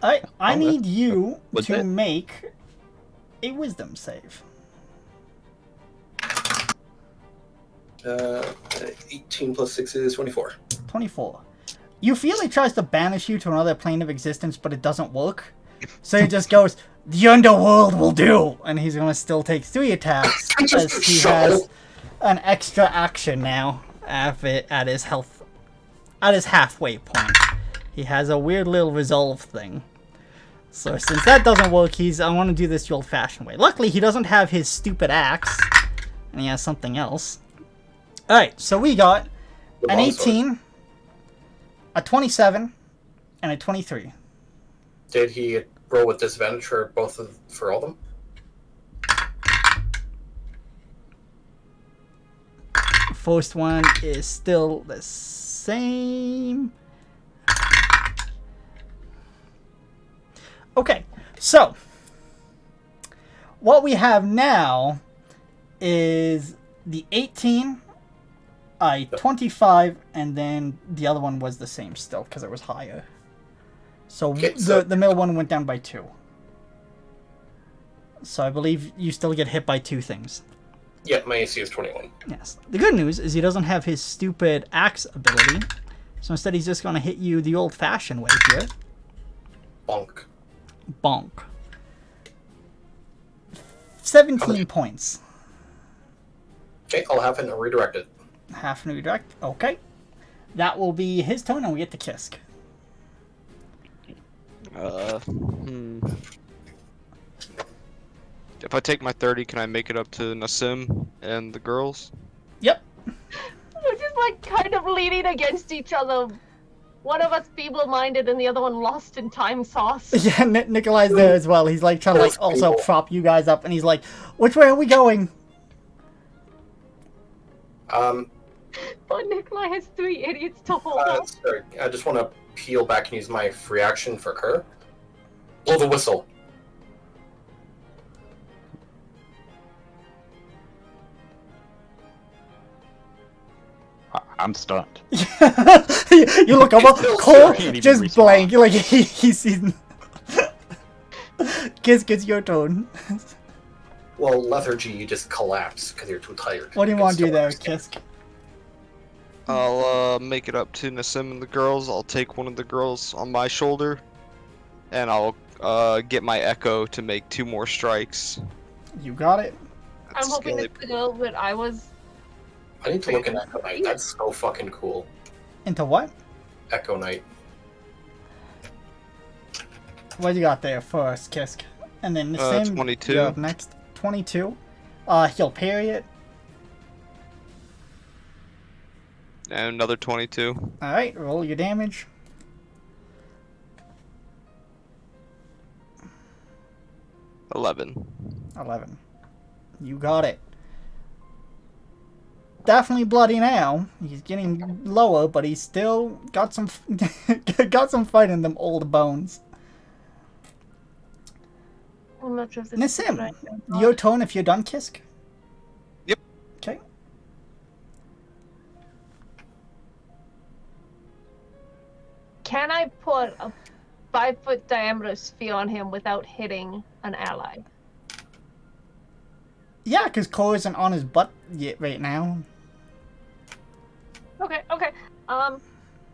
I Oh, need you what's to that? make a wisdom save. 18 plus 6 is 24. 24. You feel he tries to banish you to another plane of existence, but it doesn't work. So he just goes, the underworld will do! And he's gonna still take 3 attacks, as he has an extra action now at his health, at his halfway point. He has a weird little resolve thing. So since that doesn't work, I want to do this the old-fashioned way. Luckily, he doesn't have his stupid axe, and he has something else. Alright, so we got The an longsword. 18, a 27, and a 23. Did he roll with disadvantage for for all of them? First one is still the same. Okay, so what we have now is the 18, a 25, and then the other one was the same still because it was higher. So, Okay, so- the middle one went down by 2. So I believe you still get hit by 2 things. Yeah, my AC is 21. Yes. The good news is he doesn't have his stupid axe ability. So instead he's just going to hit you the old-fashioned way here. Bonk. Bonk. 17 points. Okay, I'll have him redirect it. Half an redirect. Okay. That will be his turn, and we get to Kisk. If I take my 30, can I make it up to Nassim and the girls? Yep. We're just like kind of leaning against each other. One of us feeble-minded and the other one lost in time sauce. Yeah, Nikolai's there as well. He's like trying to like also prop you guys up, and he's like, "Which way are we going?" But Nikolai has 3 idiots to hold up. Sorry, I just want to peel back and use my free action for Kerr. Blow the whistle. I'm stunned. You look over, Cole just blank. Like he's seen. Kisk, it's your turn. Well, lethargy, you just collapse because you're too tired. What do you can want to do still there, understand. Kisk? I'll make it up to Nassim and the girls. I'll take one of the girls on my shoulder, and I'll get my echo to make 2 more strikes. You got it. I'm hoping it's the girl that I was. I need to look at Echo Knight. That's so fucking cool. Into what? Echo Knight. What you got there first, Kisk? And then the same. 22. You're up next. 22. He'll parry it. And another 22. Alright, roll your damage. $11. 11. You got it. Definitely bloody now. He's getting lower, but he's still got some got some fight in them old bones. I'm not sure if this is Nassim, right. your turn if you're done, Kisk. Yep. Okay. Can I put a 5-foot diameter sphere on him without hitting an ally? Yeah, because Cole isn't on his butt yet right now. Okay.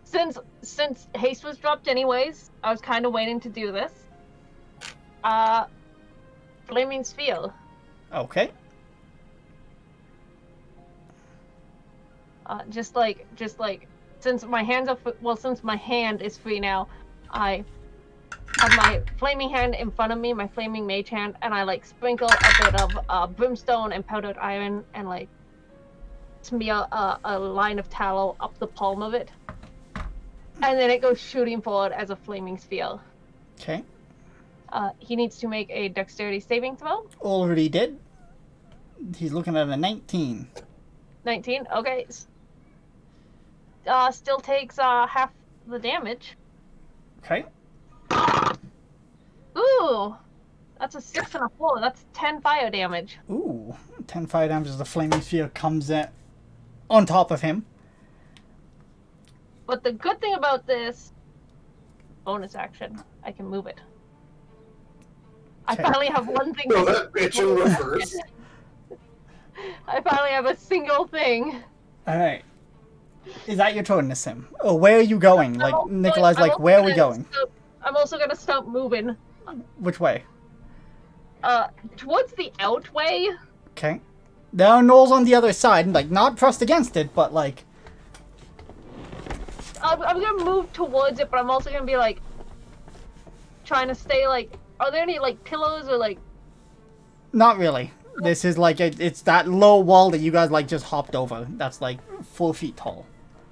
Since haste was dropped anyways, I was kind of waiting to do this. Flaming sphere. Okay. Just like, since my hands are since my hand is free now, I have my flaming hand in front of me, my flaming mage hand, and I like sprinkle a bit of brimstone and powdered iron and like smear a line of tallow up the palm of it, and then it goes shooting forward as a flaming sphere. Okay. He needs to make a dexterity saving throw. Already did. He's looking at a 19. 19. Okay. Still takes half the damage. Okay. Ooh, that's a 6 and a 4. That's 10 fire damage. Ooh. 10 fire damage as the flaming sphere comes in on top of him. But the good thing about this bonus action, I can move it. I Okay. finally have one thing. Throw that bitch in reverse. I finally have a single thing. Alright. Is that your turn, Nassim? Oh, where are you going? Like, Nikolai's like, where are we going? I'm also gonna stop moving. Which way? Towards the out way. Okay. There are knolls on the other side, like, not pressed against it, but, like... I'm gonna move towards it, but I'm also gonna be, like, trying to stay, like... Are there any, like, pillows or, like... Not really. This is, like, it's that low wall that you guys, like, just hopped over. That's, like, 4 feet tall.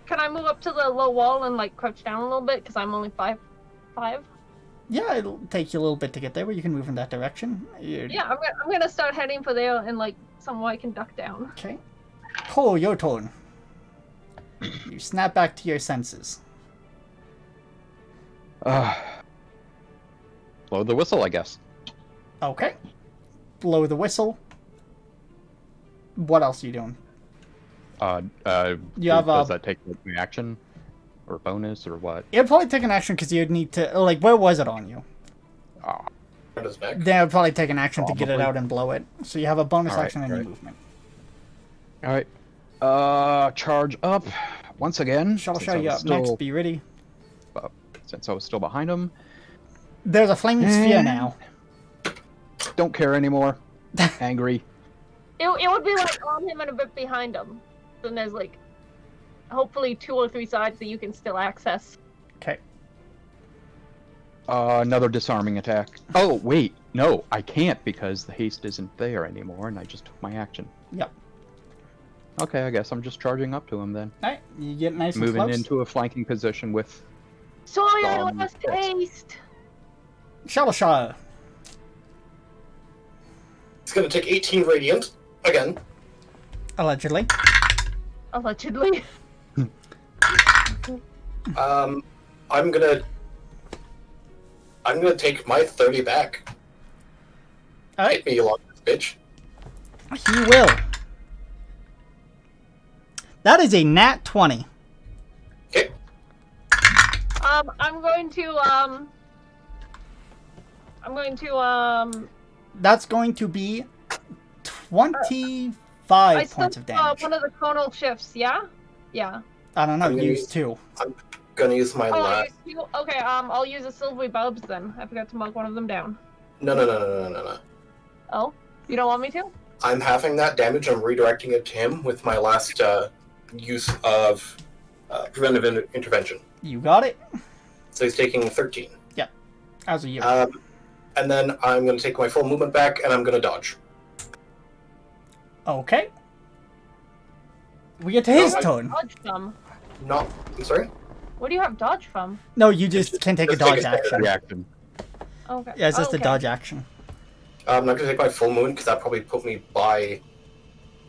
Can I move up to the low wall and, like, crouch down a little bit? Because I'm only 5'5"? Yeah, it'll take you a little bit to get there, but you can move in that direction. Yeah, I'm gonna start heading for there and, like, somewhere I can duck down. Okay. Cole, your turn. You snap back to your senses. Blow the whistle, I guess. Okay. Blow the whistle. What else are you doing? You have does that take the reaction? or bonus or what? It'd probably take an action because you'd need to, like, where was it on you? Ah, Around his neck. Then it would probably take an action to get it Probably. out and blow it. So you have a bonus Alright, action and your alright. movement. Alright. Charge up once again. Shall since show I you was up next. still- Be ready. Since I was still behind him. There's a flaming sphere And- now. Don't care anymore. Angry. It would be like on him and a bit behind him. Then there's like, hopefully 2 or 3 sides that you can still access. Okay. Another disarming attack. Oh, wait. No, I can't because the haste isn't there anymore and I just took my action. Yep. Okay, I guess I'm just charging up to him then. Alright, you get nice and Moving close. into a flanking position with... Sorry, I Um, lost yes. haste. Shalashar. It's gonna take 18 radiant again. Allegedly. Allegedly. I'm gonna take my 30 back. Alright, Hit me, you long bitch. he will. That is a nat 20. Okay. I'm going to That's going to be 25 I points of still damage. one of the conal shifts, yeah? Yeah. I don't know, I'm gonna use use- 2. Gonna use my Oh, last. okay, I'll use the silvery bulbs then. I forgot to mark one of them down. No. Oh? You don't want me to? I'm having that damage. I'm redirecting it to him with my last use of preventive intervention. You got it? So he's taking 13. As a you. And then I'm going to take my full movement back, and I'm going to dodge. Okay. We get to his No, I- turn. Dodge from? I'm sorry? Where do you have dodge from? No, you just can take a Just take dodge a standard action. Reaction. Okay. Yeah, it's just a okay. dodge action. I'm not going to take my full movement, because that probably put me by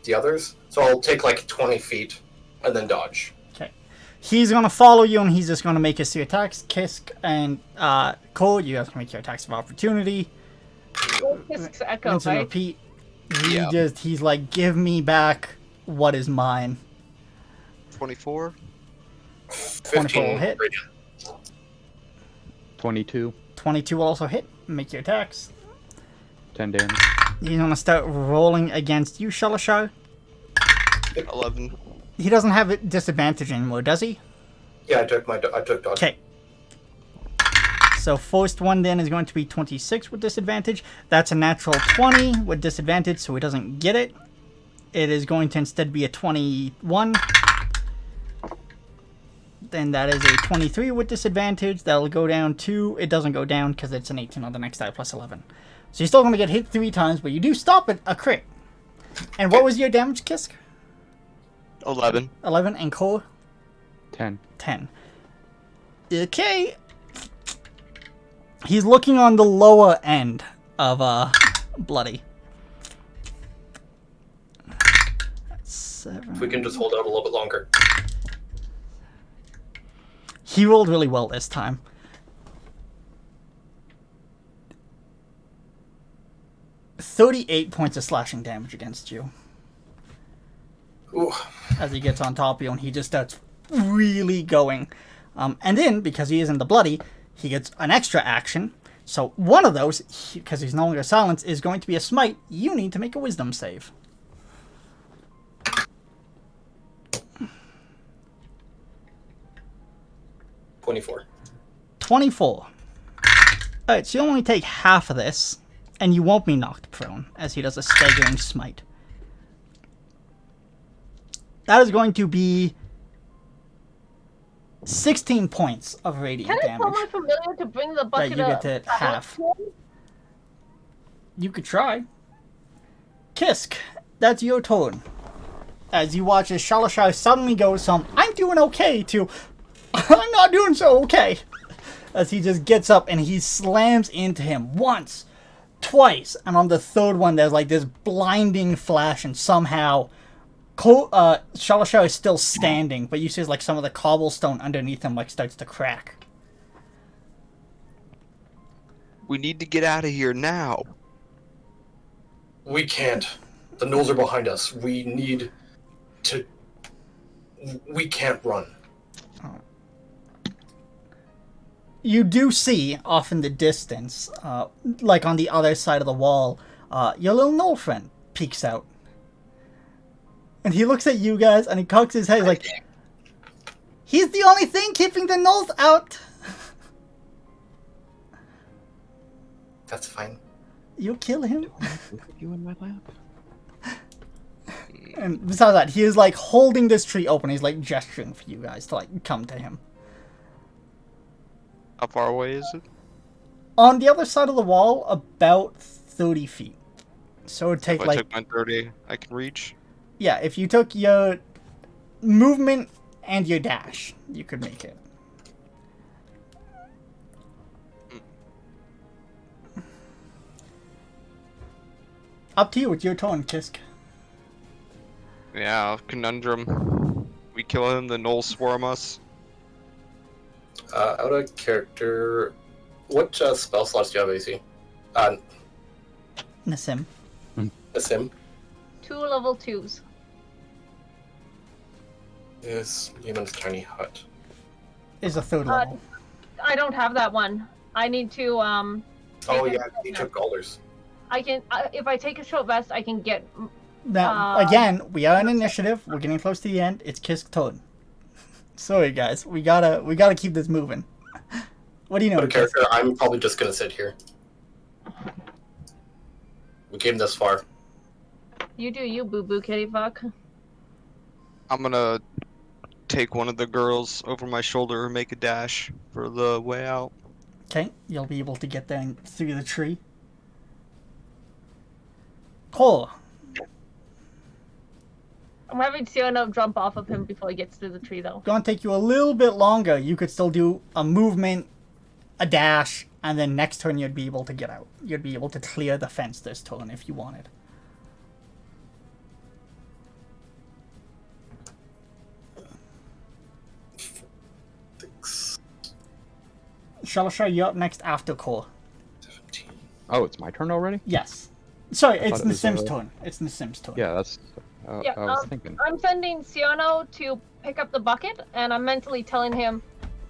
the others. So I'll take like 20 feet, and then dodge. He's gonna follow you, and he's just gonna make his 3 attacks. Kisk and Cole, you guys can make your attacks of opportunity. Kisk's echo, Rinse and right? repeat. Yeah. He's like, give me back what is mine. 24. 24 will 15 hit. radiant. 22. 22 will also hit. Make your attacks. 10 damage. He's gonna start rolling against you, Shalashar. 11. He doesn't have a disadvantage anymore, does he? Yeah, I took dodge. Okay. So first one then is going to be 26 with disadvantage. That's a natural 20 with disadvantage, so he doesn't get it. It is going to instead be a 21. Then that is a 23 with disadvantage. That'll go down to... It doesn't go down because it's an 18 on the next die plus 11. So you're still going to get hit 3 times, but you do stop at a crit. And what was your damage, Kisk? 11. 11 and Cole? 10. 10. Okay. He's looking on the lower end of bloody. That's 7. If we can just hold out a little bit longer. He rolled really well this time. $38 points of slashing damage against you Ooh. as he gets on top of you, and he just starts really going. And then, because he is in the bloody, he gets an extra action. So one of those, because he's no longer silenced, is going to be a smite. You need to make a wisdom save. $24. 24. Alright, so you only take half of this, and you won't be knocked prone, as he does a staggering smite. That is going to be 16 points of radiant Can I tell damage. my familiar to bring the bucket you get to of half. to him? You could try. Kisk, that's your turn. As you watch as Shalashar suddenly goes from, I'm doing okay, to, I'm not doing so okay. As he just gets up and he slams into him once, twice, and on the third one there's like this blinding flash, and somehow Shalashar is still standing, but you see like some of the cobblestone underneath him like starts to crack. We need to get out of here now. We can't. The gnolls are behind us. We need to... We can't run. You do see off in the distance, like on the other side of the wall, your little gnoll friend peeks out. And he looks at you guys and he cocks his head. He's like, he's the only thing keeping the gnolls out. That's fine. You kill him. You in my lap? And besides that, he is like holding this tree open. He's like gesturing for you guys to like come to him. How far away is it? On the other side of the wall, about 30 feet. So it would take If I like... took my 30, I can reach. Yeah, if you took your movement and your dash, you could make it. Up to you, it's your turn, Kisk. Yeah, conundrum. We kill him, the gnolls swarm us. Out of character, what spell slots do you have, AC? Nassim. Sim 2 level 2s. is Human's Tiny Hut. Is a third level. I don't have that one. I need to Oh take yeah, a- you took Galders. I can if I take a short rest, I can get. Now, again, we are in initiative. We're getting close to the end. It's Kisk's turn. Sorry, guys. We gotta keep this moving. What do you know, Out of Kisk? character, I'm probably just gonna sit here. We came this far. You do you, boo boo kitty fuck. I'm gonna take one of the girls over my shoulder and make a dash for the way out. Okay, you'll be able to get there and through the tree. Cool. I'm having Siona jump off of him before he gets through the tree, though. Gonna take you a little bit longer. You could still do a movement, a dash, and then next turn you'd be able to get out. You'd be able to clear the fence this turn if you wanted. Shalasha, you're up next after Core. 17. Oh, it's my turn already? Yes. Sorry, it's thought it was, Nassim's turn. It's Nassim's turn. Yeah, that's. Yeah, I was thinking. I'm sending Siono to pick up the bucket, and I'm mentally telling him,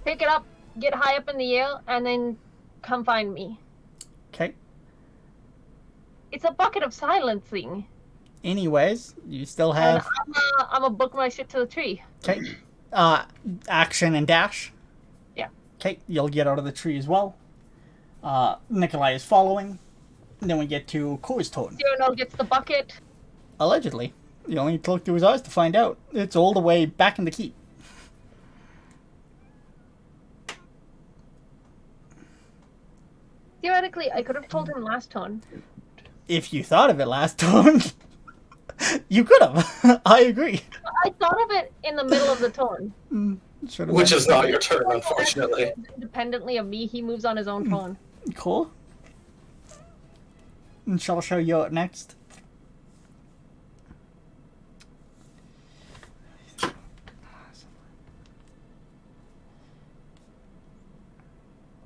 pick it up, get high up in the air, and then come find me. Okay. It's a bucket of silencing. Anyways, you still And have I'm gonna book my shit to the tree. okay. Action and dash. Yeah. Okay, you'll get out of the tree as well. Nikolai is following. And then we get to Core's turn. Siono gets the bucket. Allegedly. You only need to look through his eyes to find out. It's all the way back in the keep. Theoretically, I could have told him last turn. If you thought of it last turn, you could have. I agree. I thought of it in the middle of the turn. Should've Which been. is not your turn, unfortunately. Independently of me, he moves on his own turn. Cool. And shall I show you up next?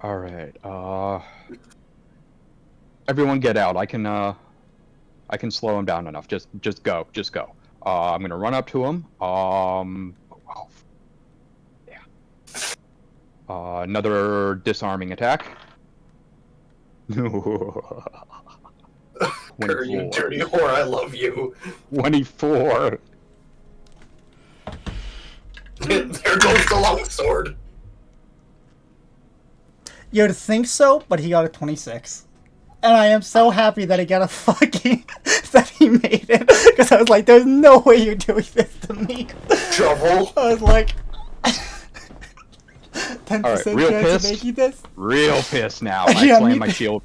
All right. Everyone, get out. I can slow him down enough. Just go. Just go. I'm gonna run up to him. Yeah. Another disarming attack. Kerr, you dirty whore, I love you. 24. There goes the longsword. You'd think so, but he got a 26. And I am so happy that he got a fucking... that he made it. Because I was like, there's no way you're doing this to me. Trouble. I was like... 10% Alright, real chance pissed. of making this? Real pissed now. I Yeah, slam me my too. shield.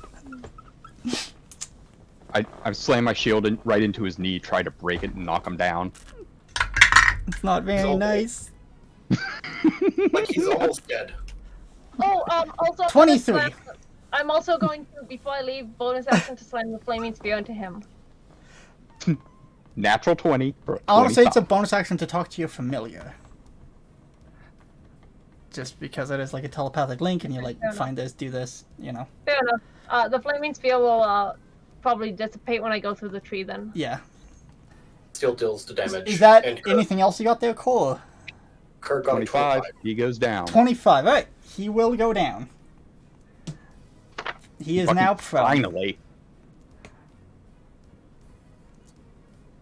I slam my shield right into his knee, try to break it and knock him down. It's not very So- nice. Like he's almost dead. Oh, also 23. I'm also going to, before I leave, bonus action to slam the flaming spear into him. Natural 20. For I want to say it's a 25. bonus action to talk to your familiar. Just because it is like a telepathic link and you like, Fair enough. find this, do this, you know. Fair enough. The flaming spear will probably dissipate when I go through the tree then. Yeah. Still deals the damage. Is that and Kerr, anything else you got there, Core? Kerr got a 25. He goes down. 25. Alright. He will go down. He is Fucking now prone. Finally.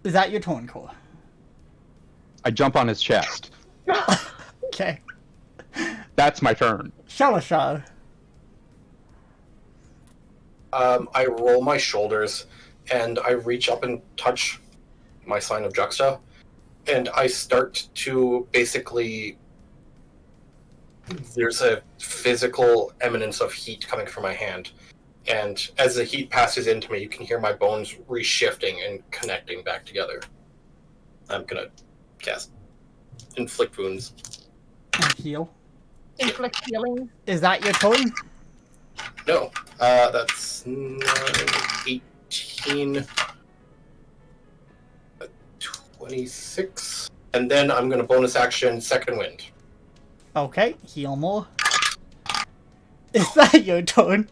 Is that your turn, Core? I jump on his chest. Okay. That's my turn. Shalashar. I roll my shoulders, and I reach up and touch my sign of Juxta, and I start to basically... There's a physical eminence of heat coming from my hand, and as the heat passes into me, you can hear my bones reshifting and connecting back together. I'm gonna cast Inflict Wounds. And heal. Inflict healing. Is that your turn? No, that's 9, 18, 26, and then I'm gonna bonus action Second Wind. Okay, heal more. Is that your turn?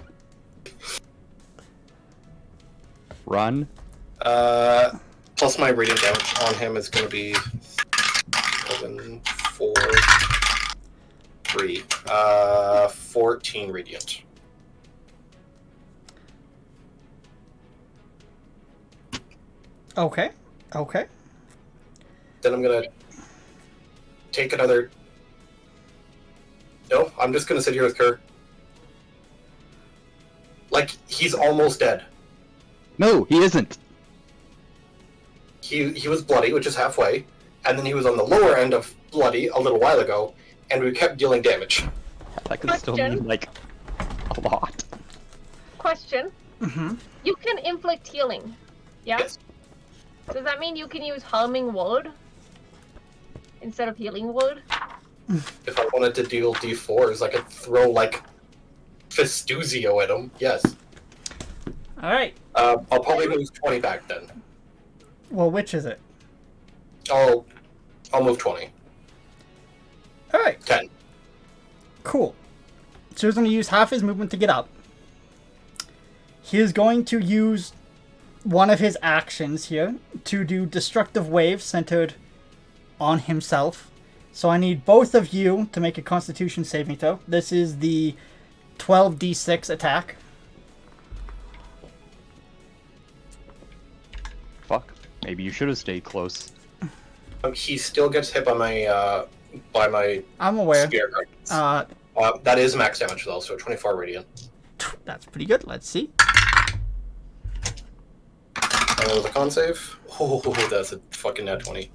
Run. Plus my radiant damage on him is gonna be 7, 4, 3, 14 radiant. Okay. Okay. Then I'm gonna take another... No, I'm just gonna sit here with Kerr. Like, he's almost dead. No, he isn't. He was bloody, which is halfway, and then he was on the lower end of bloody a little while ago, and we kept dealing damage. That could still mean, like, a lot. Question. Mm-hmm. You can inflict healing. Yeah? Yes. Does that mean you can use harming word instead of healing word? If I wanted to deal D4s, I could throw, like, Festuzio at him. Yes. Alright. I'll probably move 20 back then. Well, which is it? I'll move 20. Alright. 10. Cool. So he's going to use half his movement to get up. He is going to use one of his actions here to do destructive waves centered on himself. So I need both of you to make a Constitution saving throw. This is the 12d6 attack. Fuck. Maybe you should have stayed close. He still gets hit by my I'm aware. spear. That is max damage though, so 24 radiant. That's pretty good. Let's see. And with a con save. Oh, that's a fucking nat 20.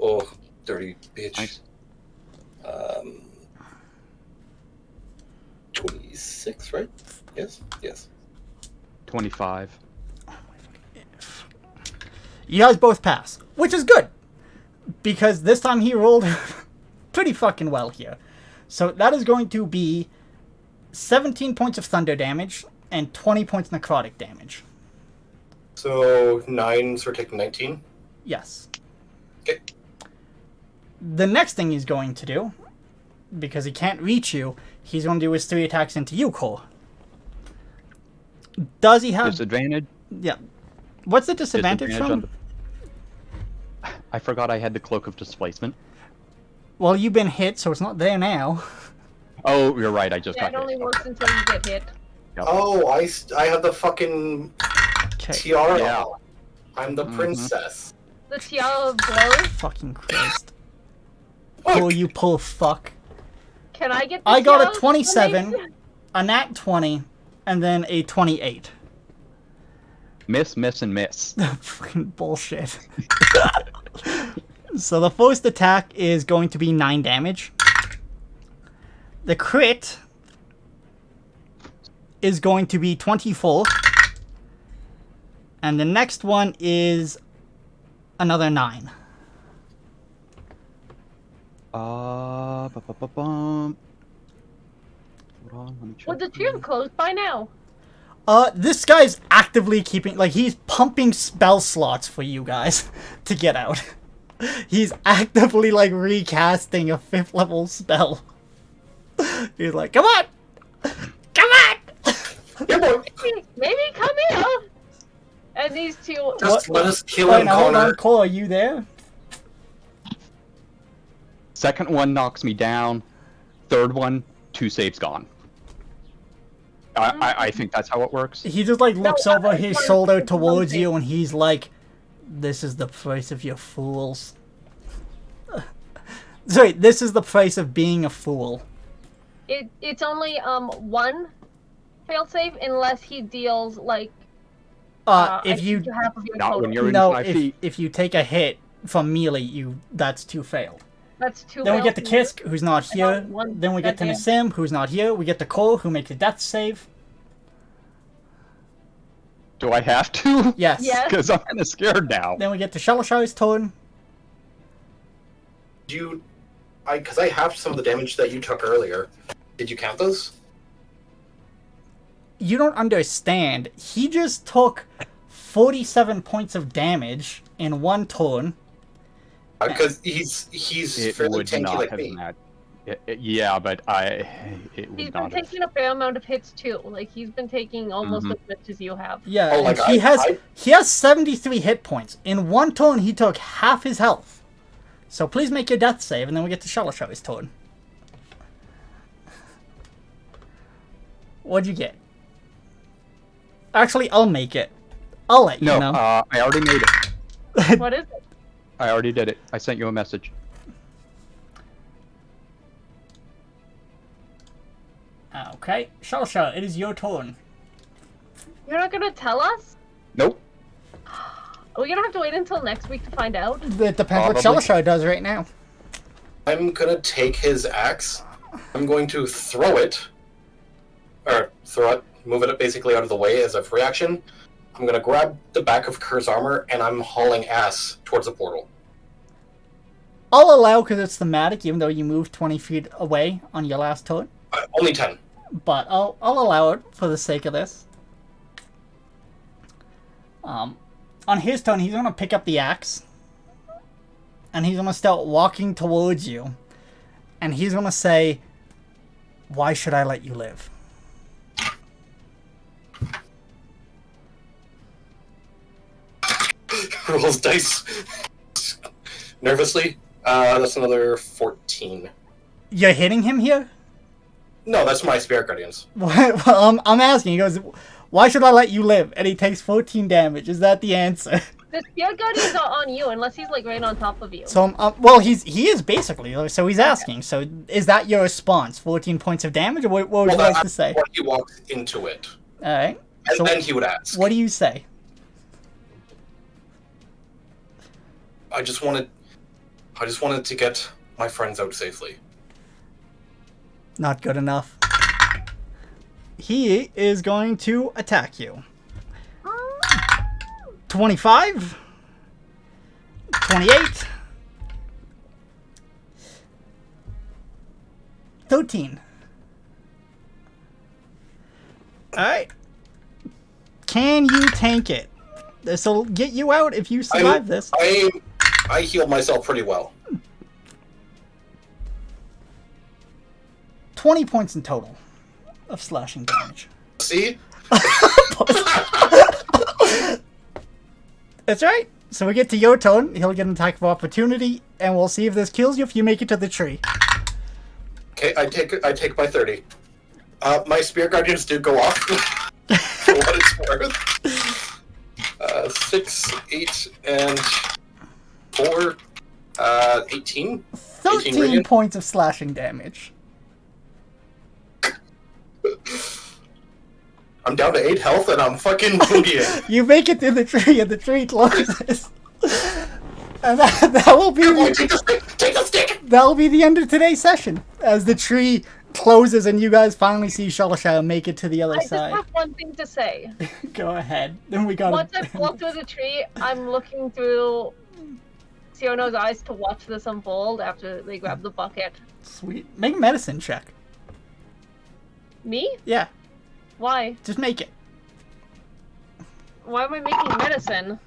Oh, dirty bitch. Nice. 26, right? Yes? Yes. 25. You guys both pass, which is good. Because this time he rolled pretty fucking well here. So that is going to be 17 points of thunder damage and 20 points necrotic damage. So 9, so we're taking 19. Yes. Okay. The next thing he's going to do, because he can't reach you, he's going to do his 3 attacks into you, Cole. Does he have... Disadvantage? Yeah. What's the disadvantage from? on I forgot I had the Cloak of Displacement. Well, you've been hit, so it's not there now. Oh, you're right. I just Yeah, it got only hit. works until you get hit. Yep. Oh, I have the fucking Okay. tiara. Yeah. I'm the princess. The Tiara of Blow. Fucking Christ. Fuck. Oh, you poor fuck. Can I get the I got Tiara a of 27, Blow? a nat 20, and then a 28. Miss, miss, and miss. Fucking bullshit. So the first attack is going to be 9 damage. The crit is going to be 24. And the next one is another 9. Ba-ba-ba-bum. Hold on, let me check. Would the tube close by now? This guy's actively keeping, like, he's pumping spell slots for you guys to get out. He's actively, like, recasting a 5th level spell. He's like, come on! Come on! Yeah, boy. Maybe come here! And these two... Just let us kill Wait, him, now, hold on, Connor. Cole, are you there? Second one knocks me down. Third one, 2 saves gone. I think that's how it works. He just like looks No, over it's his one- shoulder it's one towards thing. you, and he's like, "This is the price of your fools." Sorry, this is the price of being a fool. It's only one failsafe unless he deals like I If think you half of your Not total. when you're in no, 5 feet. if you take a hit from melee, that's 2 fail. That's 2 Then we get to fails. Kisk, who's not here. one. Then we get to Goddamn. Nassim, who's not here. We get to Cole, who makes a death save. Do I have to? Yes. Yes. Because I'm kind of scared now. Then we get to Shalashai's turn. Because I have some of the damage that you took earlier. Did you count those? You don't understand. He just took 47 points of damage in one turn. Because he's It fairly would tanky not like have me. mattered. Yeah, but it He's would been not have. taking a fair amount of hits too. Like he's been taking almost Mhm. as much as you have. Yeah, Oh, and like, he has 73 hit points. In one turn, he took half his health. So please make your death save, and then we get to Shalashai's turn. What'd you get? Actually, I'll make it. I'll let you No, know. I already made it. What is it? I already did it. I sent you a message. Okay, Shalashai, it is your turn. You're not gonna tell us? Nope. Are we gonna have to wait until next week to find out? It depends what Probably. Shalashai does right now. I'm gonna take his axe. I'm going to throw it, move it basically out of the way as a free action. I'm gonna grab the back of Kerr's armor and I'm hauling ass towards the portal. I'll allow because it's thematic, even though you moved 20 feet away on your last turn. Only 10. But I'll allow it for the sake of this. On his turn, he's gonna pick up the axe, and he's gonna start walking towards you, and he's gonna say, "Why should I let you live?" Rolls dice nervously. That's another 14. You're hitting him here? No, that's my Spirit Guardians. Well, I'm asking. He goes, "Why should I let you live?" And he takes 14 damage. Is that the answer? The Spear Guardians are on you unless he's like right on top of you. So, well, he is basically. So he's asking. So is that your response? 14 points of damage, or what would you like to say? When he walks into it, All right. and So then he would ask. what do you say? I just wanted to get my friends out safely. Not good enough. He is going to attack you. 25. 28. 13. Alright. Can you tank it? This'll get you out if you survive this. I healed myself pretty well. 20 points in total of slashing damage. See? That's right. So we get to your turn. He'll get an attack of opportunity, and we'll see if this kills you if you make it to the tree. Okay, I take my 30. My Spear Guardians did go off. For what it's worth. 6, 8, and 4, 18. 13 radiant. points of slashing damage. I'm down to 8 health and I'm fucking boogieing. You make it to the tree, and the tree closes. And that will be Take the stick! Take the stick! that'll be the end of today's session, as the tree closes and you guys finally see Shalashai make it to the other I just side. have one thing to say. Go ahead. Then we got Once I walk through the tree, I'm looking through Siono's eyes to watch this unfold after they grab the bucket. Sweet. Make a medicine check. Me? Yeah, Why? just make it. Why am I making medicine?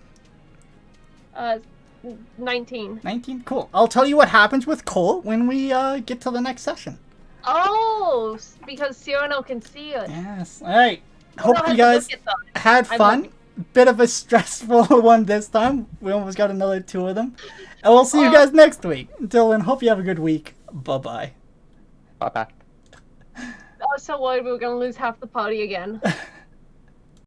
19. 19? Cool. I'll tell you what happens with Cole when we get to the next session. Oh, because Siono can see it. Yes. Alright. Hope I'll have you to guys look at them. had I fun. Bit of a stressful one this time. We almost got another 2 of them. And we'll see you guys next week. Until then, hope you have a good week. Bye-bye. Bye-bye. was so worried we were gonna lose half the party again.